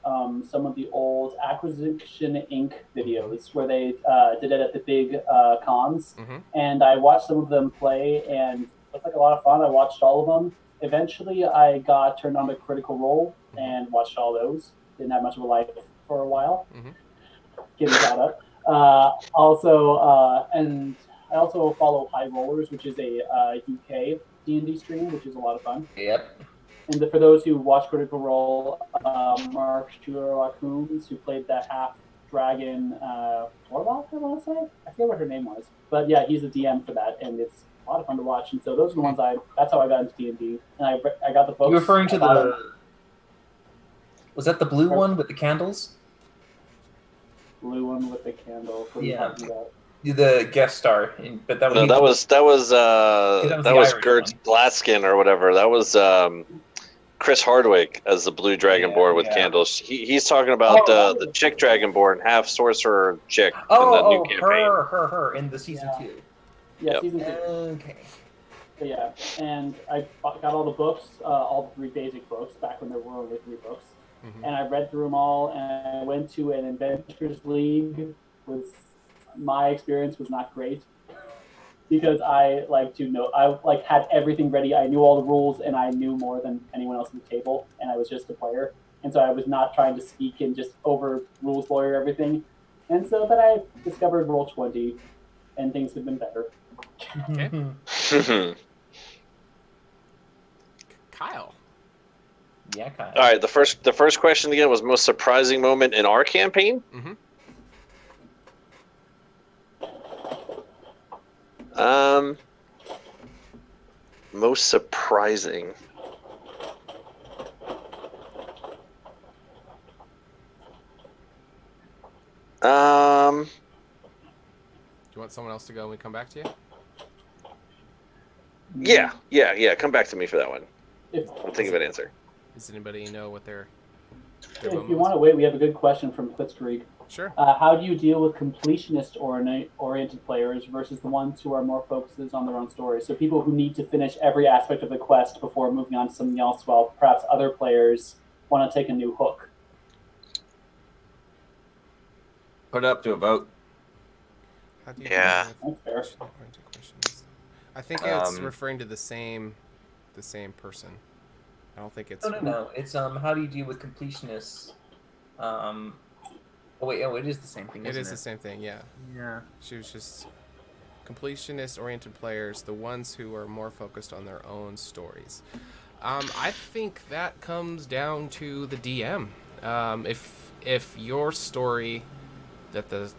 some of the old Acquisition Inc. videos where they did it at the big cons. Mhm. And I watched some of them play, and it looked like a lot of fun. I watched all of them. Eventually, I got turned on to Critical Role and watched all those. Didn't have much of a life for a while. Mhm. Getting caught up. And I also follow High Rollers, which is a UK D&D stream, which is a lot of fun. Yep. And for those who watch Critical Role, Mark Shurakuns, who played that half-dragon warlock, I want to say? I forget what her name was. But yeah, he's the DM for that, and it's a lot of fun to watch. And so those are the ones that's how I got into D&D. And I got the books. You referring to I bought them. Was that the blue one with the candles? Blue one with the candle. What are you Yeah. talking about? The guest star, but that was No, that was that was the Irish Gert one. Glaskin or whatever. That was Chris Hardwick as the blue dragonborn with yeah. candles. He's talking about Oh, the chick dragonborn, half sorcerer chick in the Oh, new campaign. her in the season Yeah. 2. Yeah, Yep. season 2. Okay. But yeah, and I got all the books, all the 3 basic books, back when there were only 3 books. Mhm. And I read through them all, and I went to an Adventures League. My experience was not great because I had everything ready. I knew all the rules, and I knew more than anyone else at the table, and I was just a player. And so I was not trying to speak and just over rules lawyer everything. And so then I discovered Roll20, and things have been better. Okay. Kyle. Yeah, kind of. All right, the first question again was most surprising moment in our campaign. Mm-hmm. Most surprising. Do you want someone else to go and we come back to you? Yeah. Come back to me for that one. If, I'll think of an answer. Does anybody know what their if moment you was? want to wait, we have a good question from Clitstreak. Sure. How do you deal with completionist-oriented players versus the ones who are more focused on their own stories? So people who need to finish every aspect of the quest before moving on to something else, while perhaps other players want to take a new hook. Put it up to a vote. How do you Yeah. deal with That's fair. question-oriented questions? I think it's Um, referring to the same person. I don't think it's. No. It's how do you deal with completionists? Oh, it is the same thing. It Isn't is the same thing. Yeah. Yeah. She was just. completionist-oriented players, the ones who are more focused on their own stories. I think that comes down to the DM. If your story that the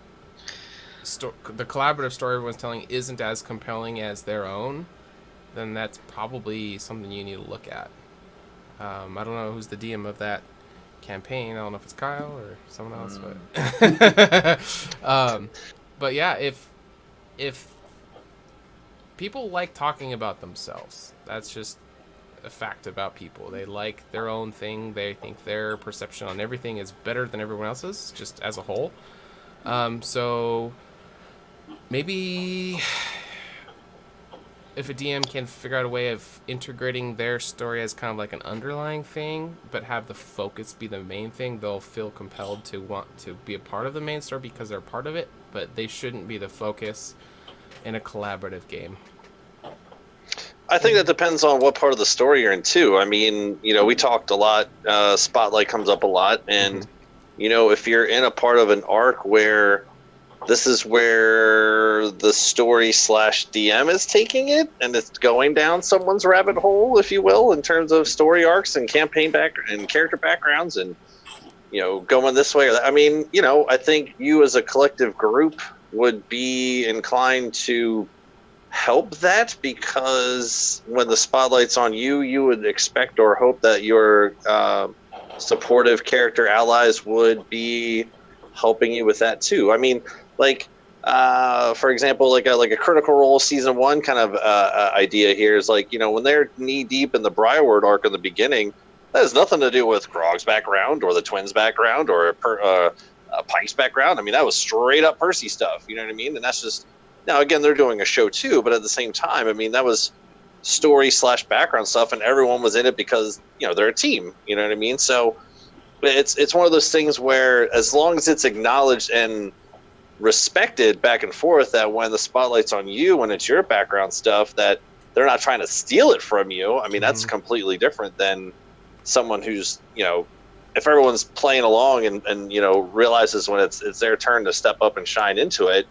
collaborative story everyone's telling isn't as compelling as their own, then that's probably something you need to look at. I don't know who's the DM of that campaign. I don't know if it's Kyle or someone else, but yeah, if people like talking about themselves, that's just a fact about people. They like their own thing. They think their perception on everything is better than everyone else's, just as a whole. So maybe if a DM can figure out a way of integrating their story as kind of like an underlying thing, but have the focus be the main thing, they'll feel compelled to want to be a part of the main story because they're part of it, but they shouldn't be the focus in a collaborative game. I think that depends on what part of the story you're in, too. I mean, we talked a lot, Spotlight comes up a lot, and, if you're in a part of an arc where this is where the story / DM is taking it, and it's going down someone's rabbit hole, if you will, in terms of story arcs and campaign and character backgrounds, and going this way or that. I mean, I think you as a collective group would be inclined to help that, because when the spotlight's on you, you would expect or hope that your supportive character allies would be helping you with that too. I mean, for example, like a Critical Role season 1 kind of idea here is when they're knee deep in the Briarwood arc in the beginning, that has nothing to do with Grog's background or the twins' background or Pike's background. I mean, that was straight up Percy stuff. You know what I mean? And that's just, now again, they're doing a show too, but at the same time, I mean, that was story / background stuff, and everyone was in it because they're a team. You know what I mean? So it's one of those things where, as long as it's acknowledged and respected back and forth, that when the spotlight's on you and it's your background stuff, that they're not trying to steal it from you. I mean, that's completely different than someone who's, if everyone's playing along and realizes when it's their turn to step up and shine into it,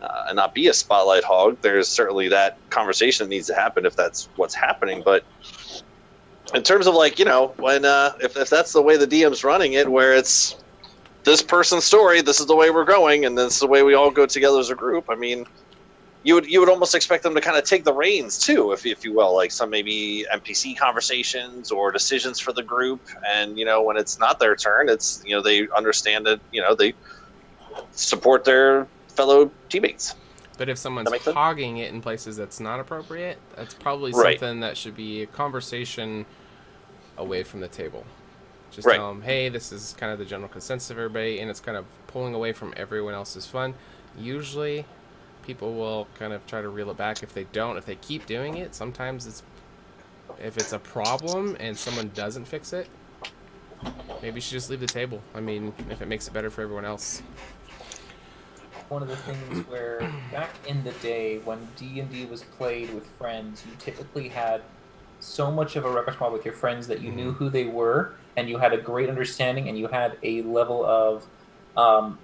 and not be a spotlight hog, there's certainly that conversation that needs to happen if that's what's happening. But in terms of when if that's the way the DM's running it, where it's this person's story, this is the way we're going, and this is the way we all go together as a group, I mean, you would almost expect them to kind of take the reins too, if you will, like some maybe NPC conversations or decisions for the group. And when it's not their turn, it's they understand that they support their fellow teammates. But if someone's hogging it in places that's not appropriate, that's probably something that should be a conversation away from the table. Just tell them, hey, this is kind of the general consensus of everybody, and it's kind of pulling away from everyone else's fun. Usually, people will kind of try to reel it back. If they don't, if they keep doing it, sometimes if it's a problem and someone doesn't fix it, maybe you should just leave the table. I mean, if it makes it better for everyone else. One of the things where back in the day when D&D was played with friends, you typically had so much of a repertoire with your friends that you knew who they were, and you had a great understanding, and you had a level of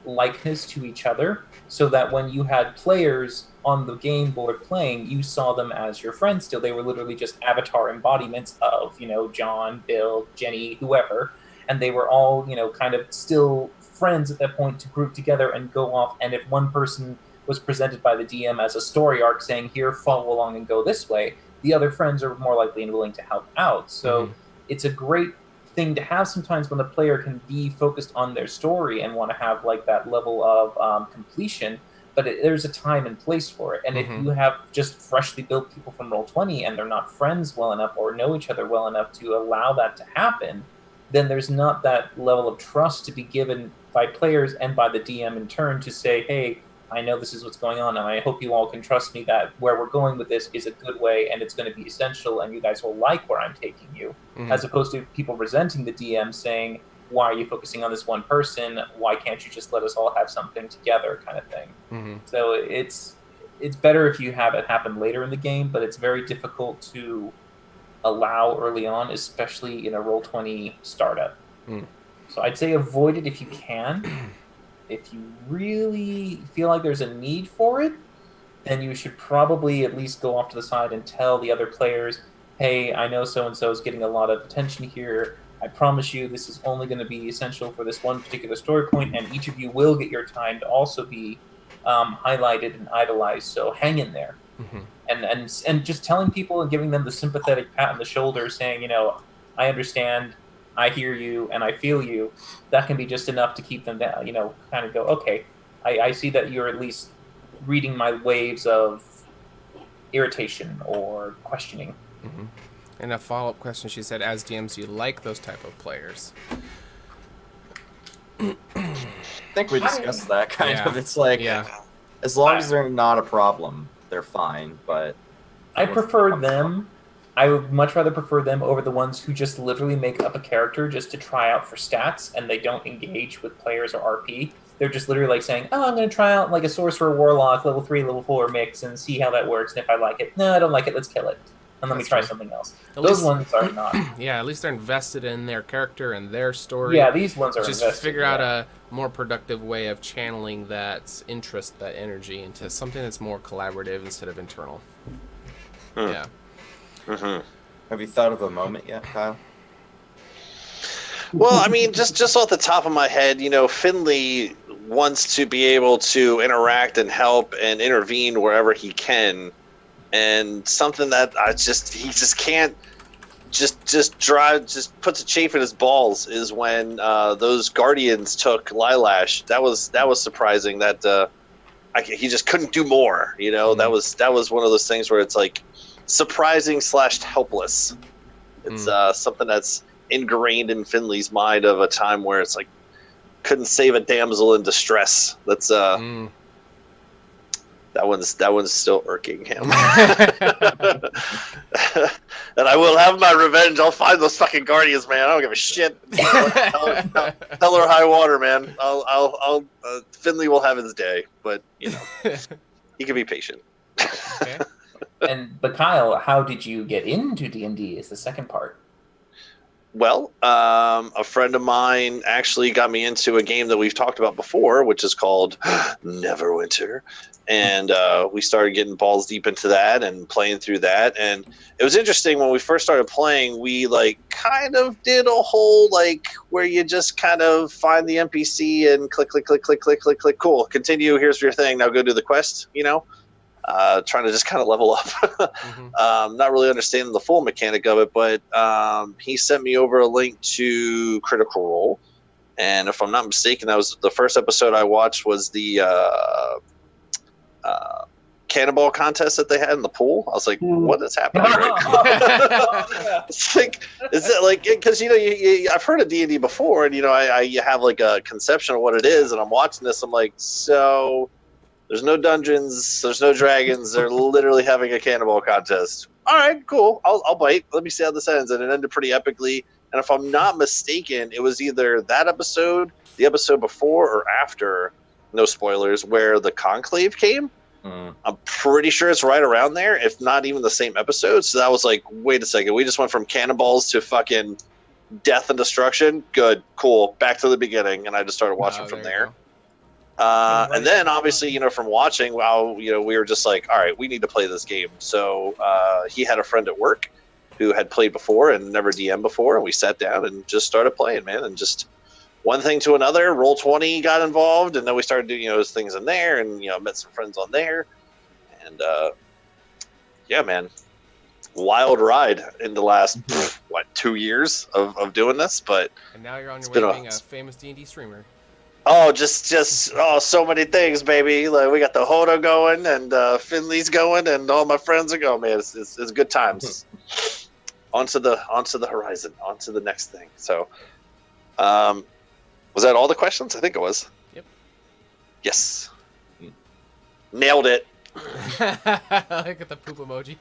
likeness to each other, so that when you had players on the game board playing, you saw them as your friends still. They were literally just avatar embodiments of, John, Bill, Jenny, whoever, and they were all, kind of still friends at that point to group together and go off. And if one person was presented by the DM as a story arc saying, here, follow along and go this way, the other friends are more likely and willing to help out. So it's a great thing to have sometimes when the player can be focused on their story and want to have that level of completion, but there's a time and place for it. And if you have just freshly built people from Roll20 and they're not friends well enough or know each other well enough to allow that to happen, then there's not that level of trust to be given by players and by the DM in turn to say, hey, I know this is what's going on, and I hope you all can trust me that where we're going with this is a good way, and it's going to be essential, and you guys will like where I'm taking you, as opposed to people resenting the DM saying, why are you focusing on this one person? Why can't you just let us all have something together, kind of thing. So it's better if you have it happen later in the game, but it's very difficult to allow early on, especially in a Roll20 startup. So I'd say avoid it if you can. If you really feel like there's a need for it, then you should probably at least go off to the side and tell the other players, hey, I know so-and-so is getting a lot of attention here. I promise you this is only going to be essential for this one particular story point, and each of you will get your time to also be highlighted and idolized, so hang in there. And just telling people and giving them the sympathetic pat on the shoulder saying, I understand, I hear you, and I feel you, that can be just enough to keep them down, kind of go, okay, I see that you're at least reading my waves of irritation or questioning. And a follow-up question, she said, as DMs, you like those type of players? I think we discussed that kind of. It's like, as long as they're not a problem, they're fine. But I prefer them. I would much rather prefer them over the ones who just literally make up a character just to try out for stats, and they don't engage with players or RP. They're just literally like saying, oh, I'm going to try out like a sorcerer warlock level 3, level 4 mix and see how that works. And if I like it, no, I don't like it, let's kill it. And let me try something else. Those ones are not. Yeah, at least they're invested in their character and their story. Yeah, these ones are just invested. Figure out a more productive way of channeling that interest, that energy, into something that's more collaborative instead of internal. Yeah. Have you thought of a moment yet, Kyle? Well, I mean, just off the top of my head, Finley wants to be able to interact and help and intervene wherever he can. And something that he just can't just puts a chafe in his balls is when those Guardians took Lilash. That was surprising that he just couldn't do more. That was one of those things where it's like surprising / helpless. It's something that's ingrained in Finley's mind of a time where it's like couldn't save a damsel in distress. That's That one's still irking him. And I will have my revenge. I'll find those fucking Guardians, man. I don't give a shit. Hell or high water, man. I'll Finley will have his day, but he can be patient. Okay. But Kyle, how did you get into D&D is the second part. Well, a friend of mine actually got me into a game that we've talked about before, which is called Neverwinter. And we started getting balls deep into that and playing through that. And it was interesting when we first started playing, we kind of did a whole where you just kind of find the NPC and click. Cool. Continue. Here's your thing. Now go do the quest, trying to just kind of level up. Not really understanding the full mechanic of it, but he sent me over a link to Critical Role. And if I'm not mistaken, that was the first episode I watched was the cannonball contest that they had in the pool. I was like, what is happening right now? It's like, is it because I've heard of D&D before, and I have a conception of what it is, and I'm watching this, I'm like, so there's no dungeons, there's no dragons, they're literally having a cannonball contest. All right, cool, I'll bite. Let me see how this ends. And it ended pretty epically. And if I'm not mistaken, it was either that episode, the episode before, or after, no spoilers, where the Conclave came. I'm pretty sure it's right around there, if not even the same episode. So that was like, wait a second, we just went from cannonballs to fucking death and destruction. Good, cool, back to the beginning. And I just started watching from there. And then obviously, from watching, we were just like, all right, we need to play this game. So he had a friend at work who had played before and never DM'd before, and we sat down and just started playing, man. And just one thing to another, Roll20 got involved, and then we started doing those things in there, and met some friends on there, and yeah, man, wild ride in the last 2 years of doing this. But and now you're on your way to being a famous D&D streamer. Oh, just so many things, baby. We got the HotA going, and Finley's going, and all my friends are going. Man, it's good times. onto the horizon, onto the next thing. So, was that all the questions? I think it was. Yep. Yes. Nailed it. I got the poop emoji.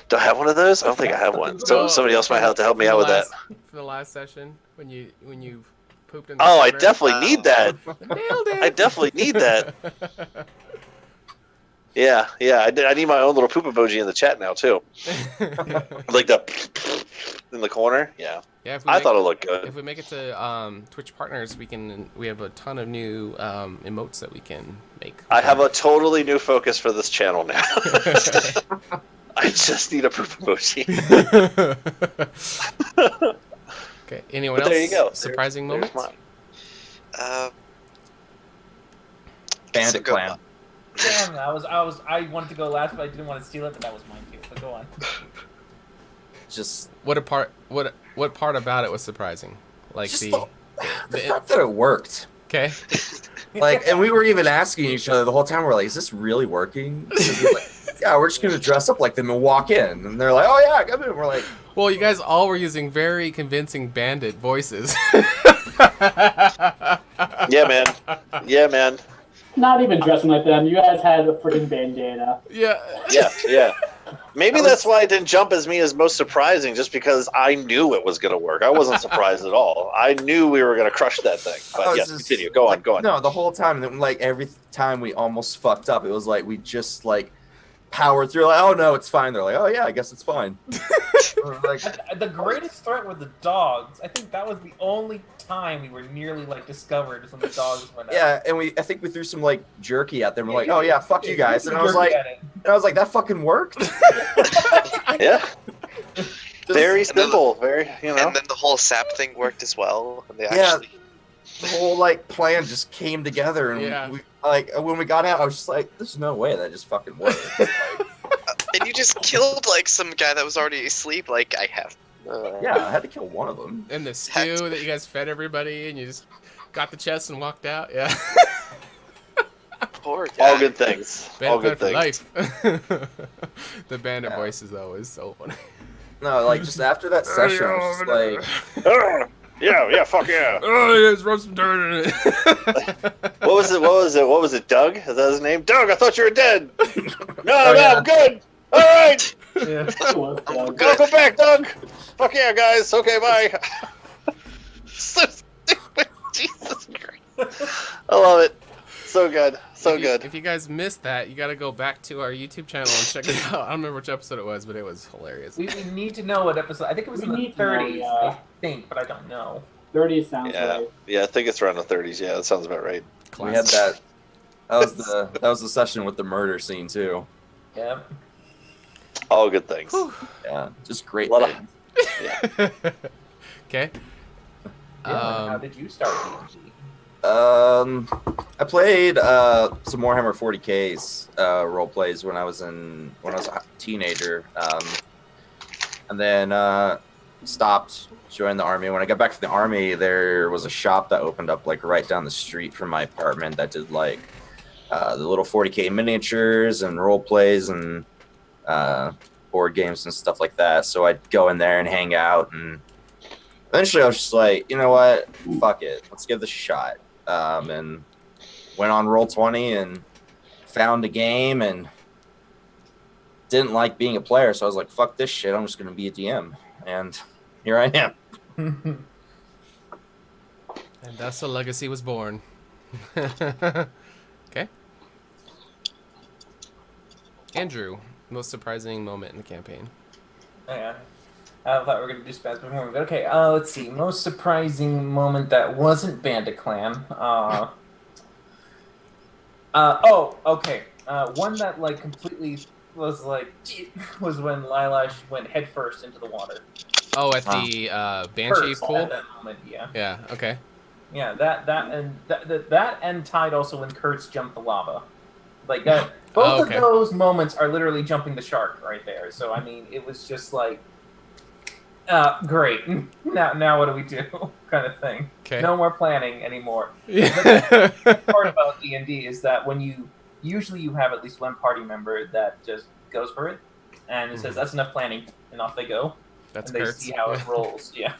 Do I have one of those? I don't think I have one. So somebody else might have to help me out with that. From the last session, when you pooped in the I definitely need that. Nailed it. I definitely need that. Yeah. I need my own little poop emoji in the chat now too. Like the in the corner. Yeah. Yeah, I thought it looked good. If we make it to Twitch partners, we have a ton of new emotes that we can make. I have a totally new focus for this channel now. I just need a poop emoji. Okay. Anyone else? There you go. Surprising There's moments? mine. Bandit Clan. Damn, I wanted to go last, but I didn't want to steal it, but that was mine too. But go on. Just What part about it was surprising? Like just the fact that it worked. okay. Like, and we were even asking each other the whole time. We're like, "Is this really working?" We're like, yeah, we're just gonna dress up like them and walk in. And they're like, "Oh yeah, come in." We're like, Well, you guys all were using very convincing bandit voices. Yeah, man. Not even dressing like them. You guys had a freaking bandana. Yeah. Maybe that's why it didn't jump as me as most surprising, just because I knew it was going to work. I wasn't surprised at all. I knew we were going to crush that thing. But yes, continue. Go on. No, the whole time. And then, like, every time we almost fucked up, it was like we just, like, powered through. Like, oh, no, it's fine. They're like, oh, yeah, I guess it's fine. Like, The greatest threat were the dogs. I think that was the only time we were nearly, like, discovered when the dogs went out. yeah, and I think we threw some, like, jerky at them. We're like, oh, yeah, fuck you guys. And I was like, that fucking worked? Yeah. Very simple. Very, And then the whole sap thing worked as well. And they Yeah. actually... The whole, like, plan just came together. And Yeah. we, like, when we got out, I was just like, there's no way that just fucking worked. Like, And you just killed, like, some guy that was already asleep. Like, I have... yeah, I had to kill one of them. And the stew that you guys fed everybody, and you just got the chest and walked out. Yeah. Poor guy. all good things. All good Bandit things. for life. The bandit Yeah. voices though is so funny. No, like, just after that session, I was just like, Yeah, fuck yeah. Oh, yeah, just rub some dirt in it. What was it, Doug? Is that his name? Doug, I thought you were dead. No, yeah. I'm good. All right. Yeah. Welcome back, Doug. Fuck yeah, guys. Okay, bye. So stupid. Jesus Christ. I love it. So good. So good. If you guys missed that, you got to go back to our YouTube channel and check it out. I don't remember which episode it was, but it was hilarious. We need to know what episode. I think it was We in the need to know, 30s, yeah. I think, but I don't know. 30 sounds Yeah. right. Yeah, I think it's around the 30s. Yeah, that sounds about right. we had that. That was the session with the murder scene, too. Yeah. All good things. Yeah, just great Lot of- things. Okay. Yeah, how did you start D&D? I played some Warhammer 40K's role plays when I was a teenager, and then stopped, joined the army. When I got back from the army, there was a shop that opened up like right down the street from my apartment that did like the little 40K miniatures and role plays and board games and stuff like that. So I'd go in there and hang out, and eventually I was just like, you know what, fuck it, let's give this a shot. And went on Roll20 and found a game and didn't like being a player, so I was like, fuck this shit, I'm just gonna be a DM, and here I am. And thus a legacy was born. Okay. Andrew, most surprising moment in the campaign. Oh, yeah. I thought we were going to do spaz before we go. Okay, let's see. Most surprising moment that wasn't Bandit Clan. Okay. One that, like, completely was, like, was when Lilash went headfirst into the water. Oh, at the Banshee First, pool? at that moment, yeah. Yeah, okay. Yeah, that and tied also when Kurtz jumped the lava. Like, that, both okay. of those moments are literally jumping the shark right there. So, I mean, it was just like, great. Now what do we do? Kind of thing. Okay. No more planning anymore. Yeah. The part about D&D is that when you have at least one party member that just goes for it and it says that's enough planning and off they go. That's and they Kurtz. see how it rolls. Yeah.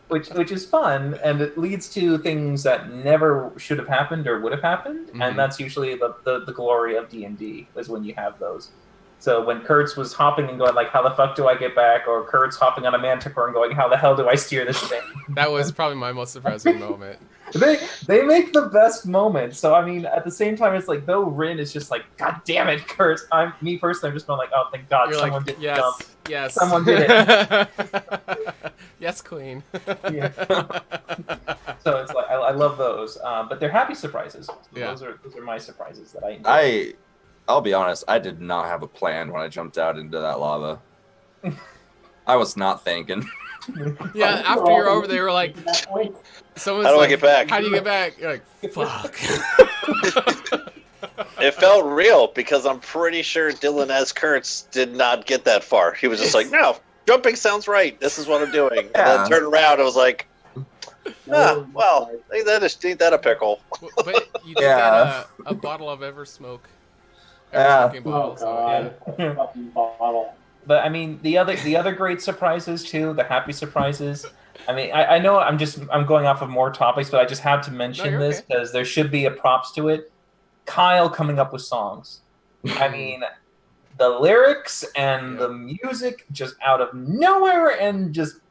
Which is fun, and it leads to things that never should have happened or would have happened, Mhm. and that's usually the glory of D&D is when you have those. So when Kurtz was hopping and going like, how the fuck do I get back? Or Kurtz hopping on a manticore and going, how the hell do I steer this thing? That was probably my most surprising moment. They make the best moments. So I mean, at the same time, it's like though Rin is just like, God damn it, Kurt. Me personally, I'm just going like, oh, thank God, You're someone like, did yes, jump. yes. Someone did it. Yes, Queen. Yeah. So it's like I love those, but they're happy surprises. Yeah. Those are my surprises that I enjoy. I'll be honest, I did not have a plan when I jumped out into that lava. I was not thinking. Yeah, after you're over there, we're like, someone's How do I like, get back? How do you get back? You're like, fuck. It felt real because I'm pretty sure Dylan as Kurtz did not get that far. He was just like, no, jumping sounds right. This is what I'm doing. And then turned around, I was like, well, ain't that a pickle? But you did get a bottle of Eversmoke. Eversmoking bottle. God. So, Fucking bottle. But I mean, the other great surprises too, the happy surprises. I mean, I know I'm going off of more topics, but I just have to mention you're this okay. because there should be a props to it. Kyle coming up with songs. I mean, the lyrics and the music just out of nowhere and just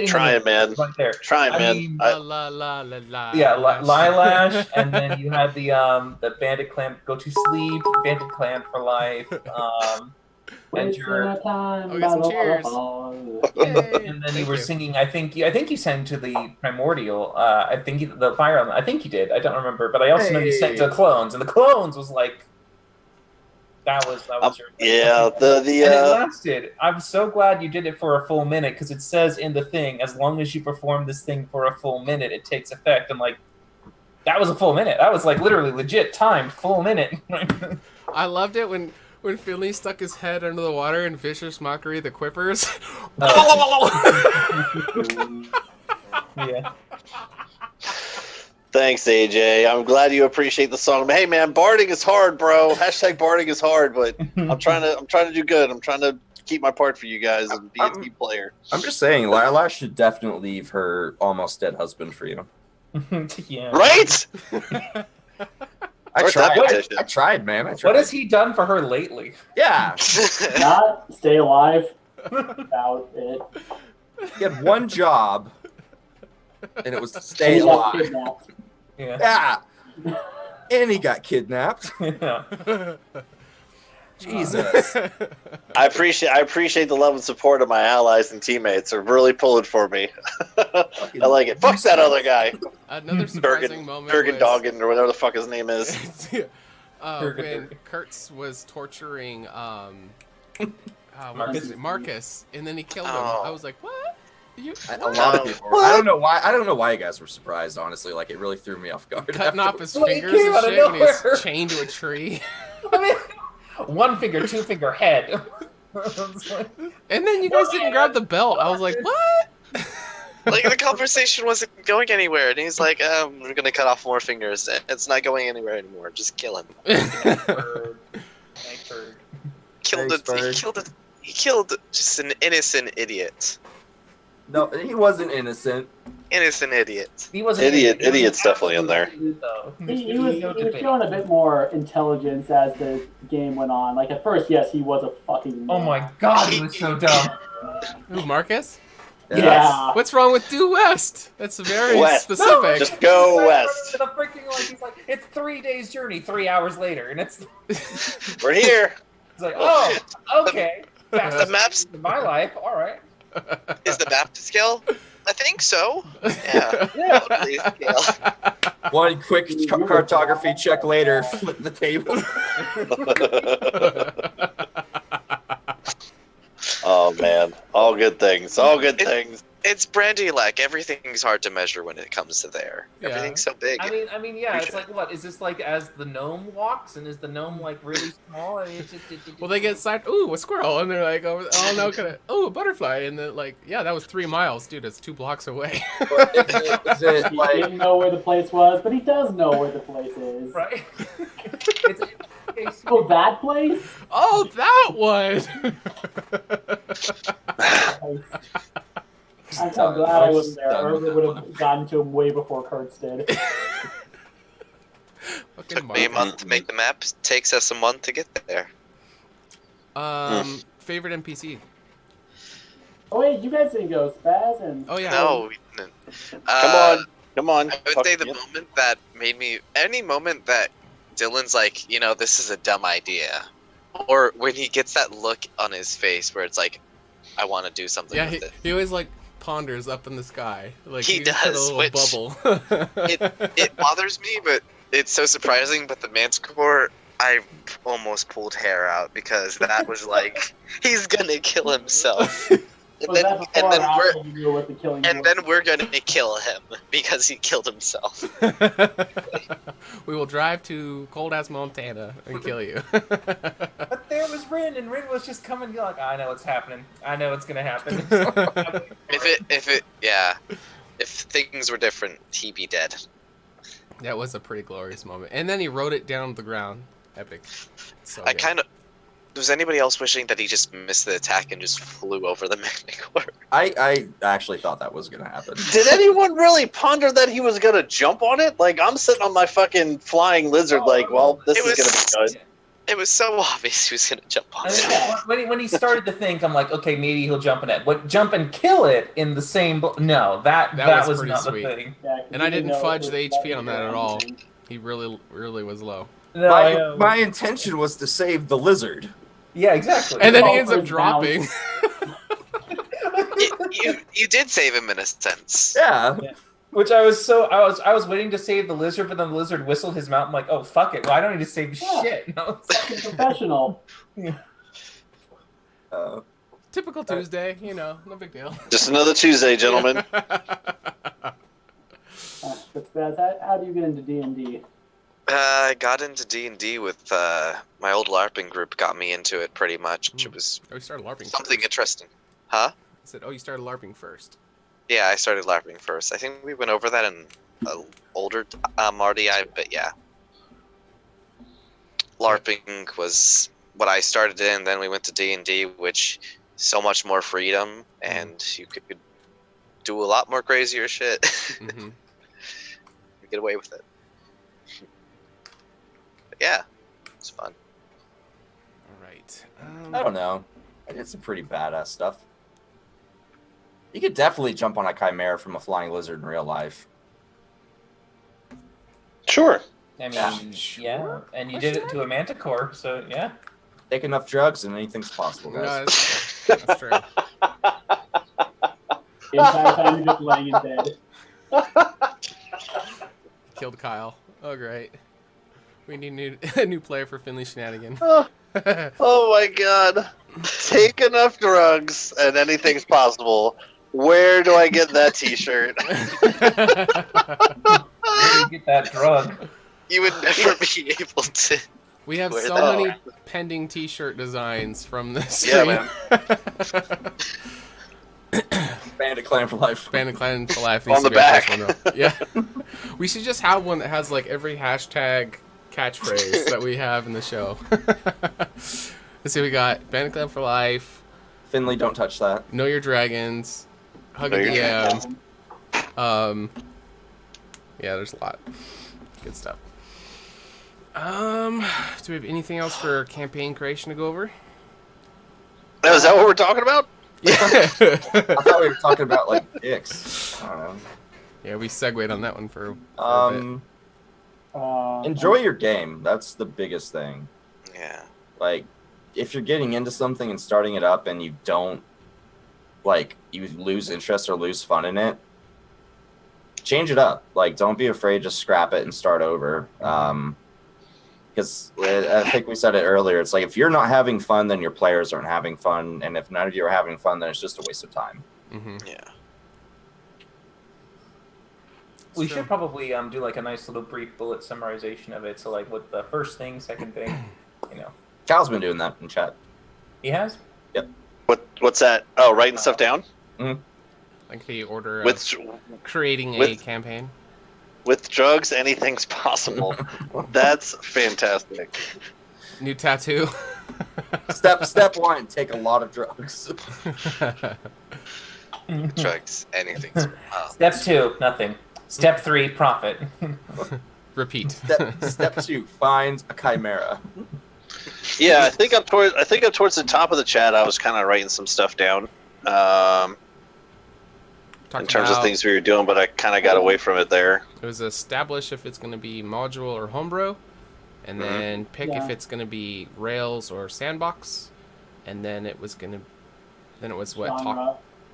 Trying, man. right there. Trying, I man. mean, La la la la la. yeah, Lilash, and then you had the Bandit Clan Go to Sleep, Bandit Clan for Life, and your Oh, get some cheers. and then you were singing. I think you sang to the Primordial. I think the Fire Element. I think you did. I don't remember, but I also know you sang to the Clones, and the Clones was like that was your yeah. and it lasted. I'm so glad you did it for a full minute because it says in the thing, as long as you perform this thing for a full minute, it takes effect. I'm like, that was a full minute. That was like literally legit time, full minute. I loved it when Finley stuck his head under the water in Vicious Mockery, the Quippers. Yeah. Thanks, AJ. I'm glad you appreciate the song. Hey, man, barding is hard, bro. Hashtag barding is hard, but I'm trying to do good. I'm trying to keep my part for you guys and be a team player. I'm just saying, Lila should definitely leave her almost dead husband for you. Yeah. Right? I tried, man. I tried. What has he done for her lately? Yeah. Not stay alive. About it. He had one job, and it was to stay He got alive. kidnapped. Yeah. Yeah. And he got kidnapped. Yeah. Jesus. I appreciate the love and support of my allies and teammates. They're really pulling for me. I like it. Fuck that other guy. Another surprising moment Bergen was Doggin or whatever the fuck his name is. when Kurtz was torturing Marcus, and then he killed him. Oh. I was like, what? A lot of people. I don't know why you guys were surprised. Honestly, like it really threw me off guard. Cutting off his Well, he fingers came and out of shit when he was nowhere. chained to a tree. I mean, one finger, two finger head. And then you guys didn't grab the belt. I was like, what? Like the conversation wasn't going anywhere, and he's like, "We're gonna cut off more fingers. It's not going anywhere anymore. Just kill him." He killed just an innocent idiot. No, he wasn't innocent. Innocent idiot. He wasn't Idiot's definitely in there. He was showing a bit more intelligence as the game went on. Like at first, yes, he was a fucking. Oh my god, he was so dumb. Who, Marcus? Yeah. What's wrong with due west? That's very West. specific. Just go west. The freaking, like, he's like, it's 3 days journey, 3 hours later, and it's We're here. like, oh, okay. The maps in my life, all right. is the map to scale. I think so. Yeah. Totally scale. One quick cartography check later, flip the table. Oh man, all good things. All good things. It's Brandy-like. Everything's hard to measure when it comes to there. Yeah. Everything's so big. I mean, yeah. It's like, what is this like? As the gnome walks, and is the gnome like really small? And it's just, Well, they get signed. Ooh, a squirrel, and they're like, oh no, ooh, a butterfly, and then like, yeah, that was 3 miles, dude. It's 2 blocks away. Is it He like didn't know where the place was, but he does know where the place is. right? Oh, that place? Oh, that one. I'm so glad I wasn't there. Or it would have gotten to him way before Kurtz did. Fucking Took me a month to make the map. Takes us a month to get there. Favorite NPC? Oh wait, you guys didn't go Spaz and Oh yeah. No, we didn't. Come on. Come on. I would say the moment that made me, any moment that Dylan's like, this is a dumb idea, or when he gets that look on his face where it's like, I want to do something with it. He always like ponders up in the sky. Like He he's got a does, little which bubble. it bothers me, but it's so surprising. But the Manticore, I almost pulled hair out because that was like, he's gonna kill himself. And then we're gonna kill him because he killed himself. We will drive to cold ass Montana and kill you. But there was Rin, and Rin was just coming. You're like, I know what's happening. I know what's gonna happen. If things were different, he'd be dead. That was a pretty glorious moment. And then he wrote it down to the ground. Epic. So I good. kind of. Was anybody else wishing that he just missed the attack and just flew over the Manticore? I actually thought that was gonna happen. Did anyone really ponder that he was gonna jump on it? Like, I'm sitting on my fucking flying lizard, this is gonna be good. It was so obvious he was gonna jump on it. When he started to think, I'm like, okay, maybe he'll jump in it. What, jump and kill it in the same? No, that was pretty not sweet. the thing. Yeah, And I didn't fudge the HP on that at all. He really was low. No, My intention was to save the lizard. yeah, exactly. And then he Oh, ends up for dropping. You did save him in a sense. Yeah. Which I was waiting to save the lizard, but then the lizard whistled his mouth. I'm like, oh fuck it, well I don't need to save shit. No. Fucking professional. Typical Tuesday, no big deal. Just another Tuesday, gentlemen. How do you get into D&D? I got into D&D with my old LARPing group. Got me into it pretty much. It was Oh, you started LARPing something first. interesting. Huh? I said, you started LARPing first. Yeah, I started LARPing first. I think we went over that in older RDI, but yeah. LARPing was what I started in, then we went to D&D, which so much more freedom, and you could do a lot more crazier shit. Mm-hmm. You get away with it. But yeah, it's fun. All right. I don't know. I did some pretty badass stuff. You could definitely jump on a chimera from a flying lizard in real life. Sure. I mean, yeah, and you did it to a manticore, so yeah. Take enough drugs and anything's possible, No, guys. that's true. The entire time you're just laying in bed. Killed Kyle. Oh, great. We need a new player for Finley Shenanigan. Oh my god. Take enough drugs and anything's possible. Where do I get that t-shirt? Where do you get that drug? You would never be able to. We have Where so the- many pending t-shirt designs from this Yeah, stream. man. Bandit Clan for life. Bandit Clan for life. On needs to the be our back. first one, though. Yeah. We should just have one that has like every hashtag catchphrase that we have in the show. Let's see, we got Bandit Clan for life, Finley, don't touch that. Know Your Dragons, Hug a Know Your DM. Yeah, there's a lot. Good stuff. Do we have anything else for campaign creation to go over? Now, is that what we're talking about? Yeah. I thought we were talking about like dicks. I don't know. Yeah, we segued on that one for a bit. Enjoy your game. That's the biggest thing. Yeah. Like, if you're getting into something and starting it up and you don't, like, you lose interest or lose fun in it, change it up. Like, don't be afraid to scrap it and start over. Because I think we said it earlier. It's like, if you're not having fun, then your players aren't having fun. And if none of you are having fun, then it's just a waste of time. Mm-hmm. Yeah. We should probably do like a nice little brief bullet summarization of it. So like, what the first thing, second thing, Cal's been doing that in chat. He has. What's that? Oh, writing stuff down? Like the order of With creating a with- campaign. with drugs, anything's possible. That's fantastic. New tattoo. Step one, take a lot of drugs. Drugs, anything. Step 2, nothing. Step 3, profit. Repeat. Step two, find a chimera. Yeah, I think up towards the top of the chat, I was kind of writing some stuff down. talked in terms of about- things we were doing, but I kind of got away from it there. It was establish if it's going to be module or homebrew, and then pick if it's going to be Rails or Sandbox, and then it was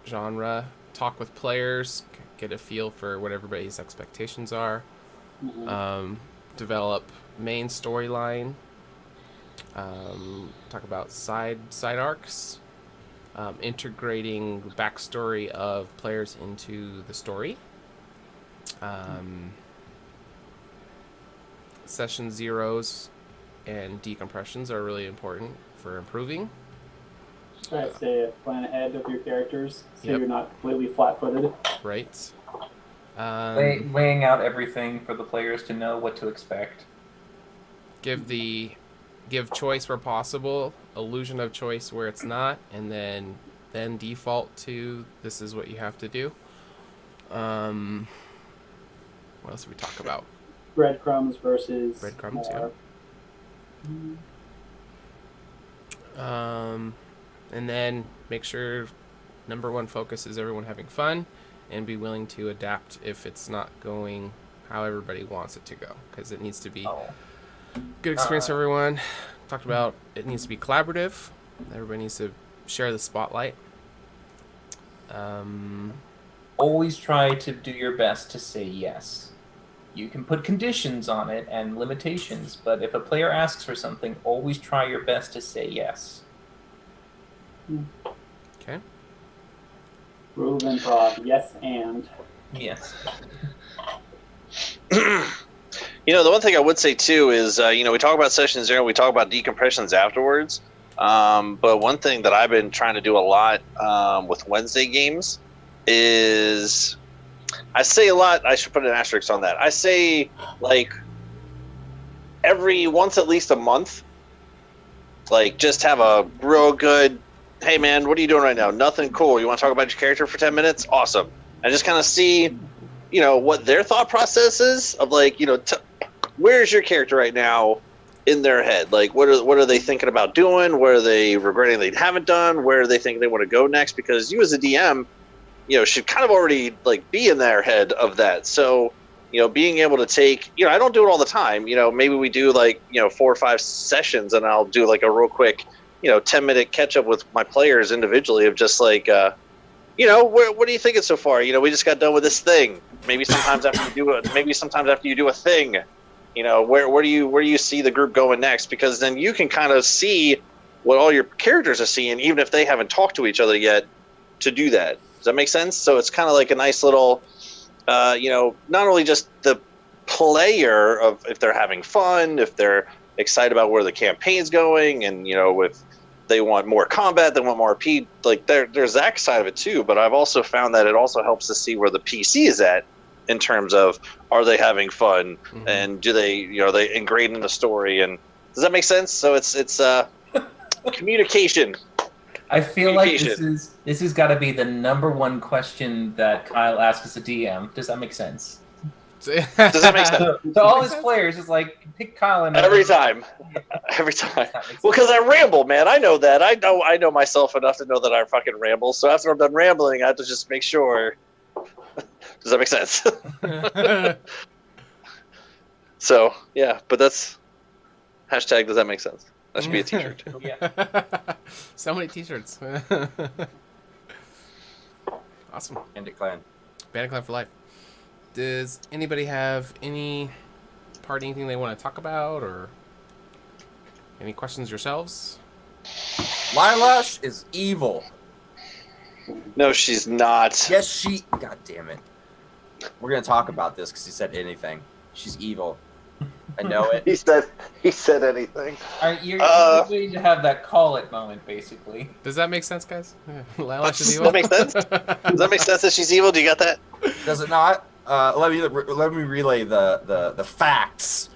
genre, talk with players, get a feel for what everybody's expectations are, develop main storyline, talk about side arcs, integrating the backstory of players into the story. Session zeros and decompressions are really important for improving. Try to stay a plan ahead of your characters so Yep. you're not completely flat-footed. Right. Laying out everything for the players to know what to expect. Give choice where possible, illusion of choice where it's not, and then default to this is what you have to do. What else did we talk about? Breadcrumbs versus Breadcrumbs, more. And then make sure number one focus is everyone having fun, and be willing to adapt if it's not going how everybody wants it to go, because it needs to be good experience for everyone. Talked about it needs to be collaborative. Everybody needs to share the spotlight. Always try to do your best to say yes. You can put conditions on it and limitations, but if a player asks for something, always try your best to say yes. Okay. Rule of improv, yes and. Yes. The one thing I would say too is, we talk about session zero, we talk about decompressions afterwards. But one thing that I've been trying to do a lot with Wednesday games is, I say a lot, I should put an asterisk on that. I say every once at least a month, just have a real good, hey man, what are you doing right now? Nothing, cool. You want to talk about your character for 10 minutes? Awesome. And just kind of see, what their thought process is of where's your character right now in their head? What are they thinking about doing? What are they regretting they haven't done? Where do they think they want to go next? Because you as a DM, should kind of already be in their head of that. So, being able to take, I don't do it all the time. Maybe we do 4 or 5 sessions, and I'll do a real quick, 10-minute catch up with my players individually of just what are you thinking so far? We just got done with this thing. Maybe sometimes after you do it, sometimes after you do a thing, where do you see the group going next? Because then you can kind of see what all your characters are seeing, even if they haven't talked to each other yet, to do that. Does that make sense? So it's kind of a nice little, not only just the player of if they're having fun, if they're excited about where the campaign's going, and if they want more combat, they want more RP, there's that side of it too. But I've also found that it also helps to see where the PC is at in terms of, are they having fun, and do they are they ingrained in the story, and does that make sense? So it's communication. I feel like this has got to be the number one question that Kyle asks as a DM. Does that make sense? Does that make sense? To all his players, it's pick Kyle and every time. Well, because I ramble, man. I know that. I know myself enough to know that I fucking ramble. So after I'm done rambling, I have to just make sure. Does that make sense? So yeah, but that's hashtag. Does that make sense? That should be a t-shirt. Yeah. So many t-shirts. Awesome. Bandit Clan. Bandit Clan for life. Does anybody have anything they want to talk about, or any questions yourselves? Lilash is evil. No, she's not. Yes, she. God damn it. We're gonna talk about this because he said anything. She's evil. I know it. He said anything. All right, you're waiting to have that call it moment, basically. Does that make sense, guys? Lilash is Does evil. that make sense? Does that make sense that she's evil? Do you got that? Does it not? Let me relay the facts.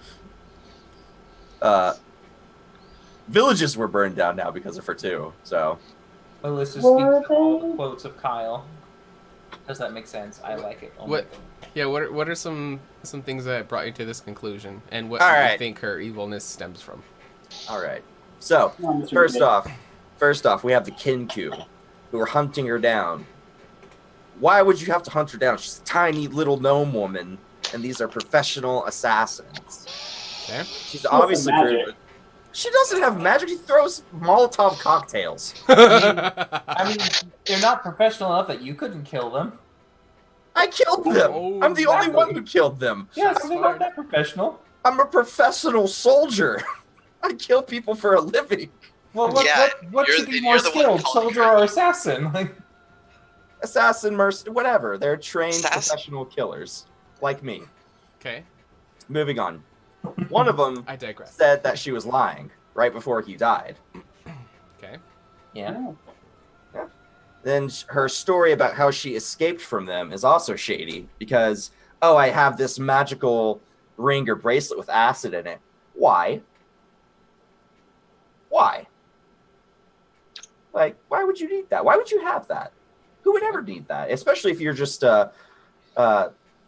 Villages were burned down now because of her too. So. Alyssa speaks to all the quotes of Kyle. Does that make sense? I like it. What? Yeah. What are some things that brought you to this conclusion, and what All do you right. think her evilness stems from? All right. So first off, we have the Kinku, who are hunting her down. why would you have to hunt her down? She's a tiny little gnome woman, and these are professional assassins. Okay. She's obviously magic. proven. She doesn't have magic. She throws Molotov cocktails. I mean, they're not professional enough that you couldn't kill them. I killed them. Oh, I'm the only exactly. one who killed them. Yeah, so they're not that professional. I'm a professional soldier. I kill people for a living. Well, Yeah, what you're should be the- more you're the one skilled, calling soldier her. or assassin? Like, Assassin, mercenary, whatever. They're trained Assassin. professional killers, like me. Okay. Moving on. One of them I digress. said that she was lying right before he died. Okay. yeah. Then her story about how she escaped from them is also shady because, oh, I have this magical ring or bracelet with acid in it. Why? Why? Like, why would you need that? Why would you have that? Who would ever need that? Especially if you're just a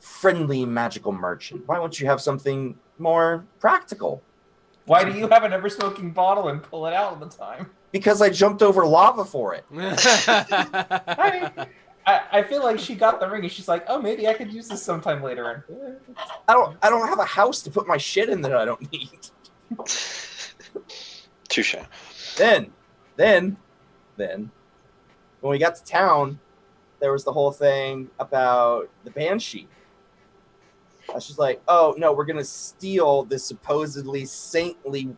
friendly magical merchant. Why won't you have something more practical? Why do you have an ever-smoking bottle and pull it out all the time? Because I jumped over lava for it. I mean, I feel like she got the ring and she's like, oh, maybe I could use this sometime later. I don't have a house to put my shit in that I don't need. Touche. Then, when we got to town, there was the whole thing about the banshee. She's like, oh, no, we're going to steal this supposedly saintly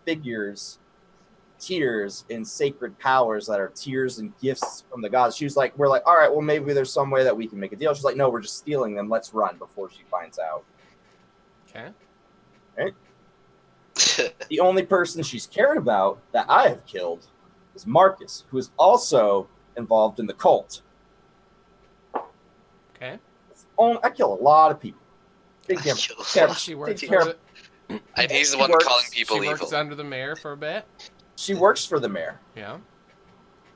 figures, tears and sacred powers that are tears and gifts from the gods. She was like, we're like, all right, well, maybe there's some way that we can make a deal. She's like, no, we're just stealing them. Let's run before she finds out. Okay. The only person she's cared about that I have killed is Marcus, who is also involved in the cult. Okay. I kill a lot of people. Big I difference. kill a Care- lot. She works take for care the, And he's the She one works- calling people she works evil. under the mayor for a bit. She works for the mayor. Yeah.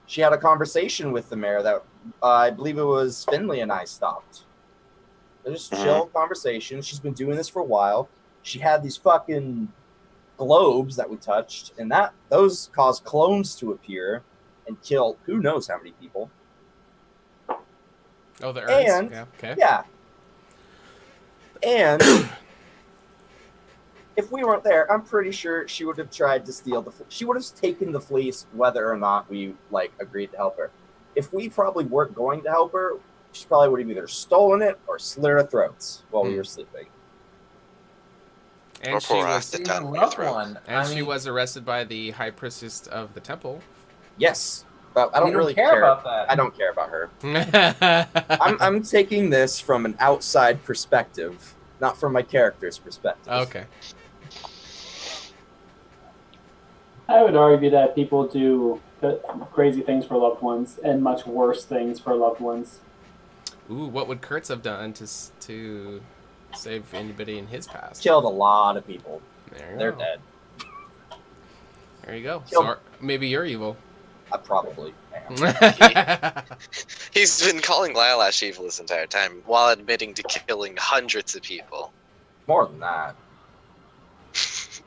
She had a conversation with the mayor that I believe it was Finley and I stopped. It was just chill conversation. She's been doing this for a while. She had these fucking globes that we touched, and those caused clones to appear and kill who knows how many people. Oh, the urns. And- Yeah. Okay. Yeah. And if we weren't there, I'm pretty sure she would have tried to steal she would have taken the fleece whether or not we agreed to help her. If we probably weren't going to help her, she probably would have either stolen it or slit our throats while we were sleeping. And Or she pour was, acid She's down a my rough throat. one. and I she mean, was arrested by the high priestess of the temple. Yes, but I you don't really care about that. I don't care about her. Okay. I'm taking this from an outside perspective, not from my character's perspective. I would argue that people do crazy things for loved ones and much worse things for loved ones. Ooh, what would Kurtz have done to save anybody in his past? Killed a lot of people. There you They're go. dead. There you go. Killed- So maybe you're evil. I probably am. He's been calling Lilash evil this entire time, while admitting to killing hundreds of people. More than that.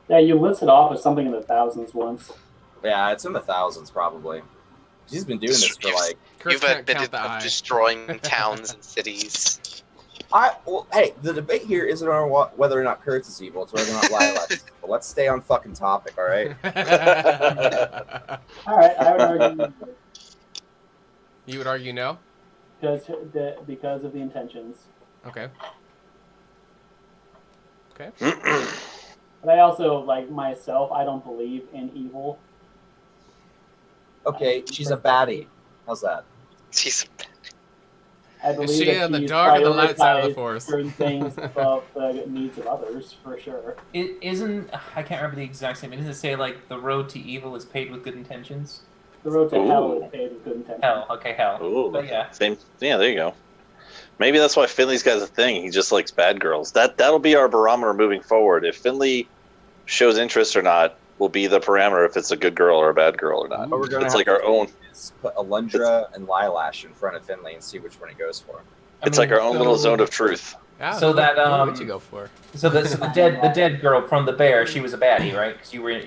Yeah, you listed off as something in the thousands once. Yeah, it's in the thousands probably. She's been doing this for like. Kurtz You've can't admitted count the of eye. destroying towns and cities. Hey, the debate here isn't on whether or not Kurtz is evil, it's whether or not Lilac is evil. Let's stay on fucking topic, all right? All right, I would argue You would argue no? because of the intentions. Okay. But I also, like myself, I don't believe in evil. Okay, she's a baddie. How's that? He's I believe Is she that on the she's dark or the light side of the prioritized force? certain things above the needs of others, for sure. It isn't. I can't remember the exact statement. Does it say like the road to evil is paved with good intentions? The road to hell Ooh. is paved with good intentions. Hell. Okay, hell. Ooh, But yeah. same. Yeah, there you go. Maybe that's why Finley's got a thing. He just likes bad girls. That'll be our barometer moving forward. If Finley shows interest or not, will be the parameter if it's a good girl or a bad girl or not. What we're gonna It's have like to our do own. is put Alundra and Lilash in front of Finley and see which one he goes for. It's like our own little zone of truth. Yeah, So that, what would you go for? So the dead girl from the bear, she was a baddie, right? Because you were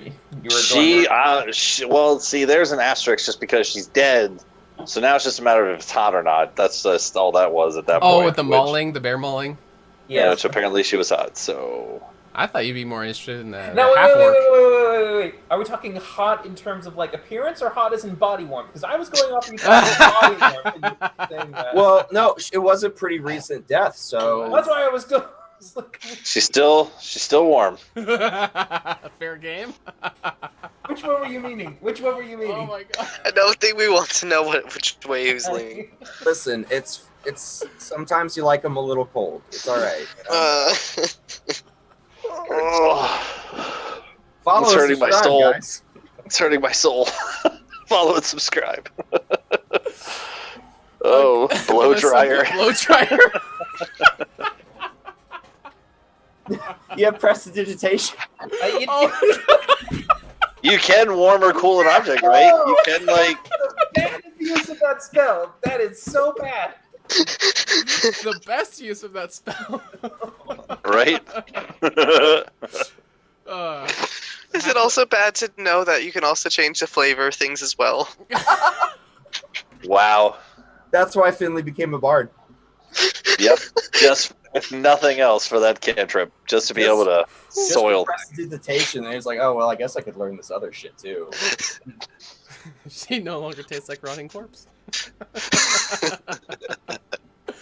Well, see, there's an asterisk. Just because she's dead, So now it's just a matter of if it's hot or not. That's just all that was at that point. Oh, with the mauling, the bear mauling. Yeah, which apparently she was hot. So I thought you'd be more interested in the No, half work. wait. Are we talking hot in terms of like appearance or hot as in body warmth? Because I was going off you talking body warmth. And you saying that. Well, no, it was a pretty recent death, so That's why I was going. she's still warm. Fair game. Which one were you meaning? Oh my god. I don't think we want to know which way he was leaning. listen, it's sometimes you like them a little cold. It's all right. Follow It's and hurting my subscribe, soul. guys. It's hurting my soul. Follow and subscribe. Oh, blow dryer. Blow dryer. You have prestidigitation. You can warm or cool an object, right? You can Bad use of that spell. That is so bad. The best use of that spell. right? Is it also bad to know that you can also change the flavor of things as well? Wow. That's why Finley became a bard. Yep. Just if nothing else for that cantrip, just to be able to soil. Prestidigitation. And he was like, oh well, I guess I could learn this other shit too. She no longer tastes like rotting corpse.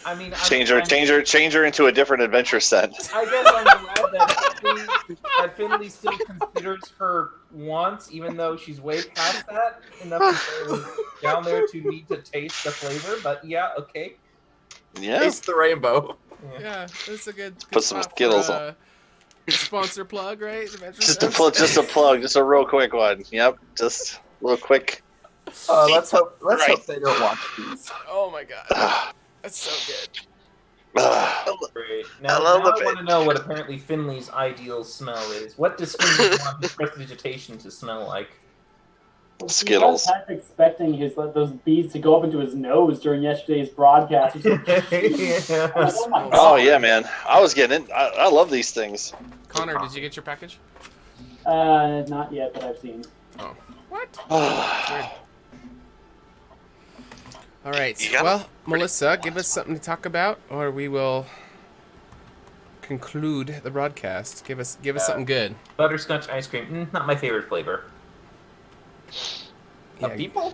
I mean, Change her into a different adventure scent. I guess I'm glad that Finley still considers her wants, even though she's way past that, enough to go down there to need to taste the flavor. But yeah, okay. Yeah. Taste the rainbow. Yeah, that's a good Put some spot Skittles for, on. Sponsor plug, right? Adventure Just Sense. a plug, just a real quick one. Yep. Just a little quick. Let's hope Right. they don't watch these. Oh my god, that's so good. Great. Now, I love I the want to know what apparently Finley's ideal smell is. What does Finley want his prestidigitation to smell like? Skittles. He was half expecting those beads to go up into his nose during yesterday's broadcast. He's like, oh my Oh God. yeah, man. I was getting it. I love these things. Connor, did you get your package? Not yet, but I've seen. Oh, what? Oh, Weird. All right. You got Well, Melissa, give us something to talk about, or we will conclude the broadcast. Give us something good. Butterscotch ice cream. Not my favorite flavor. Yeah. Of people?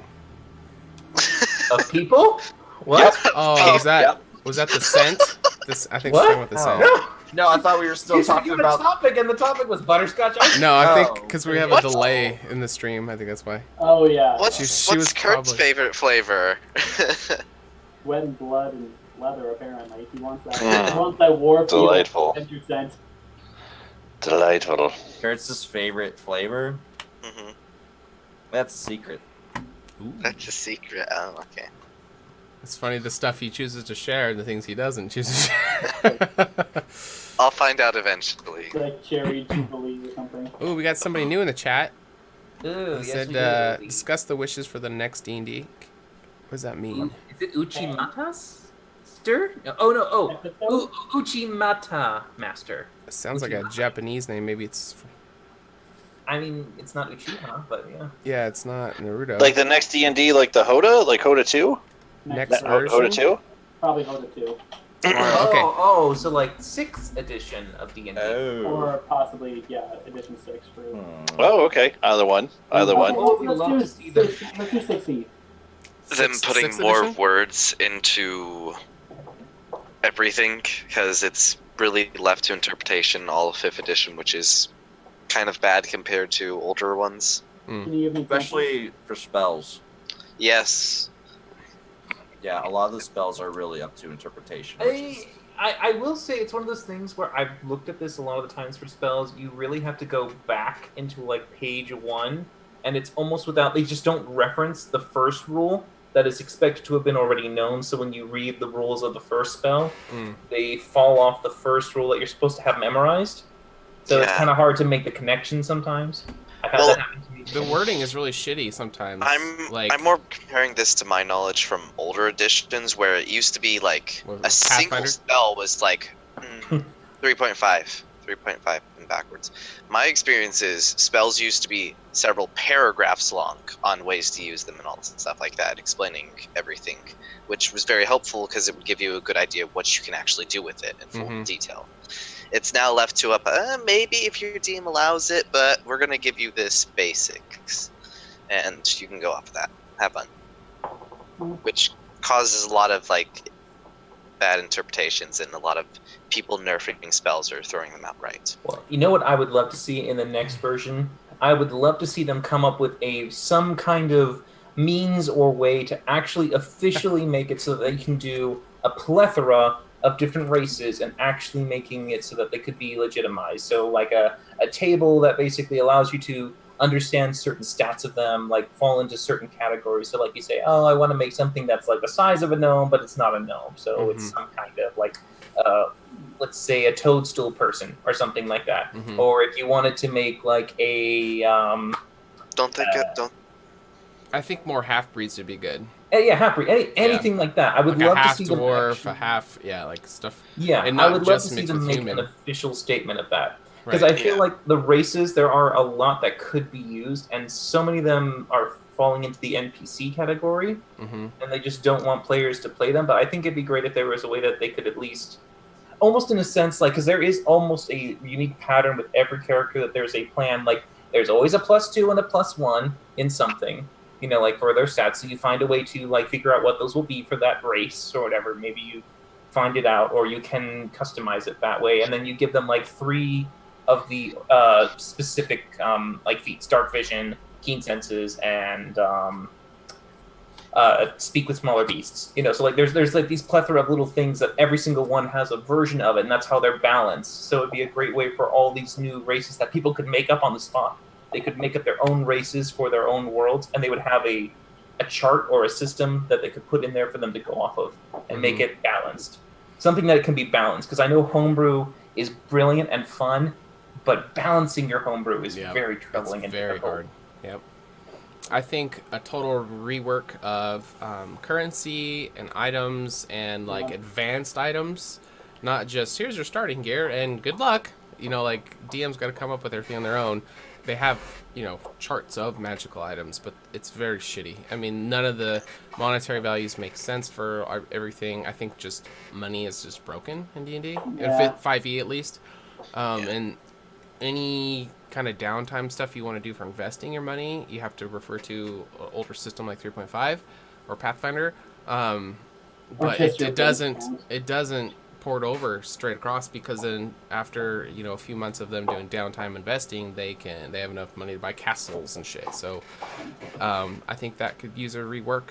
Of people? What? Oh, was that Yep. was that the scent? This I think What? she's talking about the scent. No. No, I thought we were still You said talking you had a about. topic, and the topic was butterscotch ice cream. No, I Oh. think because we have What? a delay in the stream. I think that's why. Oh yeah, What's She was Kurt's probably- favorite flavor? sweat and blood and leather. Apparently, he wants that. Mm. He wants that war feel. Delightful. 10%. Delightful. Kurtz's favorite flavor? hmm That's a secret. Ooh. That's a secret. Oh, okay. It's funny the stuff he chooses to share and the things he doesn't choose to share. I'll find out eventually. It's like cherry jubilee or something. Ooh, we got somebody new in the chat. Ooh, He yes, said, we do. discuss the wishes for the next D&D. What does that mean? Is it Uchimata? Oh no! Oh, Episode? Uchimata Master. It sounds like a Japanese name. Maybe it's... I mean, it's not Uchiha, but yeah. Yeah, it's not Naruto. Like the next D&D, like the HotA, like HotA 2? Next That, version? HotA 2? Probably HotA 2. Okay. Oh, so like 6th edition of D&D. Oh. Or possibly, edition 6 for... Oh, okay. Either one. Either one. Well, We'd love to see them. let's do 6E. Them putting Sixth more edition? words into everything, because it's really left to interpretation, all of 5th edition, which is kind of bad compared to older ones. Mm. Can you give me examples? Especially for spells. Yes. Yeah, a lot of the spells are really up to interpretation. I will say it's one of those things where I've looked at this a lot of the times for spells. You really have to go back into like page 1, and it's almost without. They just don't reference the first rule that is expected to have been already known. So when you read the rules of the first spell, Mm. they fall off the first rule that you're supposed to have memorized. So it's Yeah. kind of hard to make the connection sometimes. I've had Well, that happen to me. The wording is really shitty sometimes. I'm more comparing this to my knowledge from older editions, where it used to be like What was a it, single Pathfinder? spell was like 3.5, 3.5 and backwards. My experience is spells used to be several paragraphs long on ways to use them and all stuff like that, explaining everything, which was very helpful because it would give you a good idea of what you can actually do with it in full detail. It's now left to maybe if your DM allows it, but we're going to give you this basics, and you can go off of that. Have fun. Which causes a lot of bad interpretations and a lot of people nerfing spells or throwing them out right. Well, you know what I would love to see in the next version? I would love to see them come up with some kind of means or way to actually officially make it so that they can do a plethora of different races and actually making it so that they could be legitimized. So like a table that basically allows you to understand certain stats of them, fall into certain categories. So you say, oh, I want to make something that's the size of a gnome, but it's not a gnome. So it's some kind of let's say a toadstool person or something like that. Or if you wanted to make a I think more half breeds would be good. Yeah, half breed, anything like that. I would love to see them dwarf, a half, stuff. Yeah, and I would love to see them make an official statement of that. Because I feel like the races, there are a lot that could be used, and so many of them are falling into the NPC category, and they just don't want players to play them. But I think it'd be great if there was a way that they could at least, almost in a sense, because there is almost a unique pattern with every character that there's a plan. There's always a +2 and a +1 in something, for their stats. So you find a way to figure out what those will be for that race or whatever. Maybe you find it out, or you can customize it that way, and then you give them 3 of the specific feats: dark vision, keen senses, and speak with smaller beasts. So there's these plethora of little things that every single one has a version of it, and that's how they're balanced. So it'd be a great way for all these new races that people could make up on the spot. They could make up their own races for their own worlds, and they would have a chart or a system that they could put in there for them to go off of and make it balanced. Something that can be balanced, because I know homebrew is brilliant and fun, but balancing your homebrew is very troubling and very hard. Yep. I think a total rework of currency and items and advanced items, not just here's your starting gear and good luck. DM's got to come up with everything on their own. They have charts of magical items, but it's very shitty. I mean, none of the monetary values make sense for everything. I think just money is just broken in D&D, 5e at least, and any kind of downtime stuff you want to do for investing your money, you have to refer to an older system like 3.5 or Pathfinder. But it doesn't port over straight across, because then after a few months of them doing downtime investing, they have enough money to buy castles and shit. So I think that could use a rework.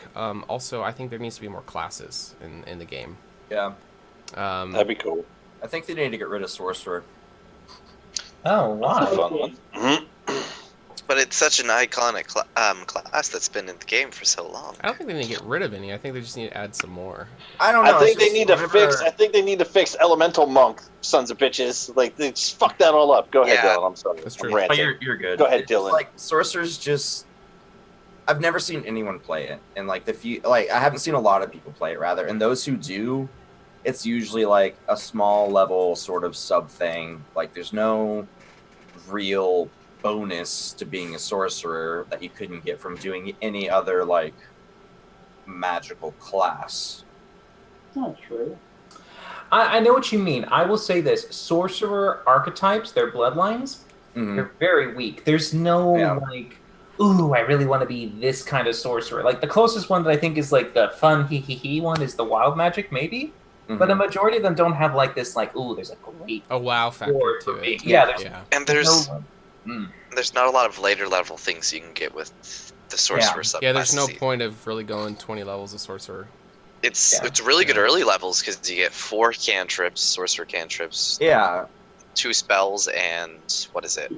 Also, I think there needs to be more classes in the game. Yeah, that'd be cool. I think they need to get rid of sorcerer. Oh, wow. But it's such an iconic class that's been in the game for so long. I don't think they need to get rid of any. I think they just need to add some more. I don't know. I think they need to fix elemental monk, sons of bitches. They just fucked that all up. Go ahead, Dylan. I'm sorry. That's true. Oh, you're good. Go ahead, Dylan. Sorcerer's just. I've never seen anyone play it, and I haven't seen a lot of people play it, rather, and those who do, it's usually a small level sort of sub thing. There's no real bonus to being a sorcerer that you couldn't get from doing any other magical class. Not true. I know what you mean. I will say this: sorcerer archetypes, their bloodlines, they're very weak. There's no ooh, I really want to be this kind of sorcerer. The closest one that I think is the fun hee one is the wild magic, maybe. But a majority of them don't have this ooh, there's a great wow factor to it. And there's not a lot of later level things you can get with the sorcerer subclass. Yeah, there's no point of really going 20 levels of sorcerer. It's really good early levels because you get 4 cantrips, sorcerer cantrips. Yeah. 2 spells and what is it?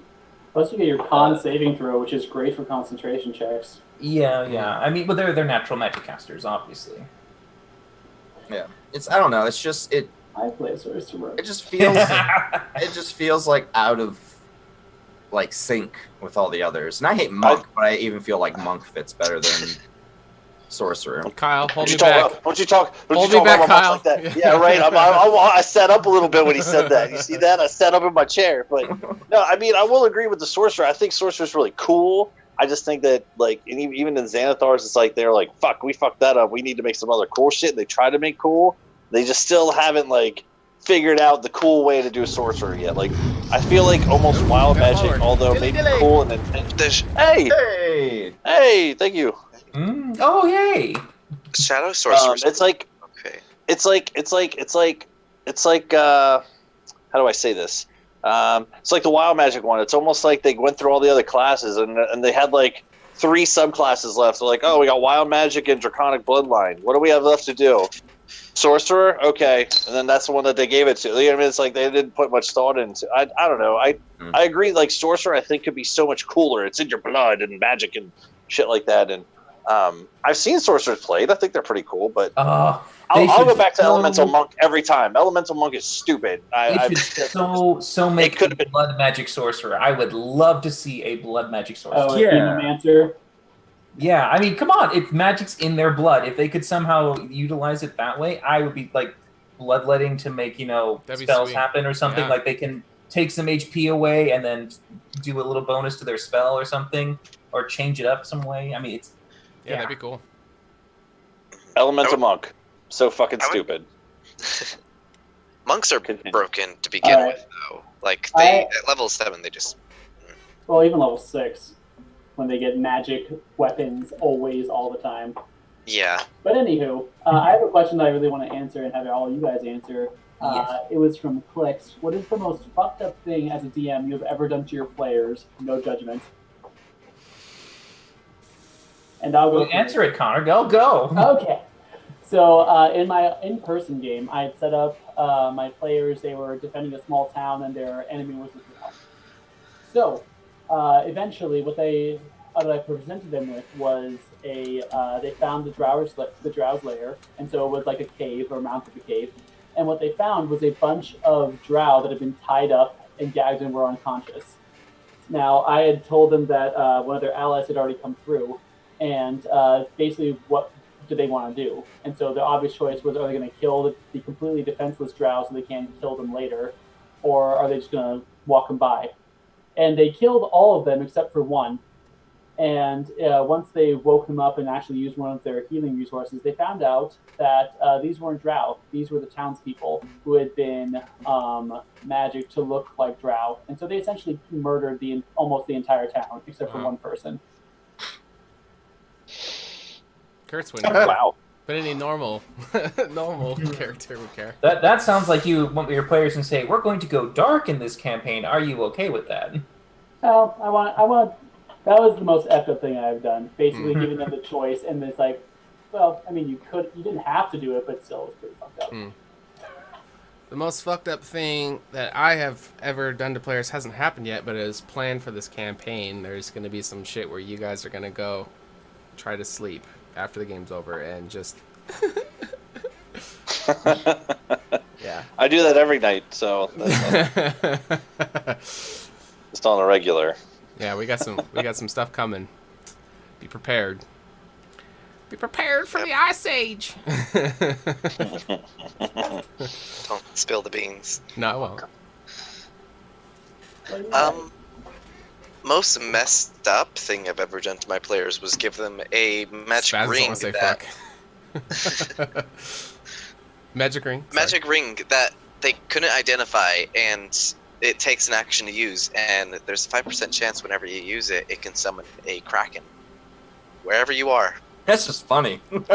Plus you get your con saving throw, which is great for concentration checks. Yeah. I mean, but they're natural magic casters, obviously. Yeah. I don't know. It's just I play a sorcerer. It just feels. It just feels out of sync with all the others. And I hate monk, but I even feel monk fits better than sorcerer. Kyle, hold me Don't back. you talk Hold me about back, my Kyle. like that. Yeah, right. I sat up a little bit when he said that. You see that? I sat up in my chair. But no, I mean, I will agree with the sorcerer. I think sorcerer's really cool. I just think that, like, and even in Xanathars, it's like they're like, fuck, we fucked that up. We need to make some other cool shit. They try to make cool. They just still haven't, like, figured out the cool way to do a sorcerer yet. Like, I feel like almost Wild got Magic, forward. although Dilly, maybe dilly. cool and hey, Hey! thank you. Oh, yay! Shadow sorcerer. It's like Okay. it's like how do I say this? It's like the Wild Magic one. It's almost like they went through all the other classes and they had like 3 subclasses left. They're like, oh, we got Wild Magic and Draconic Bloodline. What do we have left to do? Sorcerer, okay, and then that's the one that they gave it to. You know what I mean? It's like they didn't put much thought into. I don't know. I agree. Like Sorcerer, I think could be so much cooler. It's in your blood and magic and shit like that. And I've seen Sorcerers played. I think they're pretty cool. But I'll go back to Elemental Monk every time. Elemental Monk is stupid. They should so make a blood magic sorcerer. I would love to see a blood magic sorcerer. Oh, Demomancer. Yeah, I mean, come on. If magic's in their blood, if they could somehow utilize it that way, I would be like bloodletting to make, spells happen or something. Yeah. Like they can take some HP away and then do a little bonus to their spell or something, or change it up some way. I mean, it's that'd be cool. Elemental Monk, so fucking stupid. Monks are broken to begin with, though. Like at level 7, they just. Well, even level 6. When they get magic weapons always, all the time. Yeah. But anywho, I have a question that I really want to answer and have all you guys answer. Yes. It was from Clicks. What is the most fucked up thing as a DM you have ever done to your players? No judgment. And I'll go. Answer it, Connor. Go. Okay. So in my in-person game, I had set up my players. They were defending a small town, and their enemy was a drow. So. Eventually, what I presented them with was they found the drow's lair, and so it was like a cave or mouth of a cave. And what they found was a bunch of drow that had been tied up and gagged and were unconscious. Now, I had told them that one of their allies had already come through, and basically, what do they want to do? And so the obvious choice was: are they going to kill the completely defenseless drow so they can't kill them later, or are they just going to walk them by? And they killed all of them except for one. And once they woke them up and actually used one of their healing resources, they found out that these weren't drow. These were the townspeople who had been magic to look like drow. And so they essentially murdered almost the entire town except for one person. Kurt's winning. Wow. But any normal character would care. That sounds like you want your players to say, "We're going to go dark in this campaign. Are you okay with that?" Well, I want. That was the most effed up thing I've done. Basically, giving them the choice, and it's like, well, I mean, you didn't have to do it, but still, it's pretty fucked up. The most fucked up thing that I have ever done to players hasn't happened yet, but is planned for this campaign. There's going to be some shit where you guys are going to go try to sleep after the game's over and just yeah, I do that every night, so it's on a regular. Yeah, we got some stuff coming. Be prepared for the Ice Age. Don't spill the beans. No, I won't. Most messed up thing I've ever done to my players was give them a magic ring. Magic ring. Magic ring that they couldn't identify, and it takes an action to use. And there's a 5% chance whenever you use it, it can summon a kraken wherever you are. That's just funny. And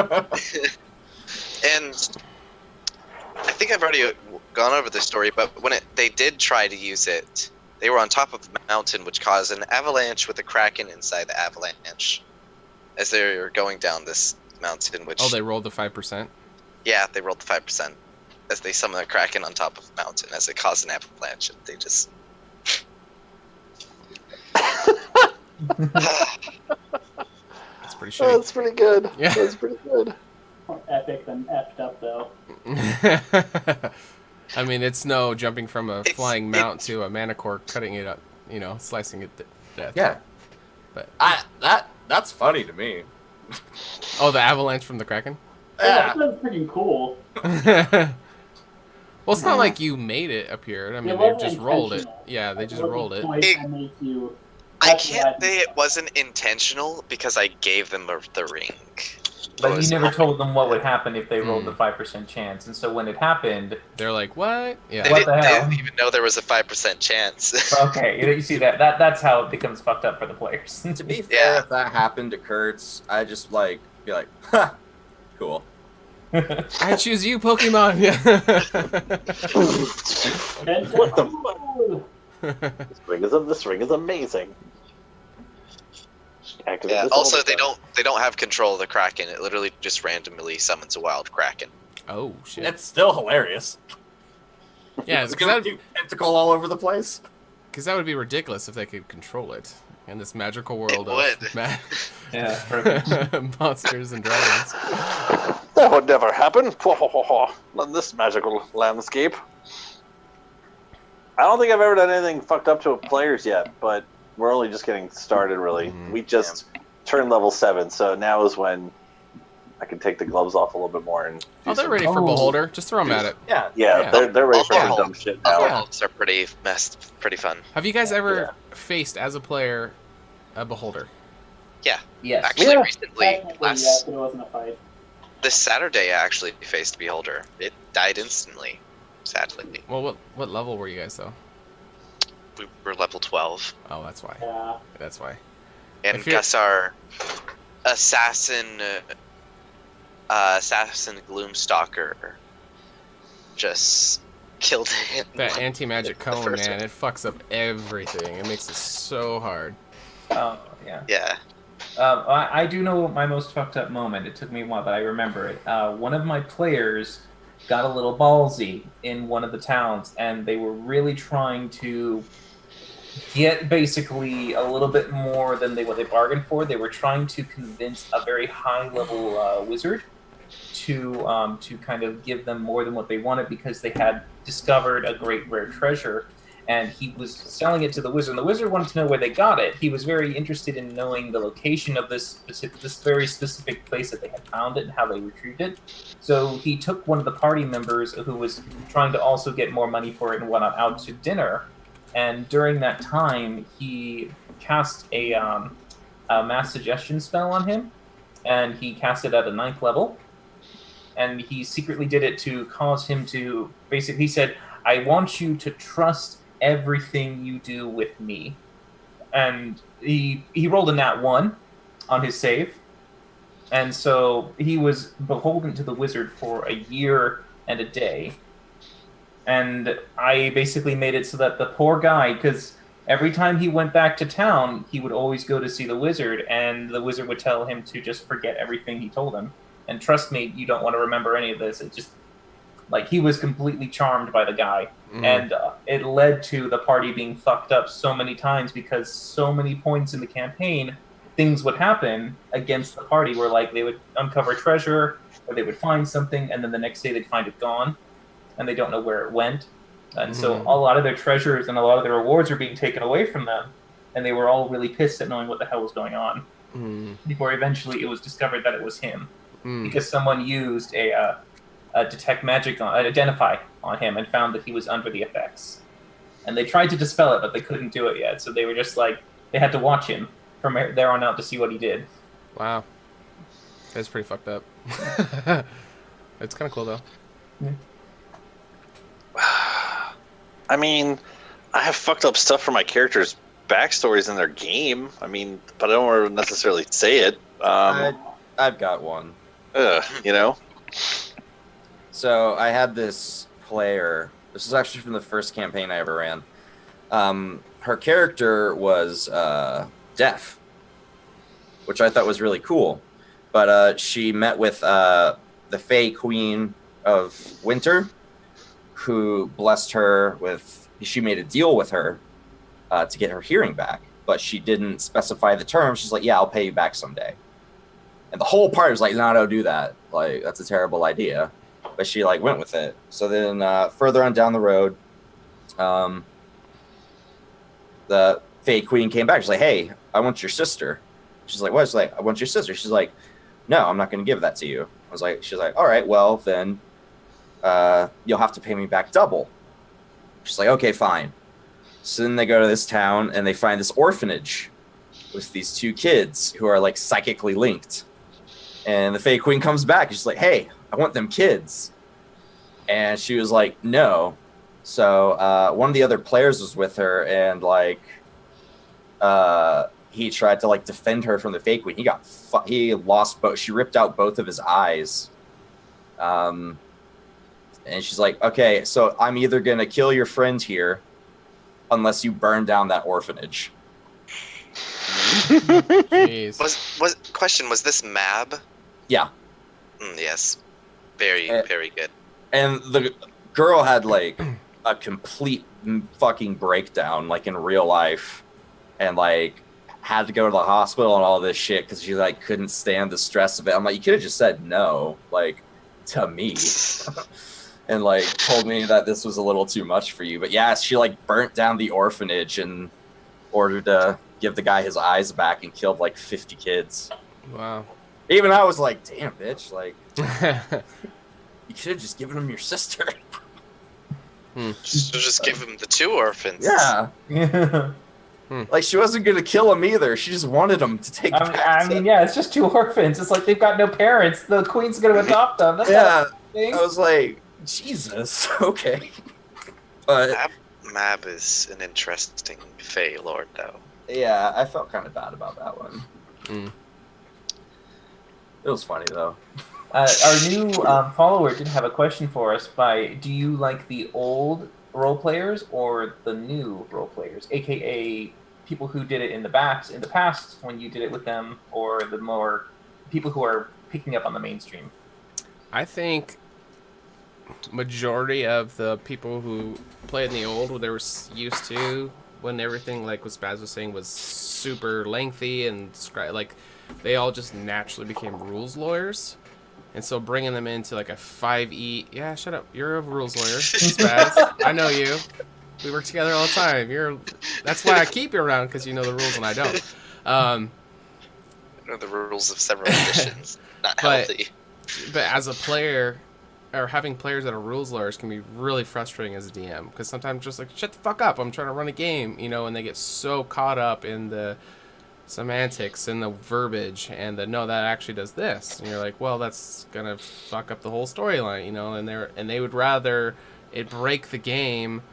I think I've already gone over this story, but when they did try to use it, they were on top of a mountain, which caused an avalanche with a kraken inside the avalanche as they were going down this mountain. Which they rolled the 5%? Yeah, they rolled the 5% as they summoned a kraken on top of a mountain as it caused an avalanche, and they just... That's pretty shitty. Oh, that's pretty good. Yeah. That's pretty good. More epic than effed up, though. I mean, it's no jumping from a flying mount to a manicore, cutting it up, slicing it to death. Yeah. But that's funny to me. Oh, the avalanche from the Kraken? That sounds pretty cool. Well, it's not like you made it appear. I mean, It they wasn't just rolled it. intentional. Yeah, they It just wasn't rolled it. choice It- that made you- I that's what can't think. say it wasn't intentional because I gave them the ring. But I you was never hoping- told them what would happen if they rolled Mm. the 5% chance, and so when it happened, They're like, what? They, Yeah. What the they hell? didn't even know there was a 5% chance. okay, you see that's how it becomes fucked up for the players. To be fair, Yeah. if that happened to Kurtz, I just like be like, ha, cool. I choose you, Pokemon. Yeah. What the fuck? This ring is amazing. Activate Yeah. this Also, all the time. they don't have control of the Kraken. It literally just randomly summons a wild Kraken. Oh shit. It's still hilarious. Yeah, It's because gonna do tentacle all over the place. that would be ridiculous if they could control it in this magical world would. of Yeah, perfect. monsters and dragons. That would never happen. Not in this magical landscape. I don't think I've ever done anything fucked up to players yet, but we're only just getting started, really. Mhm. We just turned level 7, so now is when I can take the gloves off a little bit more. And Oh, they're ready for Oh. Beholder. Just throw them at it. Yeah. Yeah, they're ready for some Oh. dumb shit All now. the elves are pretty fun. Have you guys ever faced as a player a Beholder? Yes. Actually, Yeah. recently, Technically, last yes, but it wasn't a fight. this Saturday, I actually faced Beholder. It died instantly, sadly. Well, what level were you guys though? We were level 12, Oh, that's why. Yeah. That's why. and If you're- Gus, our assassin Gloomstalker, just killed him. That anti-magic The cone, first man, one. it fucks up everything. It makes it so hard. Oh, yeah. Yeah. I do know my most fucked up moment. It took me a while, but I remember it. One of my players got a little ballsy in one of the towns, and they were really trying to get basically a little bit more than what they bargained for. They were trying to convince a very high-level wizard to kind of give them more than what they wanted because they had discovered a great rare treasure. And he was selling it to the wizard, and the wizard wanted to know where they got it. He was very interested in knowing the location of this very specific place that they had found it and how they retrieved it. So he took one of the party members who was trying to also get more money for it and whatnot out to dinner. And during that time, he cast a mass suggestion spell on him, and he cast it at a 9th level. And he secretly did it to cause him to basically. He said, "I want you to trust everything you do with me," and he rolled a nat 1 on his save, and so he was beholden to the wizard for a year and a day. And I basically made it so that the poor guy, because every time he went back to town, he would always go to see the wizard, and the wizard would tell him to just forget everything he told him. And trust me, you don't want to remember any of this. It just, like, he was completely charmed by the guy. Mhm. And it led to the party being fucked up so many times because so many points in the campaign, things would happen against the party where, like, they would uncover treasure or they would find something, and then the next day they'd find it gone, and they don't know where it went. And so Mhm. a lot of their treasures and a lot of their rewards are being taken away from them, and they were all really pissed at knowing what the hell was going on. Mm, Before eventually it was discovered that it was him mm. because someone used a detect magic identify on him and found that he was under the effects. And they tried to dispel it, but they couldn't do it yet. So they were just like, they had to watch him from there on out to see what he did. Wow. That's pretty fucked up. It's kind of cool though. I mean, I have fucked up stuff for my characters' backstories in their game. I mean, but I don't want to necessarily say it. I've got one. You know? So I had this player. This is actually from the first campaign I ever ran. Her character was deaf, which I thought was really cool. But she met with the Fae Queen of Winter, who blessed her with. She made a deal with her to get her hearing back, but she didn't specify the terms. She's like, "Yeah, I'll pay you back someday." And the whole party was like, "No, don't do that. Like, that's a terrible idea." But she like went with it. So then further on down the road, the Fae Queen came back. She's like, "Hey, I want your sister." She's like, "What?" She's like, "I want your sister." She's like, no, I'm not going to give that to you. She's like, all right, well, then you'll have to pay me back double. She's like, okay, fine. So then they go to this town and they find this orphanage with these two kids who are like psychically linked. And the Fae Queen comes back and she's like, hey, I want them kids. And she was like, no. So one of the other players was with her, and like he tried to like defend her from the Fae Queen. He lost both. She ripped out both of his eyes. And she's like, okay, so I'm either gonna kill your friend here, unless you burn down that orphanage. Jeez. Was this Mab? Yeah. Yes. Very good. And the girl had like a complete fucking breakdown, like in real life, and like had to go to the hospital and all this shit because she like couldn't stand the stress of it. I'm like, you could have just said no, like to me, and like told me that this was a little too much for you. But yeah, she like burnt down the orphanage in order to give the guy his eyes back and killed like 50 kids. Wow. Even I was like, damn, bitch, like you could have just given him your sister. So just give him the 2 orphans. Yeah. Like, she wasn't going to kill him either. She just wanted him to take back. I mean, yeah, it's just 2 orphans. It's like they've got no parents. The queen's going to adopt them. That's Yeah. thing. I was like, Jesus, okay. But Mab is an interesting Fae Lord, though. yeah, I felt kind of bad about that one. It was funny, though. Our new follower did have a question for us do you like the old role players or the new role players, aka people who did it in the past when you did it with them, or the more people who are picking up on the mainstream? I think majority of the people who played in the old, what they were used to when everything, like what Spaz was saying, was super lengthy and like they all just naturally became rules lawyers. And so bringing them into like a 5e... Yeah, shut up. You're a rules lawyer. Spaz. I know you. We work together all the time. That's why I keep you around, because you know the rules and I don't. I know the rules of several editions. Not healthy. But as a player, or having players that are rules lawyers can be really frustrating as a DM, because sometimes just like, shut the fuck up, I'm trying to run a game, and they get so caught up in the semantics and the verbiage and no, that actually does this, and you're like, well, that's gonna fuck up the whole storyline, and they would rather it break the game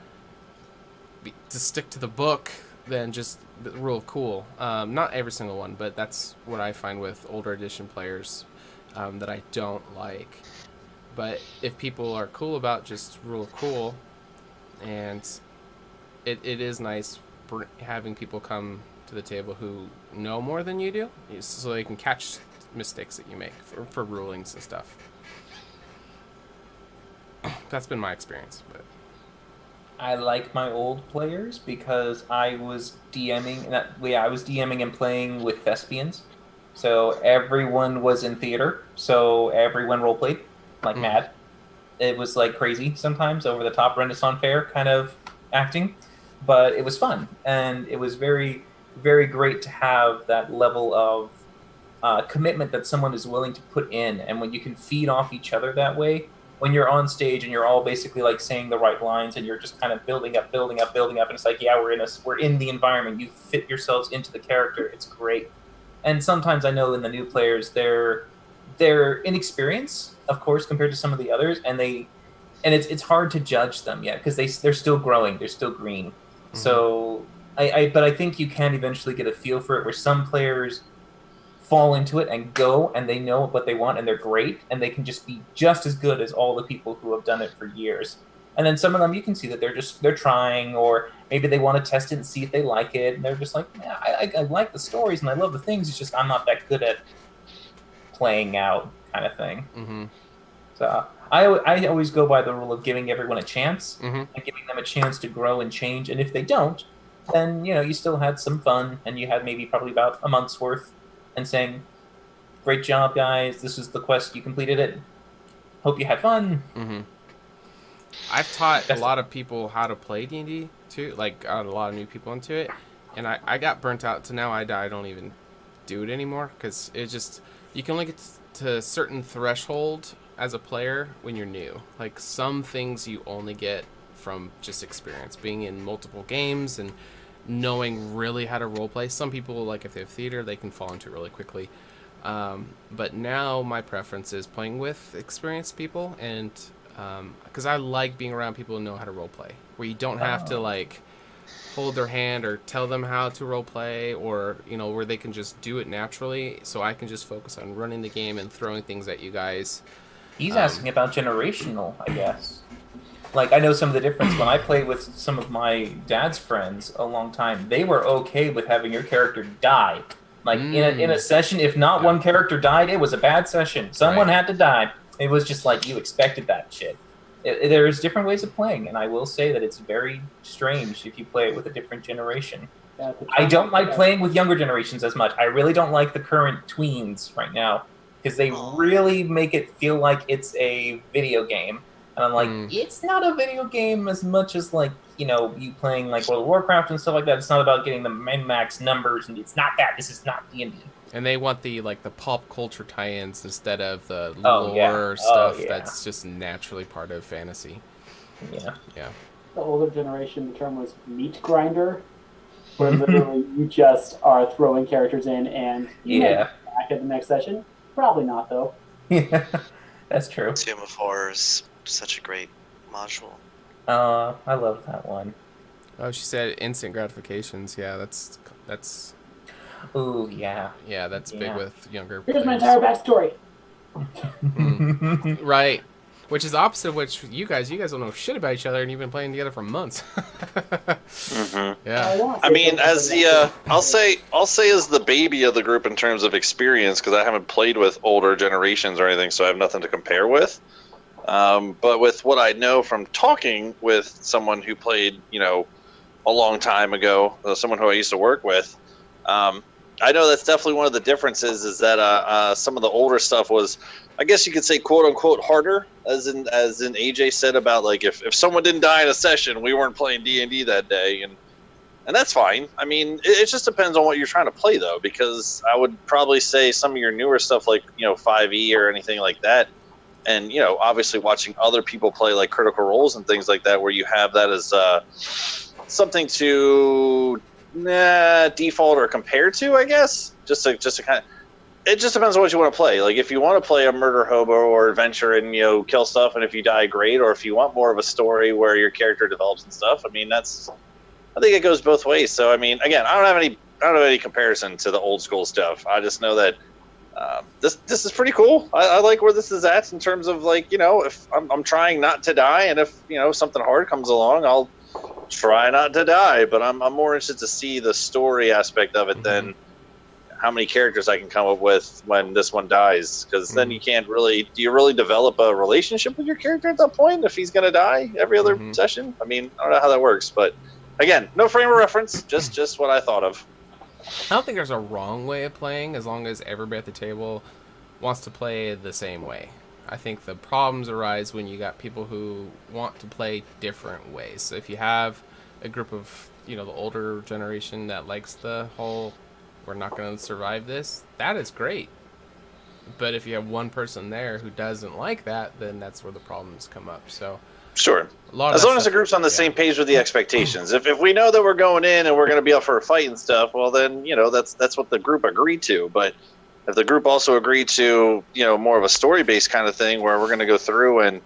to stick to the book than just the rule of cool. Not every single one, but that's what I find with older edition players that I don't like. But if people are cool about just rule of cool, and it is nice having people come to the table who know more than you do, so they can catch mistakes that you make for rulings and stuff. That's been my experience. But I like my old players because I was DMing. I was DMing and playing with thespians, so everyone was in theater, so everyone role played like mad. It was like crazy sometimes, over the top Renaissance fair kind of acting, but it was fun, and it was very, very great to have that level of commitment that someone is willing to put in. And when you can feed off each other that way, when you're on stage and you're all basically like saying the right lines and you're just kind of building up, and it's like, yeah, we're in the environment, you fit yourselves into the character, it's great. And sometimes I know in the new players, they're inexperienced, of course, compared to some of the others, and it's hard to judge them yet because they're still growing, they're still green. Mm-hmm. So but I think you can eventually get a feel for it, where some players fall into it and go, and they know what they want, and they're great, and they can just be just as good as all the people who have done it for years. And then some of them, you can see that they're trying, or maybe they want to test it and see if they like it, and they're just like, yeah, I like the stories and I love the things, it's just I'm not that good at playing out, kind of thing. Mm-hmm. So I always go by the rule of giving everyone a chance, and giving them a chance to grow and change. And if they don't, then you still had some fun, and you had maybe probably about a month's worth, and saying, great job, guys, this is the quest, you completed it, hope you had fun. I've taught a lot of people how to play D&D too, like a lot of new people into it, and I got burnt out to now I don't even do it anymore, because it just, you can only get to a certain threshold as a player when you're new. Like, some things you only get from just experience, being in multiple games and knowing really how to roleplay. Some people, like if they have theater, they can fall into it really quickly. But now my preference is playing with experienced people, and because I like being around people who know how to roleplay, where you don't have to like hold their hand or tell them how to roleplay, or where they can just do it naturally. So I can just focus on running the game and throwing things at you guys. He's asking about generational, I guess. Like, I know some of the difference. When I played with some of my dad's friends a long time, they were okay with having your character die. Like, in a session, if not one character died, it was a bad session. Someone had to die. It was just like, you expected that shit. There's different ways of playing, and I will say that it's very strange if you play it with a different generation. Yeah, I don't like playing with younger generations as much. I really don't like the current tweens right now, because they really make it feel like it's a video game. And I'm like, it's not a video game as much as, like, you playing, like, World of Warcraft and stuff like that. It's not about getting the min-max numbers, and it's not that. This is not D&D. And they want the pop culture tie-ins instead of the lore stuff that's just naturally part of fantasy. Yeah. The older generation, the term was meat grinder, where literally you just are throwing characters in, and you might come back at the next session. Probably not, though. Yeah, that's true. Tomb of Horrors, such a great module. I love that one. Oh, she said instant gratifications. Yeah, that's. Ooh, yeah. Yeah, that's big with younger Here's my players. entire backstory. Right. Which is opposite of which you guys don't know shit about each other, and you've been playing together for months. Yeah. I mean, as the I'll say as the baby of the group in terms of experience, because I haven't played with older generations or anything, so I have nothing to compare with. But with what I know from talking with someone who played, a long time ago, someone who I used to work with, I know that's definitely one of the differences is that some of the older stuff was, I guess you could say, quote unquote, harder, as in AJ said about, like, if someone didn't die in a session, we weren't playing D&D that day, and that's fine. I mean, it just depends on what you're trying to play, though, because I would probably say some of your newer stuff, like 5e or anything like that, and obviously watching other people play like Critical Roles and things like that, where you have that as something to default or compare to, I guess, just to kind of. It just depends on what you want to play. Like, if you want to play a murder hobo or adventure and kill stuff, and if you die, great. Or if you want more of a story where your character develops and stuff, I mean, I think it goes both ways. So I mean, again, I don't have any comparison to the old school stuff. I just know that this is pretty cool. I like where this is at in terms of, like, if I'm trying not to die, and if something hard comes along, I'll try not to die. But I'm more interested to see the story aspect of it than how many characters I can come up with when this one dies, because then you can't really. Do you really develop a relationship with your character at that point if he's going to die every other session? I mean, I don't know how that works, but again, no frame of reference, just what I thought of. I don't think there's a wrong way of playing as long as everybody at the table wants to play the same way. I think the problems arise when you got people who want to play different ways. So if you have a group of, the older generation that likes the whole, we're not going to survive this, that is great. But if you have one person there who doesn't like that, then that's where the problems come up. So sure. As long as the group's on the same page with the expectations. If we know that we're going in and we're going to be up for a fight and stuff, well then, that's what the group agreed to. But if the group also agreed to, more of a story-based kind of thing where we're going to go through and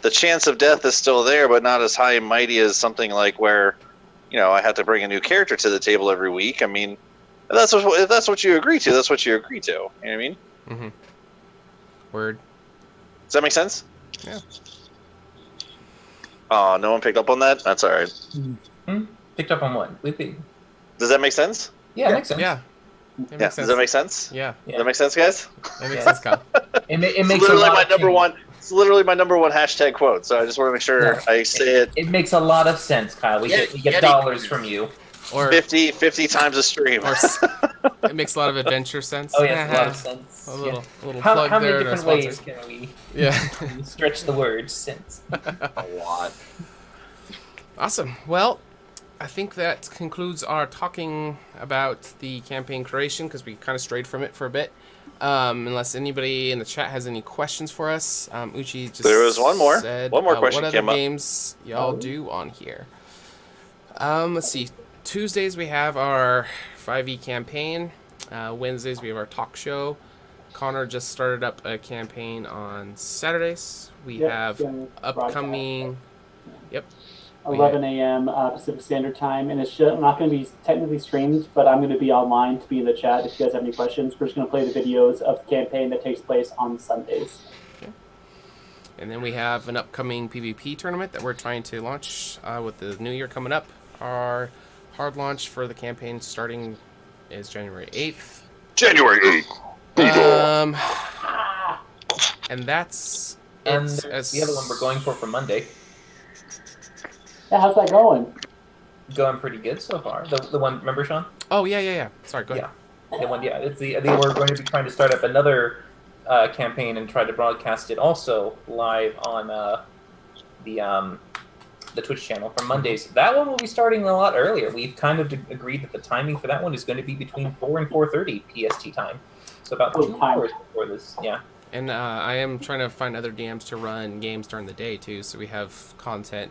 the chance of death is still there, but not as high and mighty as something like where, I have to bring a new character to the table every week. I mean, if that's what you agree to, that's what you agree to. You know what I mean? Mm-hmm. Word. Does that make sense? Yeah. Oh, no one picked up on that? That's all right. Picked up on what? Does that make sense? Yeah, it makes sense. Yeah. Yeah. Does that make sense? Yeah. Does that make sense, guys? That makes sense, Kyle. It makes literally my number one. It's literally my number one hashtag quote. So I just want to make sure I say it. It makes a lot of sense, Kyle. We get dollars from you. Or 50 times a stream. Or it makes a lot of adventure sense. Oh yeah, a lot of sense. A little how plug many there. different ways can we stretch the word sense? A lot. Awesome. Well, I think that concludes our talking about the campaign creation, because we kind of strayed from it for a bit. Unless anybody in the chat has any questions for us. Uchi just There was one more. said, One more question what other came up. games y'all do on here? Let's see. Tuesdays we have our 5e campaign. Wednesdays we have our talk show. Connor just started up a campaign on Saturdays. We Yep, have it's gonna upcoming. Yep. 11 a.m. Pacific Standard Time, and it's just not going to be technically streamed, but I'm going to be online to be in the chat if you guys have any questions. We're just going to play the videos of the campaign that takes place on Sundays. Okay. And then we have an upcoming PvP tournament that we're trying to launch with the new year coming up. Our hard launch for the campaign starting is January 8th. January 8th. And that's And it. there's the other one we're going for Monday. Yeah, how's that going? Going pretty good so far. The one, remember, Sean? Oh, yeah. Sorry, go ahead. Yeah, the one. Yeah, it's the. I think we're going to be trying to start up another campaign and try to broadcast it also live on the Twitch channel for Mondays. That one will be starting a lot earlier. We've kind of agreed that the timing for that one is going to be between 4 and 4:30 PST time. So about 2 hours before this. Yeah. And I am trying to find other DMs to run games during the day too, so we have content,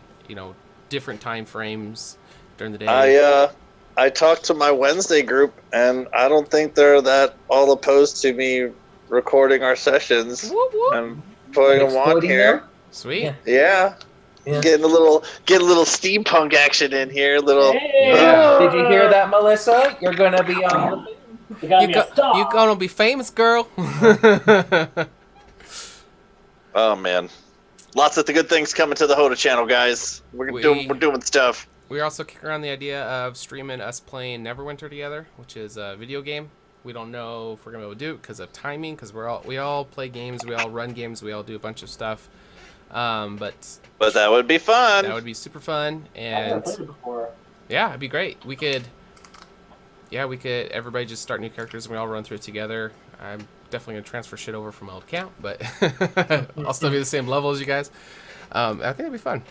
different time frames during the day. I talked to my Wednesday group, and I don't think they're that all opposed to me recording our sessions Whoop, whoop. and putting them on Exploding here. them? Sweet. Yeah. Yeah. Getting a little steampunk action in here. Yeah. Did you hear that, Melissa? You're going to be on the You gotta be a star. You gonna be famous, girl. Oh man, lots of the good things coming to the HotA channel, guys. We're doing stuff. We're also kicking around the idea of streaming us playing Neverwinter together, which is a video game. We don't know if we're gonna be able to do it because of timing, because we all play games, we all run games, we all do a bunch of stuff. But that would be fun. That would be super fun, I've never and played it before. yeah, it'd be great. We could everybody just start new characters and we all run through it together. I'm definitely gonna transfer shit over from my old account, but I'll still be the same level as you guys. I think it'd be fun.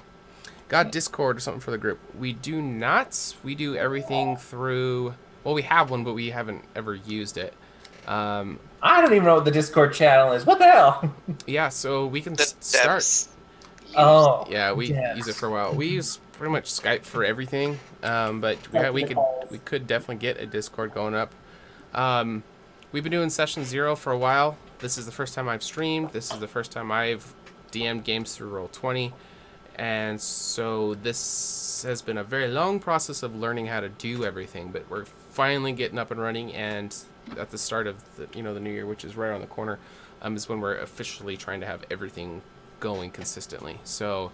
Got Discord or something for the group? We do not. We do everything through. Well, we have one, but we haven't ever used it. I don't even know what the Discord channel is. What the hell? Yeah, so we can The start. devs Oh. Yeah, we yes. use it for a while. We use pretty much Skype for everything, but Yeah, we for the could calls. we could definitely get a Discord going up. We've been doing session 0 for a while. This is the first time I've streamed. This is the first time I've DM'd games through Roll20, and so this has been a very long process of learning how to do everything. But we're finally getting up and running, and at the start of the new year, which is right around the corner, is when we're officially trying to have everything going consistently. So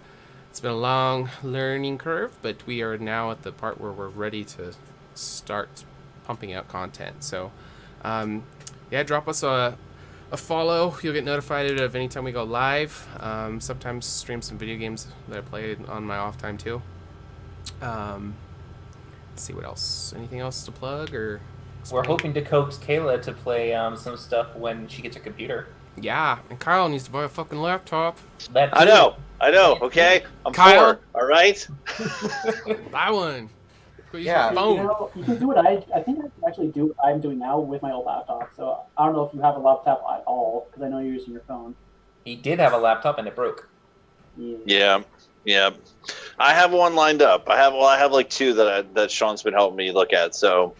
it's been a long learning curve, but we are now at the part where we're ready to start pumping out content. So drop us a follow. You'll get notified of anytime we go live. Sometimes stream some video games that I play on my off time too. Let's see what else. Anything else to plug or We're hoping to coax Kayla to play some stuff when she gets a computer. Yeah, and Kyle needs to buy a fucking laptop. That I too. know. Okay, I'm Kyle? 4. All right. Buy one. Go use Yeah. your phone. You can do what I think I can actually do what I'm doing now with my old laptop. So I don't know if you have a laptop at all, because I know you're using your phone. He did have a laptop and it broke. Yeah. I have one lined up. I have like 2 that Sean's been helping me look at. So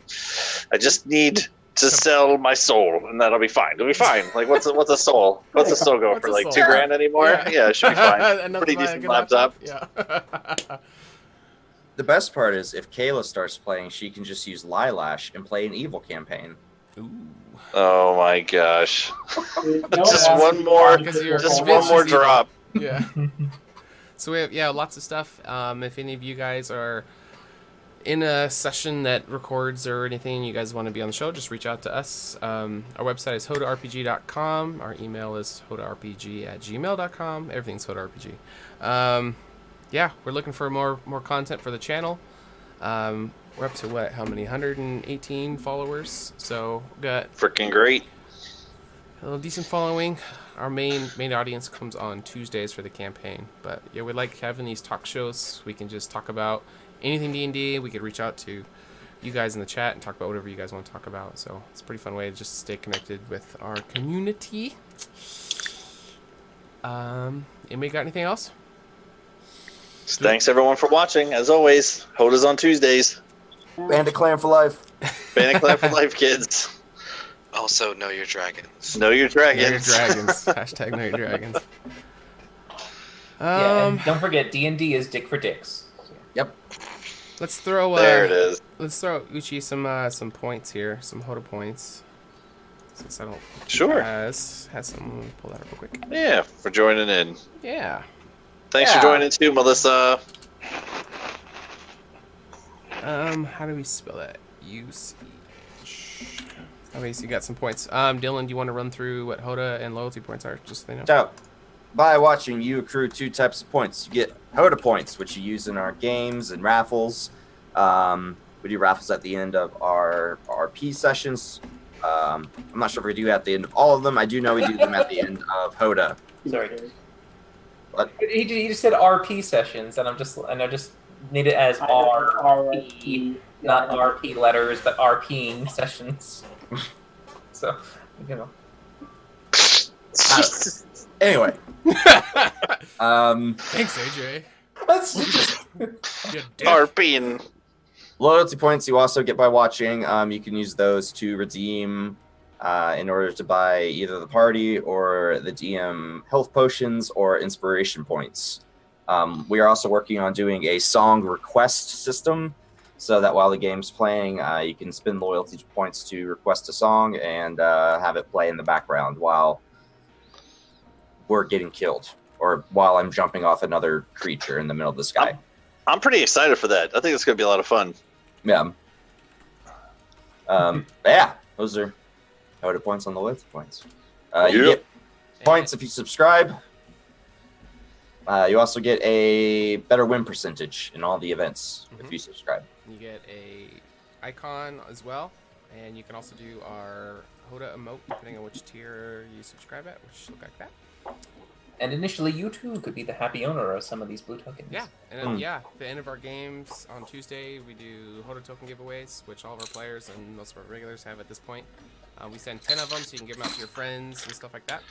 I just need to sell my soul, and that'll be fine. It'll be fine. Like what's a soul? What's a soul go What's for? a Like soul? $2,000 anymore? Yeah, it should be fine. Enough Pretty to buy a decent good laptop. Yeah. The best part is if Kayla starts playing, she can just use Lilash and play an evil campaign. Ooh. Oh my gosh! Just Just one more- Because you're Just convinced one more she's evil. drop. Yeah. So we have lots of stuff. If any of you guys are in a session that records or anything, you guys want to be on the show, just reach out to us. Our website is hotarpg.com. Our email is hotarpg@gmail.com. Everything's hotarpg. We're looking for more content for the channel. We're up to what? How many? 118 followers. So we got Freaking great. a little decent following. Our main audience comes on Tuesdays for the campaign, but yeah, we like having these talk shows. We can just talk about anything D&D. We could reach out to you guys in the chat and talk about whatever you guys want to talk about. So it's a pretty fun way to just stay connected with our community. Anybody got anything else? Thanks everyone for watching. As always, HotA's on Tuesdays. Bandit Clan for life. Bandit Clan for life, kids. Also, know your dragons. Know your dragons. Know your dragons. Hashtag know your dragons. Yeah, and don't forget, D&D is Dick for Dicks. Yep. Let's throw. There it is. Let's throw Uchi some points here, some HotA points. Since I don't. Sure. Has some. Let me pull that up real quick. Yeah, for joining in. Yeah. Thanks for joining too, Melissa. How do we spell that? UC. Okay, so you got some points. Dylan, do you want to run through what HotA and loyalty points are, just so they know? So, by watching, you accrue 2 types of points. You get HotA points, which you use in our games and raffles. We do raffles at the end of our RP sessions. I'm not sure if we do at the end of all of them. I do know we do them at the end of HotA. Sorry. What? He just said RP sessions, and I just need it as RP, not RP letters, but RPing sessions. So, you know. Anyway. Thanks, AJ. That's just... You dick. RPing. Loyalty points you also get by watching. You can use those to redeem in order to buy either the party or the DM health potions or inspiration points. We are also working on doing a song request system so that while the game's playing, you can spend loyalty points to request a song and have it play in the background while we're getting killed or while I'm jumping off another creature in the middle of the sky. I'm pretty excited for that. I think it's going to be a lot of fun. Yeah. Yeah, those are HotA points on the loyalty points. You get points if you subscribe. You also get a better win percentage in all the events if you subscribe. You get a icon as well, and you can also do our HotA emote depending on which tier you subscribe at, which look like that. And initially, you too could be the happy owner of some of these blue tokens. Yeah, and at the end of our games on Tuesday, we do HotA token giveaways, which all of our players and most of our regulars have at this point. We send 10 of them, so you can give them out to your friends and stuff like that.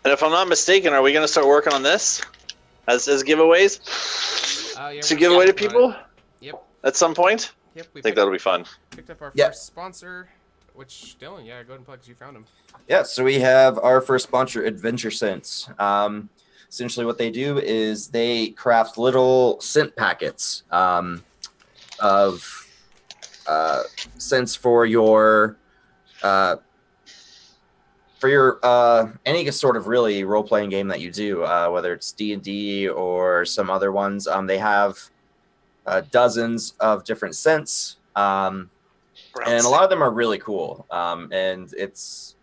And if I'm not mistaken, are we going to start working on this as giveaways to give away to people? Yep. At some point? Yep. I think that'll be fun. Picked up our first sponsor, which, Dylan, go ahead and plug because you found him. Yeah, so we have our first sponsor, Adventure Scents. Essentially what they do is they craft little scent packets of scents for your any sort of really role-playing game that you do, whether it's D&D or some other ones. They have dozens of different scents, and a lot of them are really cool. And it's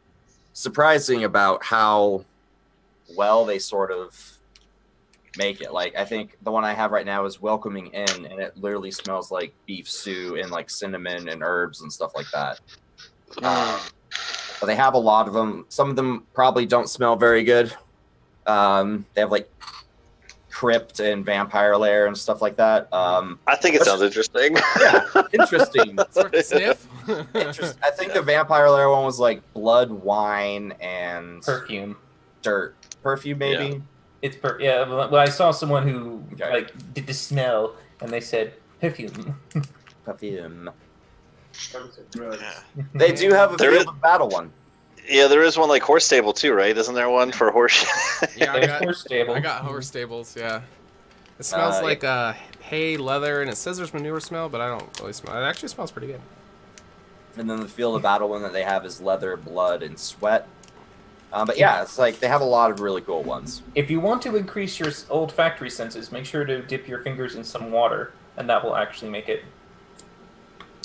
surprising about how well they sort of make it. Like, I think the one I have right now is Welcoming In, and it literally smells like beef stew and like cinnamon and herbs and stuff like that. But they have a lot of them. Some of them probably don't smell very good. They have like crypt and vampire lair and stuff like that. I think it sounds interesting. Yeah, interesting. Sort of sniff. Interesting. I think the vampire lair one was like blood, wine, and Perfume. dirt. Perfume, maybe. Yeah. It's well, I saw someone who like did the smell, and they said perfume. Perfume. Yeah. They do have a There field is- of battle one. Yeah, there is one like horse stable too, right? Isn't there one for horse? Yeah, I got Horse stable. I got horse stables, yeah. It smells like hay, leather, and it says there's manure smell, but I don't really smell it. It actually smells pretty good. And then the field of battle one that they have is leather, blood, and sweat. But yeah, it's like they have a lot of really cool ones. If you want to increase your olfactory senses, make sure to dip your fingers in some water, and that will actually make it.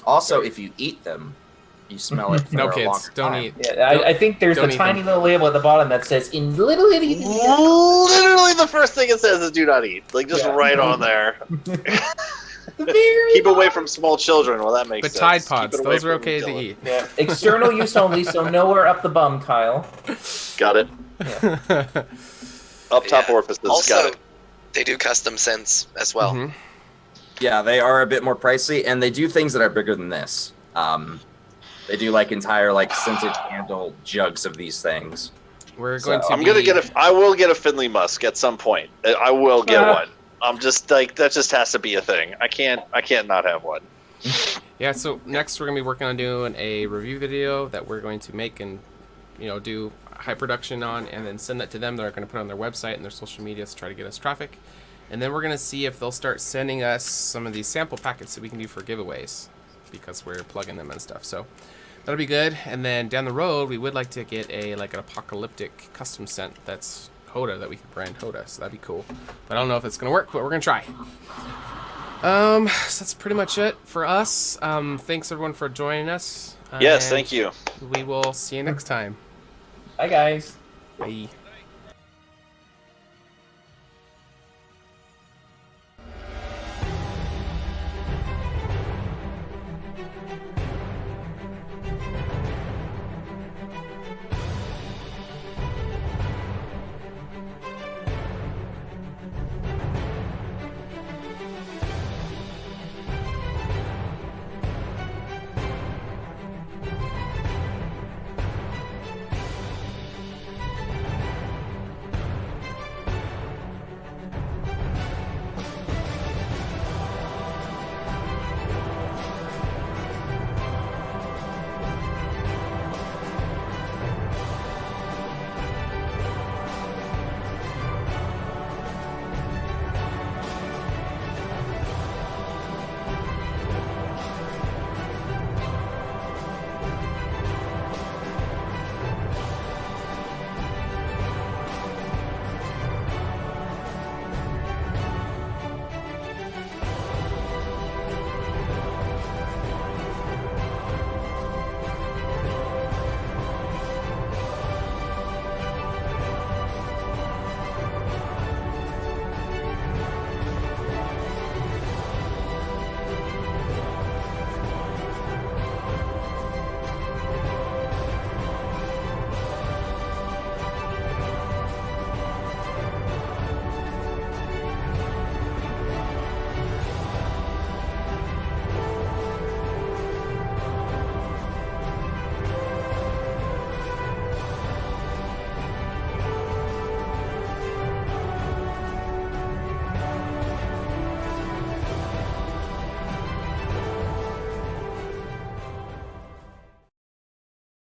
Also, if you eat them, you smell it for No a kids, longer don't time. eat. Yeah, I think there's Don't a eat tiny them. little label at the bottom that says in little itty. Literally, the first thing it says is "do not eat." Like just Yeah. right on there. Very Keep away from small children. Well, that makes But sense. Tide Keep Pods, it away those are from okay to Dylan. eat. Yeah. External use only, so nowhere up the bum, Kyle. Got it. Up top Yeah. orifices. Also, Got it. they do custom scents as well. Mhm. Yeah, they are a bit more pricey, and they do things that are bigger than this. They do like entire scented candle jugs of these things. We're going to. I will get a Finley Musk at some point. I will get one. I'm just that just has to be a thing. I can't not have one. Yeah. So next we're gonna be working on doing a review video that we're going to make and do high production on, and then send that to them. They're going to put it on their website and their social media to try to get us traffic. And then we're going to see if they'll start sending us some of these sample packets that we can do for giveaways, because we're plugging them and stuff. So that'll be good. And then down the road, we would like to get an apocalyptic custom scent that's HotA, that we can brand HotA. So that'd be cool. But I don't know if it's going to work, but we're going to try. So that's pretty much it for us. Thanks everyone for joining us. Yes, thank you. We will see you next time. Bye, guys. Bye.